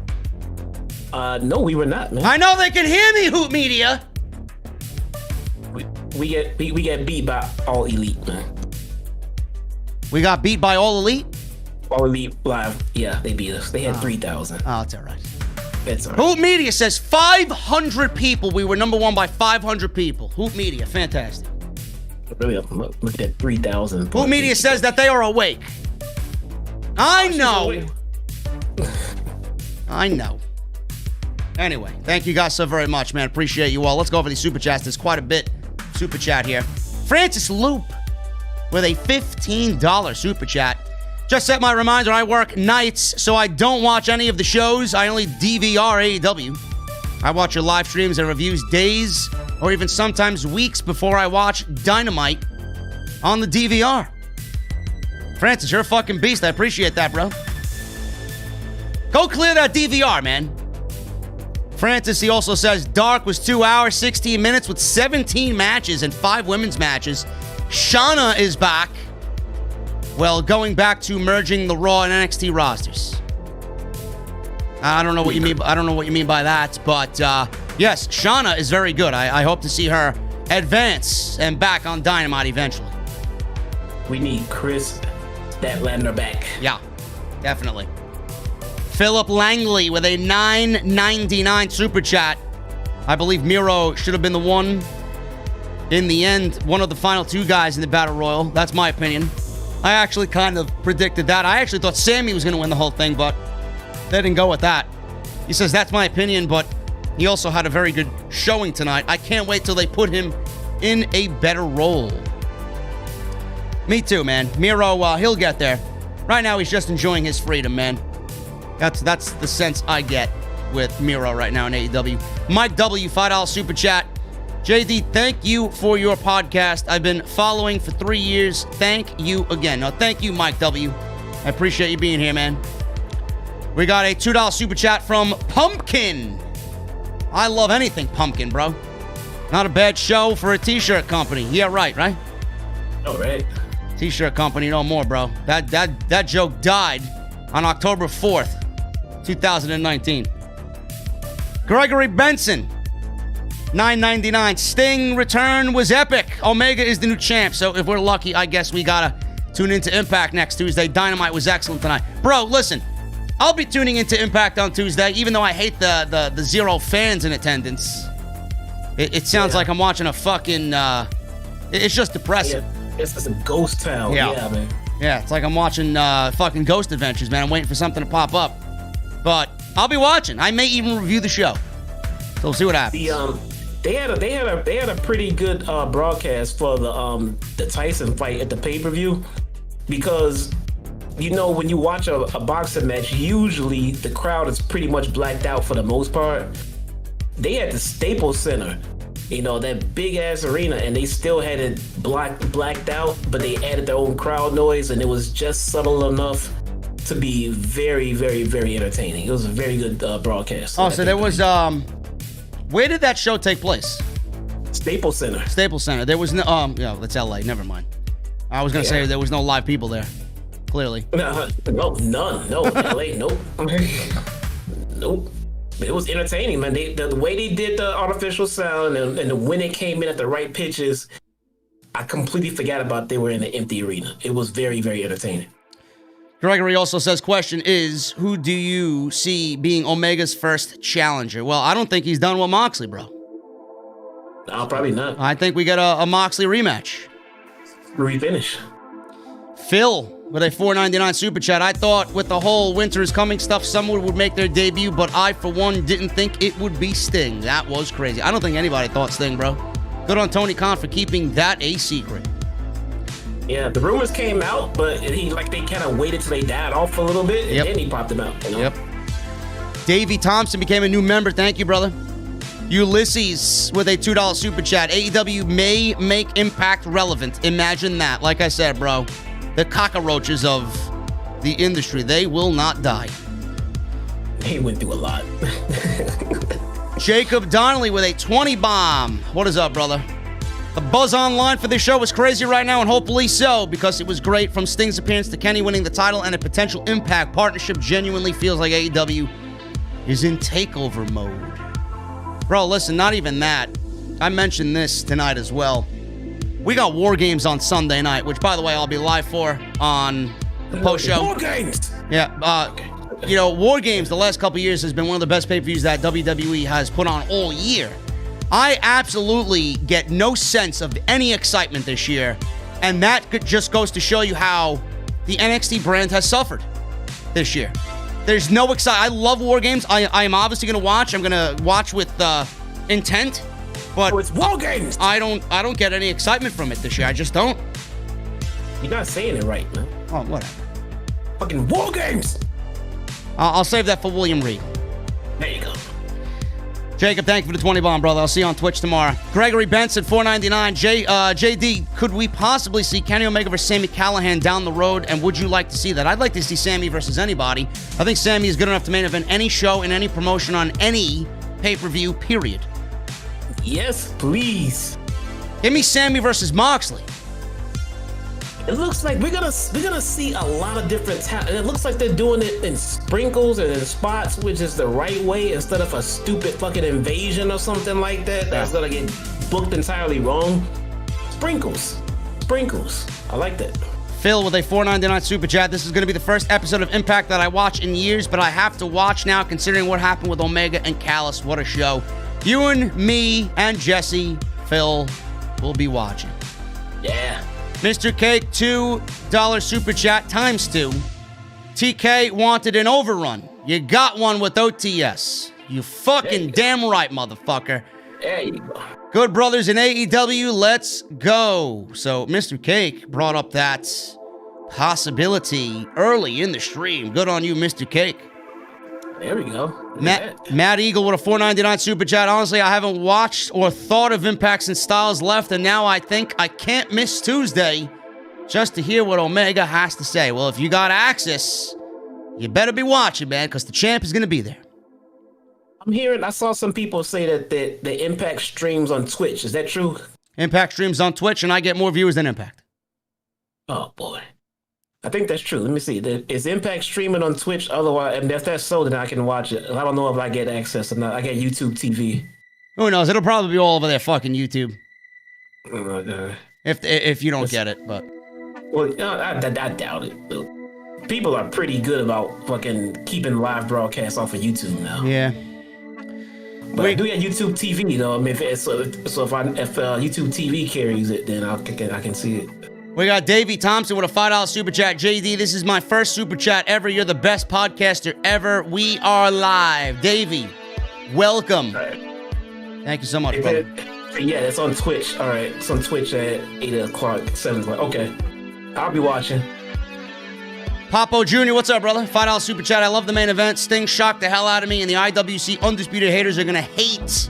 No, we were not, man. I know they can hear me, Hoot Media. We get beat by All Elite, man. We got beat by All Elite? All Elite Live. Yeah, they beat us. They had 3,000. Oh, it's all right. It's all right. Hoot Media says 500 people. We were number one by 500 people. Hoot Media, fantastic. Really, look at that 3,000. Hoot Media says that they are awake. I know. I know. Anyway, thank you guys so very much, man. Appreciate you all. Let's go over these super chats. There's quite a bit super chat here. Francis Loop with a $15 super chat. Just set my reminder, I work nights, so I don't watch any of the shows. I only DVR AEW. I watch your live streams and reviews days or even sometimes weeks before I watch Dynamite on the DVR. Francis, you're a fucking beast. I appreciate that, bro. Go clear that DVR, man. Francis, he also says, Dark was 2 hours, 16 minutes with 17 matches and 5 women's matches. Shauna is back. Well, going back to merging the Raw and NXT rosters. I don't know what you mean. I don't know what you mean by that, but yes, Shauna is very good. I hope to see her advance and back on Dynamite eventually. We need Chris Statlander back. Yeah, definitely. Philip Langley with a $9.99 super chat. I believe Miro should have been the one in the end, one of the final 2 guys in the Battle Royal. That's my opinion. I actually kind of predicted that. I actually thought Sammy was going to win the whole thing, but they didn't go with that. He says, that's my opinion, but he also had a very good showing tonight. I can't wait till they put him in a better role. Me too, man. Miro, he'll get there. Right now, he's just enjoying his freedom, man. That's the sense I get with Miro right now in AEW. Mike W, $5 super chat. JD, thank you for your podcast. I've been following for 3 years. Thank you again. No, thank you, Mike W. I appreciate you being here, man. We got a $2 super chat from Pumpkin. I love anything pumpkin, bro. Not a bad show for a t-shirt company. Yeah, right? Oh, right. T-shirt company, no more, bro. That joke died on October 4th, 2019. Gregory Benson, $9.99. Sting return was epic. Omega is the new champ, so if we're lucky, I guess we gotta tune into Impact next Tuesday. Dynamite was excellent tonight. Bro, listen, I'll be tuning into Impact on Tuesday, even though I hate the 0 fans in attendance. It sounds like I'm watching a fucking, it's just depressing. Yeah, it's just a ghost town. Yeah, man. Yeah, it's like I'm watching fucking Ghost Adventures, man. I'm waiting for something to pop up. But I'll be watching. I may even review the show. So we'll see what happens. They had a pretty good broadcast for the Tyson fight at the pay-per-view, because you know when you watch a boxing match, usually the crowd is pretty much blacked out for the most part. They had the Staples Center, you know, that big ass arena, and they still had it blacked out, but they added their own crowd noise, and it was just subtle enough to be very, very, very entertaining. It was a very good broadcast. Oh, so there was where did that show take place? Staples Center. Staples Center. There was no that's LA. Never mind. I was gonna say there was no live people there. Clearly. No, none. No, LA. Nope. Nope. It was entertaining, man. The way they did the artificial sound and when it came in at the right pitches, I completely forgot about they were in an empty arena. It was very, very entertaining. Gregory also says, question is, who do you see being Omega's first challenger? Well, I don't think he's done with Moxley, bro. No, probably not. I think we get a Moxley rematch. Refinish. Phil with a $4.99 super chat. I thought with the whole winter is coming stuff, someone would make their debut, but I, for one, didn't think it would be Sting. That was crazy. I don't think anybody thought Sting, bro. Good on Tony Khan for keeping that a secret. Yeah, the rumors came out, but they kind of waited till they died off a little bit, and then he popped them out. You know? Yep. Davey Thompson became a new member. Thank you, brother. Ulysses with a $2 super chat. AEW may make Impact relevant. Imagine that. Like I said, bro, the cockroaches of the industry, they will not die. They went through a lot. Jacob Donnelly with a 20 bomb. What is up, brother? The buzz online for this show is crazy right now, and hopefully so, because it was great. From Sting's appearance to Kenny winning the title and a potential Impact partnership, genuinely feels like AEW is in takeover mode. Bro, listen, not even that. I mentioned this tonight as well. We got War Games on Sunday night, which, by the way, I'll be live for on the post show. War Games! Yeah, War Games the last couple years has been one of the best pay-per-views that WWE has put on all year. I absolutely get no sense of any excitement this year, and that just goes to show you how the NXT brand has suffered this year. There's no excitement. I love War Games. I am obviously going to watch. I'm going to watch with intent, but it's War Games. I don't get any excitement from it this year. I just don't. You're not saying it right, man. Oh, whatever. Fucking War Games. I'll save that for William Reed. There you go. Jacob, thank you for the 20 bomb, brother. I'll see you on Twitch tomorrow. Gregory Benson, $4.99. JD, could we possibly see Kenny Omega versus Sami Callihan down the road, and would you like to see that? I'd like to see Sammy versus anybody. I think Sammy is good enough to main event any show in any promotion on any pay-per-view, period. Yes, please. Give me Sammy versus Moxley. It looks like we're gonna see a lot of different talent. It looks like they're doing it in sprinkles and in spots, which is the right way, instead of a stupid fucking invasion or something like that that's gonna get booked entirely wrong. Sprinkles. I like that. Phil with a $4.99 super chat. This is going to be the first episode of Impact that I watch in years, but I have to watch now considering what happened with Omega and Callis. What a show. You and me and Jesse, Phil, will be watching. Yeah. Mr. Cake, $2 super chat times 2. TK wanted an overrun. You got one with OTS. You fucking damn right, motherfucker. There you go. Good brothers in AEW, let's go. So Mr. Cake brought up that possibility early in the stream. Good on you, Mr. Cake. There we go. Matt Eagle with a $4.99 super chat. Honestly, I haven't watched or thought of Impact since Styles left, and now I think I can't miss Tuesday just to hear what Omega has to say. Well, if you got access, you better be watching, man, because the champ is going to be there. I saw some people say that the Impact streams on Twitch. Is that true? Impact streams on Twitch, and I get more viewers than Impact. Oh, boy. I think that's true. Let me see. Is Impact streaming on Twitch? Otherwise, and if that's so, then I can watch it. I don't know if I get access or not. I get YouTube TV. Who knows? It'll probably be all over their fucking YouTube. Oh my God. If you don't get it, but. Well, I doubt it. People are pretty good about fucking keeping live broadcasts off of YouTube now. Yeah. But I do get YouTube TV though. I mean, if YouTube TV carries it, then I can see it. We got Davey Thompson with a $5 super chat. JD, this is my first super chat ever. You're the best podcaster ever. We are live. Davey, welcome. Right. Thank you so much, brother. Yeah, it's on Twitch. All right, it's on Twitch at 8 o'clock, 7 o'clock. Okay, I'll be watching. Papo Jr., what's up, brother? $5 super chat. I love the main event. Sting shocked the hell out of me, and the IWC Undisputed haters are going to hate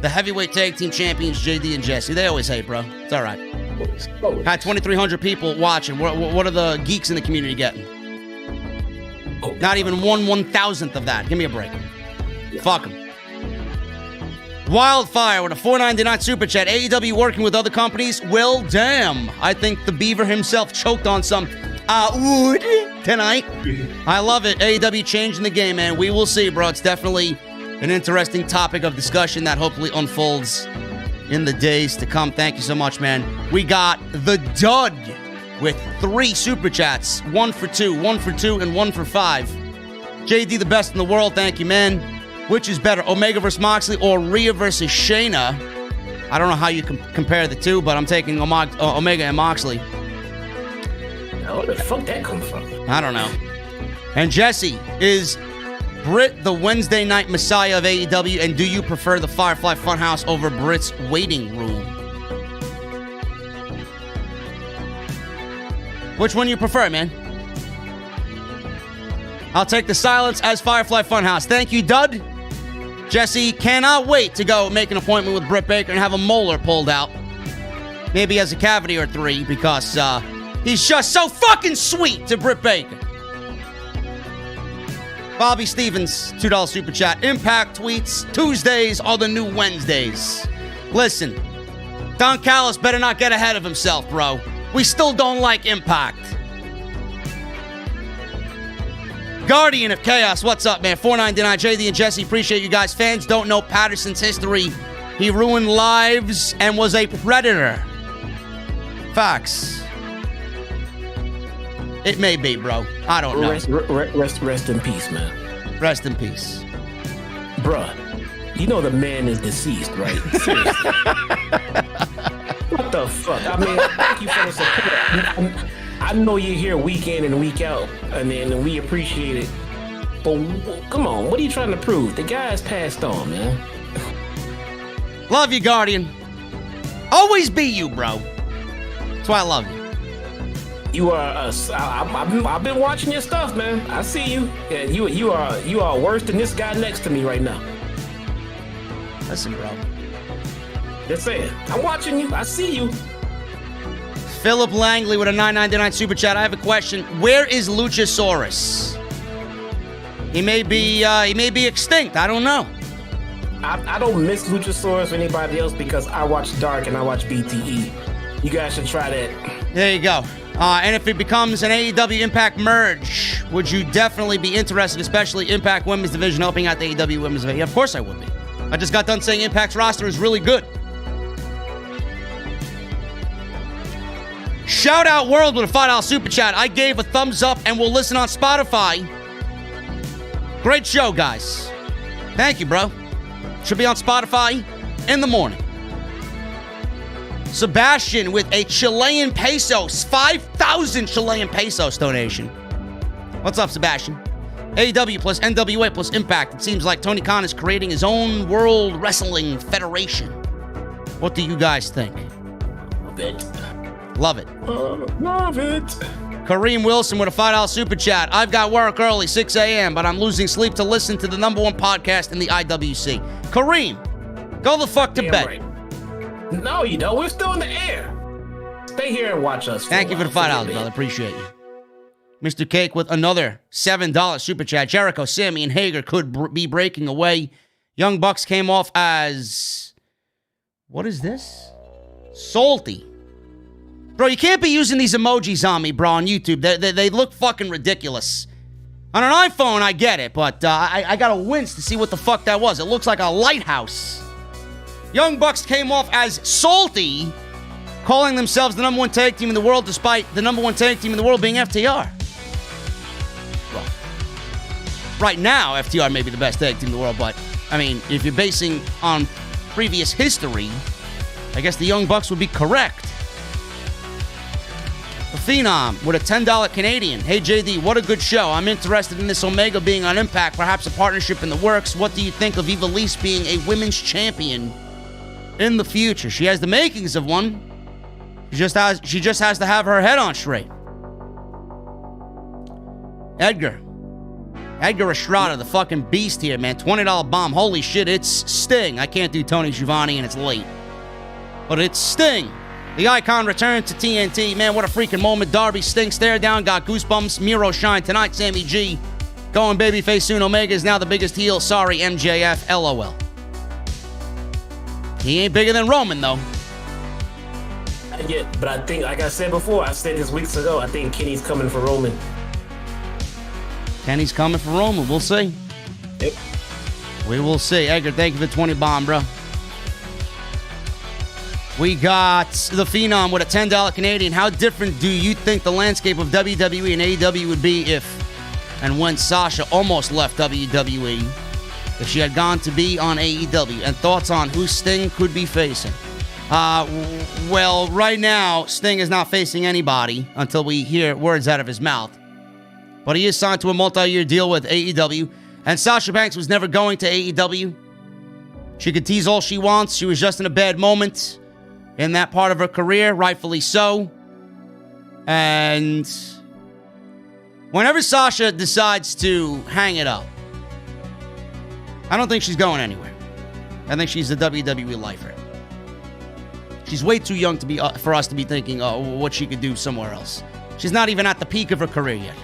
the heavyweight tag team champions, JD and Jesse. They always hate, bro. It's all right. Had 2,300 people watching. What are the geeks in the community getting? Not even 1/1000th of that. Give me a break. Yeah. Fuck him. Wildfire with a $4.99 super chat. AEW working with other companies? Well, damn. I think the Beaver himself choked on some wood tonight. I love it. AEW changing the game, man. We will see, bro. It's definitely an interesting topic of discussion that hopefully unfolds in the days to come. Thank you so much, man. We got the Dud with 3 super chats. 1 for 2, 1 for 2, and 1 for 5. JD, the best in the world. Thank you, man. Which is better, Omega versus Moxley or Rhea versus Shayna? I don't know how you compare the two, but I'm taking Omega and Moxley. Where the fuck that come from? I don't know. And Jesse, is Britt the Wednesday night messiah of AEW, and do you prefer the Firefly Funhouse over Britt's waiting room? Which one you prefer, man? I'll take the silence as Firefly Funhouse. Thank you, Dud. Jesse cannot wait to go make an appointment with Britt Baker and have a molar pulled out. Maybe he has a cavity or 3 because he's just so fucking sweet to Britt Baker. Bobby Stevens, $2 super chat. Impact tweets, Tuesdays are the new Wednesdays. Listen, Don Callis better not get ahead of himself, bro. We still don't like Impact. Guardian of Chaos, what's up, man? $4.99. JD and Jesse, appreciate you guys. Fans don't know Patterson's history. He ruined lives and was a predator. Facts. It may be, bro. I don't know. Rest in peace, man. Rest in peace. Bruh, you know the man is deceased, right? Seriously. What the fuck? I mean, thank you for the support. I know you're here week in and week out, and then we appreciate it. But come on, what are you trying to prove? The guy's passed on, man. Love you, Guardian. Always be you, bro. That's why I love you. You are. I've been watching your stuff, man. I see you. Yeah, you are worse than this guy next to me right now. Listen, bro. Just saying. I'm watching you. I see you. Philip Langley with a $9.99 super chat. I have a question. Where is Luchasaurus? He may be extinct. I don't know. I don't miss Luchasaurus or anybody else because I watch Dark and I watch BTE. You guys should try that. There you go. And if it becomes an AEW Impact merge, would you definitely be interested, especially Impact Women's Division helping out the AEW Women's Division? Yeah, of course I would be. I just got done saying Impact's roster is really good. Shout out World with a $5 super chat. I gave a thumbs up and will listen on Spotify. Great show, guys. Thank you, bro. Should be on Spotify in the morning. Sebastian with a Chilean pesos, 5,000 Chilean pesos donation. What's up, Sebastian? AEW plus NWA plus Impact. It seems like Tony Khan is creating his own World Wrestling Federation. What do you guys think? Love it. Love it. Love it. Kareem Wilson with a $5 super chat. I've got work early, 6 a.m., but I'm losing sleep to listen to the #1 podcast in the IWC. Kareem, go the fuck to bed. Right. No, you don't. We're still in the air. Stay here and watch us. Thank you for the $5, brother. Appreciate you. Mr. Cake with another $7 super chat. Jericho, Sammy, and Hager could be breaking away. Young Bucks came off as... What is this? Salty. Bro, you can't be using these emojis on me, bro, on YouTube. They look fucking ridiculous. On an iPhone, I get it, but I gotta wince to see what the fuck that was. It looks like a lighthouse. Young Bucks came off as salty, calling themselves the #1 tag team in the world, despite the #1 tag team in the world being FTR. Well, right now, FTR may be the best tag team in the world, but, I mean, if you're basing on previous history, I guess the Young Bucks would be correct. The Phenom with a $10 Canadian. Hey, JD, what a good show. I'm interested in this Omega being on Impact, perhaps a partnership in the works. What do you think of Ivelisse being a women's champion in the future? She has the makings of one. She just has to have her head on straight. Edgar Estrada, the fucking beast here, man. $20 bomb. Holy shit, it's Sting. I can't do Tony Schiavone and it's late. But it's Sting. The Icon returned to TNT. Man, what a freaking moment. Darby, Sting, stare down, got goosebumps. Miro shine tonight. Sammy G Going babyface soon. Omega is now the biggest heel. Sorry, MJF. LOL. He ain't bigger than Roman, though. Yeah, but I think, like I said before, I said this weeks ago, I think Kenny's coming for Roman. Kenny's coming for Roman. We'll see. Yep. We will see. Edgar, thank you for the 20 bomb, bro. We got the Phenom with a $10 Canadian. How different do you think the landscape of WWE and AEW would be if and when Sasha almost left WWE, if she had gone to be on AEW? And thoughts on who Sting could be facing? Well, right now, Sting is not facing anybody until we hear words out of his mouth. But he is signed to a multi-year deal with AEW. And Sasha Banks was never going to AEW. She could tease all she wants. She was just in a bad moment in that part of her career, rightfully so. And whenever Sasha decides to hang it up, I don't think she's going anywhere. I think she's a WWE lifer. She's way too young to be for us to be thinking what she could do somewhere else. She's not even at the peak of her career yet.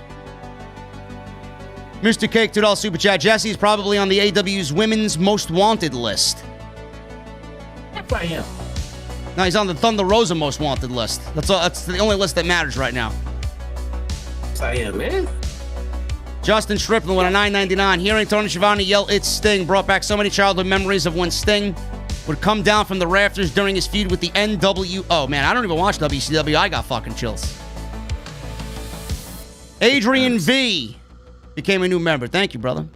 Mr. Cake, $2 Super Chat. Jesse is probably on the AEW's Women's Most Wanted list. Yes, I am. No, he's on the Thunder Rosa Most Wanted list. That's the only list that matters right now. Yes, I am, man. Justin Strickland with a $9.99. Hearing Tony Schiavone yell, "It's Sting," brought back so many childhood memories of when Sting would come down from the rafters during his feud with the NWO. Man, I don't even watch WCW. I got fucking chills. Adrian V became a new member. Thank you, brother.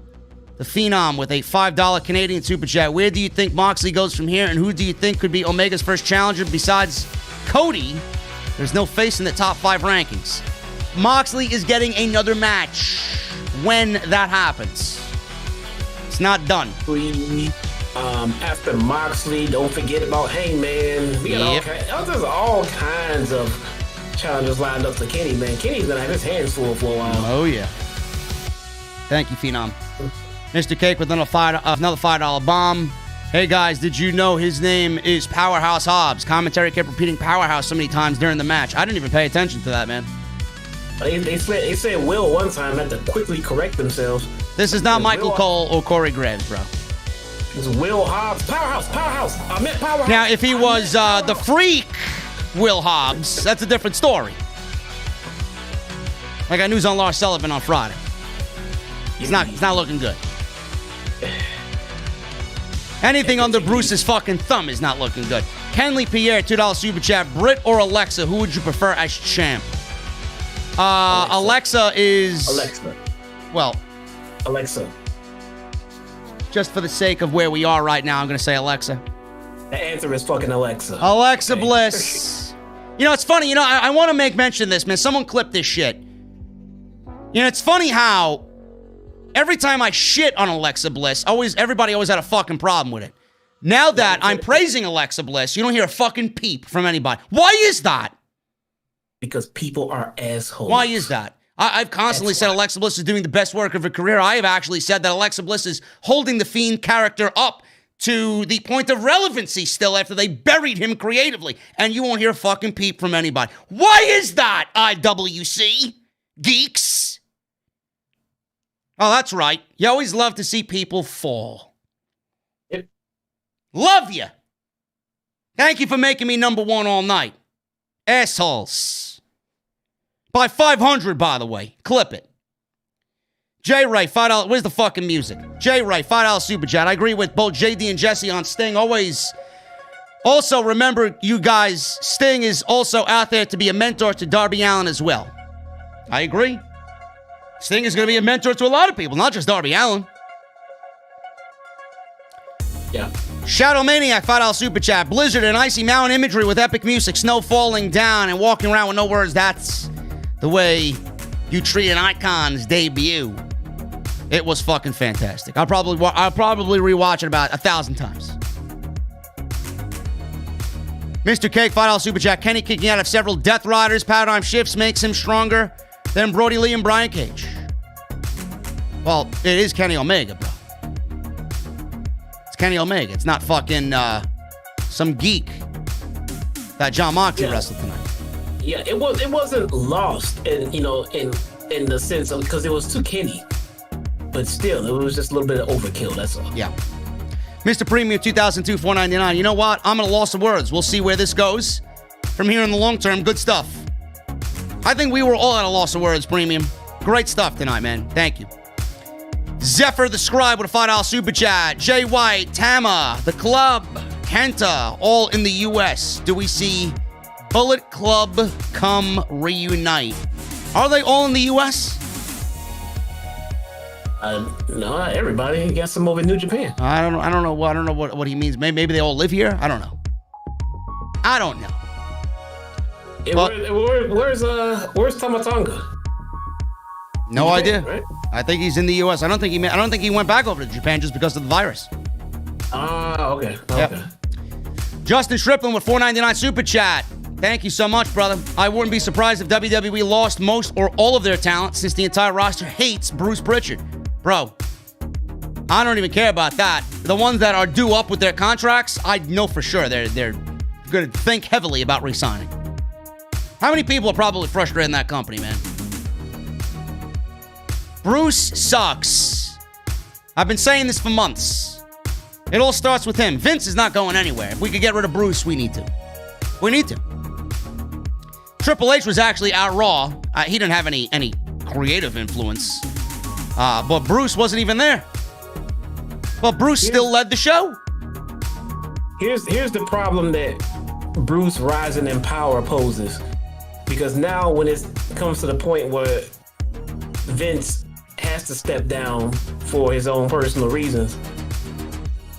The Phenom with a $5 Canadian Super Chat. Where do you think Moxley goes from here, and who do you think could be Omega's first challenger besides Cody? There's no face in the top 5 rankings. Moxley is getting another match when that happens. It's not done. After Moxley, don't forget about Hangman. We got there's all kinds of challengers lined up for Kenny, man. Kenny's gonna have his hands full for a while. Oh, yeah. Thank you, Phenom. Mr. Cake with another $5 bomb. Hey, guys, did you know his name is Powerhouse Hobbs? Commentary kept repeating Powerhouse so many times during the match. I didn't even pay attention to that, man. They said Will one time had to quickly correct themselves. This is not Michael Cole or Corey Graves, bro. It's Will Hobbs. Powerhouse. I meant Powerhouse. Now, if he was the freak Will Hobbs, that's a different story. I got news on Lars Sullivan on Friday. He's not looking good. Anything under Bruce's fucking thumb is not looking good. Kenley Pierre, $2 Super Chat. Britt or Alexa, who would you prefer as champ? Alexa is... Alexa. Well... Alexa. Just for the sake of where we are right now, I'm going to say Alexa. The answer is fucking Alexa. Alexa Bliss. You know, it's funny. You know, I want to make mention of this, man. Someone clip this shit. You know, it's funny how every time I shit on Alexa Bliss, everybody always had a fucking problem with it. Now that I'm praising Alexa Bliss, you don't hear a fucking peep from anybody. Why is that? Because people are assholes. Why is that? I've constantly said Alexa Bliss is doing the best work of her career. I have actually said that Alexa Bliss is holding the Fiend character up to the point of relevancy still after they buried him creatively. And you won't hear a fucking peep from anybody. Why is that, IWC? Geeks? Oh, that's right. You always love to see people fall. Yep. Love you. Thank you for making me number one all night. Assholes. By 500, by the way. Clip it. J. Ray, $5. Where's the fucking music? J. Ray, $5 Super Chat. I agree with both JD and Jesse on Sting. Always. Also, remember, you guys, Sting is also out there to be a mentor to Darby Allin as well. I agree. Sting is going to be a mentor to a lot of people, not just Darby Allin. Yeah. Shadow Maniac, $5 Super Chat. Blizzard and icy mountain imagery with epic music, snow falling down and walking around with no words. That's the way you treat an Icon's debut. It was fucking fantastic. I'll probably rewatch it about 1,000 times. Mr. Cake, $5 Super Chat. Kenny kicking out of several Death Riders. Paradigm shifts makes him stronger than Brody Lee and Brian Cage. Well, it is Kenny Omega, bro. It's Kenny Omega. It's not fucking some geek that Jon Moxley wrestled tonight. Yeah, it wasn't lost in the sense of, because it was too Kenny. but still, it was just a little bit of overkill. That's all. Yeah. Mr. Premium 2002, $4.99. You know what? I'm at a loss of words. We'll see where this goes. From here in the long term, good stuff. I think we were all at a loss of words, Premium. Great stuff tonight, man. Thank you. Zephyr the Scribe with a $5 super chat. Jay White, Tama, The Club, Kenta, all in the U.S. Do we see Bullet Club come reunite? Are they all in the U.S.? No, not everybody. You got some over in New Japan. I don't know what he means. Maybe they all live here. I don't know. Where's Tamatonga? No Japan, idea. Right? I think he's in the U.S. I don't think he went back over to Japan just because of the virus. Okay. Yep. Justin Striplin with $4.99 super chat. Thank you so much, brother. I wouldn't be surprised if WWE lost most or all of their talent since the entire roster hates Bruce Pritchard. Bro, I don't even care about that. The ones that are due up with their contracts, I know for sure they're going to think heavily about re-signing. How many people are probably frustrated in that company, man? Bruce sucks. I've been saying this for months. It all starts with him. Vince is not going anywhere. If we could get rid of Bruce, we need to. We need to. Triple H was actually out Raw. He didn't have any creative influence. But Bruce wasn't even there. But Bruce still led the show. Here's the problem that Bruce rising in power poses. Because now when it comes to the point where Vince has to step down for his own personal reasons,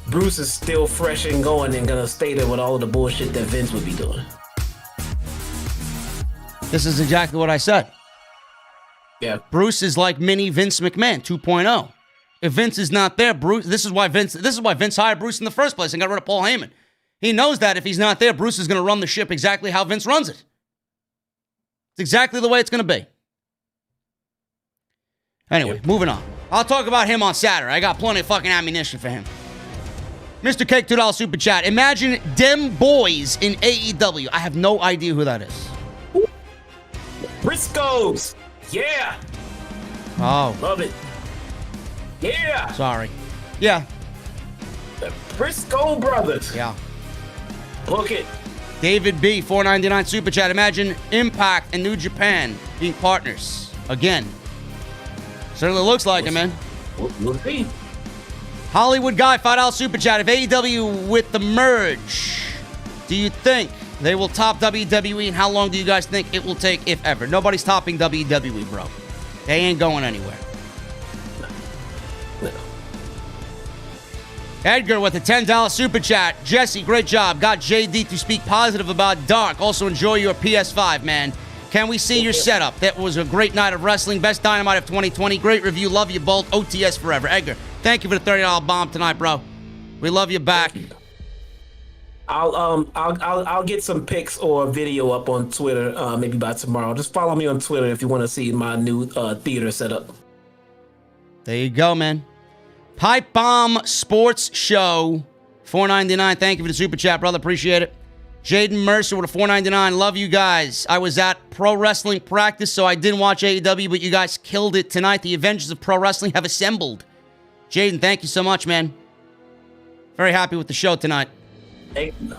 Bruce is still fresh and going and gonna stay there with all of the bullshit that Vince would be doing. This is exactly what I said. Yeah. Bruce is like mini Vince McMahon 2.0. If Vince is not there, Bruce, this is why Vince hired Bruce in the first place and got rid of Paul Heyman. He knows that if he's not there, Bruce is going to run the ship exactly how Vince runs it. It's exactly the way it's going to be. Anyway, moving on. I'll talk about him on Saturday. I got plenty of fucking ammunition for him. Mr. Cake, $2 super chat. Imagine dem boys in AEW. I have no idea who that is. Briscoes. Yeah. Oh. Love it. Yeah. Sorry. Yeah. The Briscoe brothers. Yeah. Book it. David B, $4.99 super chat. Imagine Impact and New Japan being partners again. Certainly looks like it, man. We'll see. Hollywood Guy, $5 super chat. If AEW with the merge, do you think they will top WWE, and how long do you guys think it will take, if ever? Nobody's topping WWE, bro. They ain't going anywhere. No. Edgar with a $10 super chat. Jesse, great job. Got JD to speak positive about Dark. Also enjoy your PS5, man. Can we see your setup? That was a great night of wrestling. Best Dynamite of 2020. Great review. Love you both. OTS forever. Edgar, thank you for the $30 bomb tonight, bro. We love you back. I'll get some pics or a video up on Twitter maybe by tomorrow. Just follow me on Twitter if you want to see my new theater setup. There you go, man. Pipe Bomb Sports Show, $4.99. Thank you for the super chat, brother. Appreciate it. Jaden Mercer with a $4.99. Love you guys. I was at pro wrestling practice, so I didn't watch AEW, but you guys killed it tonight. The Avengers of Pro Wrestling have assembled. Jaden, thank you so much, man. Very happy with the show tonight. Thank you.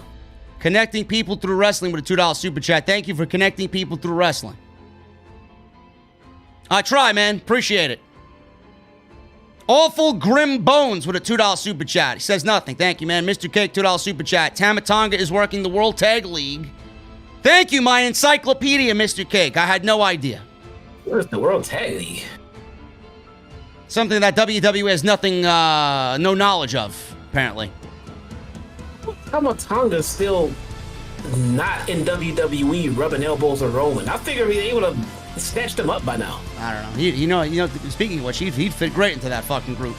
Connecting people through wrestling with a $2 super chat. Thank you for connecting people through wrestling. I try, man. Appreciate it. Awful Grim Bones with a $2 super chat. He says nothing. Thank you, man. Mr. Cake, $2 super chat. Tamatonga is working the World Tag League. Thank you, my encyclopedia, Mr. Cake. I had no idea. Where's the World Tag League? Something that WWE has no knowledge of, apparently. Tamatonga's still not in WWE rubbing elbows or rolling. I figure they would have snatched him up by now. I don't know. You know. Speaking of which, he'd fit great into that fucking group.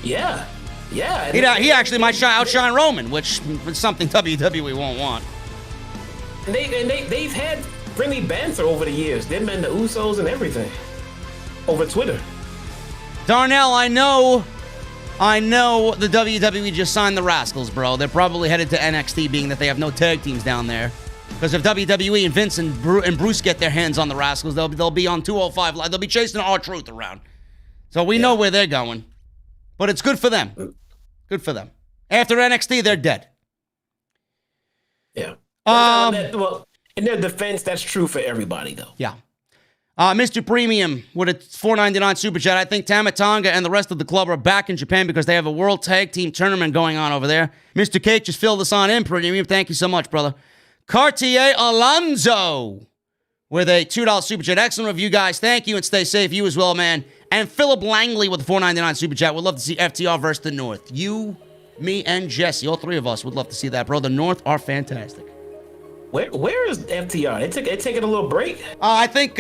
Yeah. He actually might outshine Roman, which is something WWE won't want. And they've had friendly banter over the years. Them and the Usos and everything over Twitter. Darnell, I know the WWE just signed the Rascals, bro. They're probably headed to NXT, being that they have no tag teams down there. Because if WWE and Vince and Bruce get their hands on the Rascals, they'll be on 205 Live. They'll be chasing R-Truth around. So we know where they're going. But it's good for them. Good for them. After NXT, they're dead. Yeah. Well, in their defense, that's true for everybody, though. Yeah. Mr. Premium with a $4.99 super chat. I think Tama Tonga and the rest of the club are back in Japan because they have a World Tag Team Tournament going on over there. Mr. Cake just filled us on in, Premium. Thank you so much, brother. Cartier Alonzo with a $2 super chat. Excellent review, guys. Thank you and stay safe. You as well, man. And Philip Langley with a $4.99 super chat. Would love to see FTR versus the North. You, me, and Jesse, all three of us would love to see that, bro. The North are fantastic. Where is FTR? They taking a little break? I think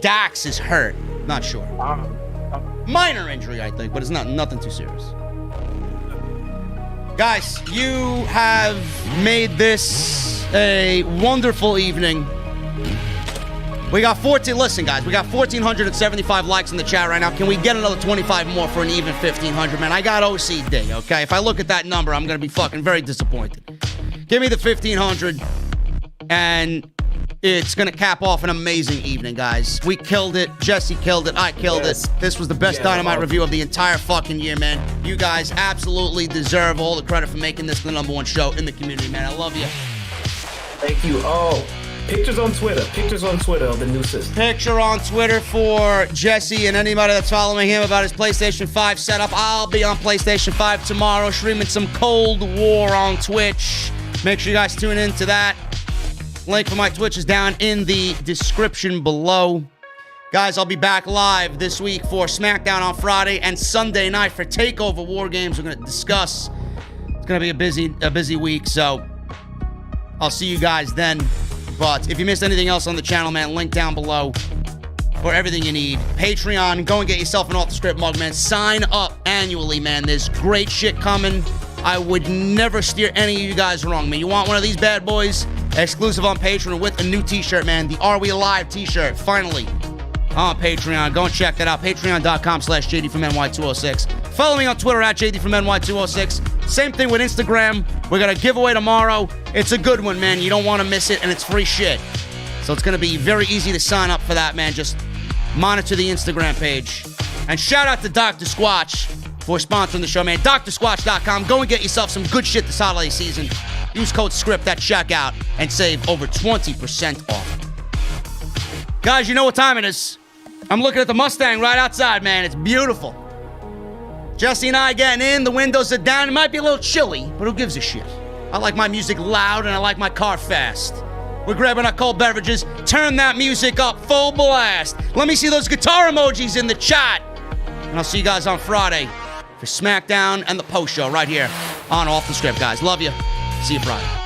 Dax is hurt. Not sure. Minor injury, I think, but it's nothing too serious. Guys, you have made this a wonderful evening. We got 1,475 likes in the chat right now. Can we get another 25 more for an even 1,500, man? I got OCD, okay? If I look at that number, I'm going to be fucking very disappointed. Give me the 1,500, and it's going to cap off an amazing evening, guys. We killed it. Jesse killed it. I killed it. This was the best Dynamite review of the entire fucking year, man. You guys absolutely deserve all the credit for making this the #1 show in the community, man. I love you. Thank you. Oh, pictures on Twitter of the new system. Picture on Twitter for Jesse and anybody that's following him about his PlayStation 5 setup. I'll be on PlayStation 5 tomorrow, streaming some Cold War on Twitch. Make sure you guys tune in to that. Link for my Twitch is down in the description below. Guys, I'll be back live this week for SmackDown on Friday and Sunday night for TakeOver War Games. We're going to discuss. It's going to be a busy week, so I'll see you guys then. But if you missed anything else on the channel, man, link down below for everything you need. Patreon, go and get yourself an off-the-script mug, man. Sign up annually, man. There's great shit coming. I would never steer any of you guys wrong, man. You want one of these bad boys? Exclusive on Patreon with a new t-shirt, man. The Are We Alive t-shirt, finally on Patreon. Go and check that out. Patreon.com/JD from NY206. Follow me on Twitter at JD from NY206. Same thing with Instagram. We're going to give away tomorrow. It's a good one, man. You don't want to miss it, and it's free shit. So it's going to be very easy to sign up for that, man. Just monitor the Instagram page. And shout out to Dr. Squatch for sponsoring the show, man. DrSquatch.com. Go and get yourself some good shit this holiday season. Use code SCRIPT at checkout and save over 20% off. Guys, you know what time it is. I'm looking at the Mustang right outside, man. It's beautiful. Jesse and I getting in. The windows are down. It might be a little chilly, but who gives a shit? I like my music loud and I like my car fast. We're grabbing our cold beverages. Turn that music up full blast. Let me see those guitar emojis in the chat. And I'll see you guys on Friday for SmackDown and the post show right here on Off the Script, guys. Love you. See you Friday.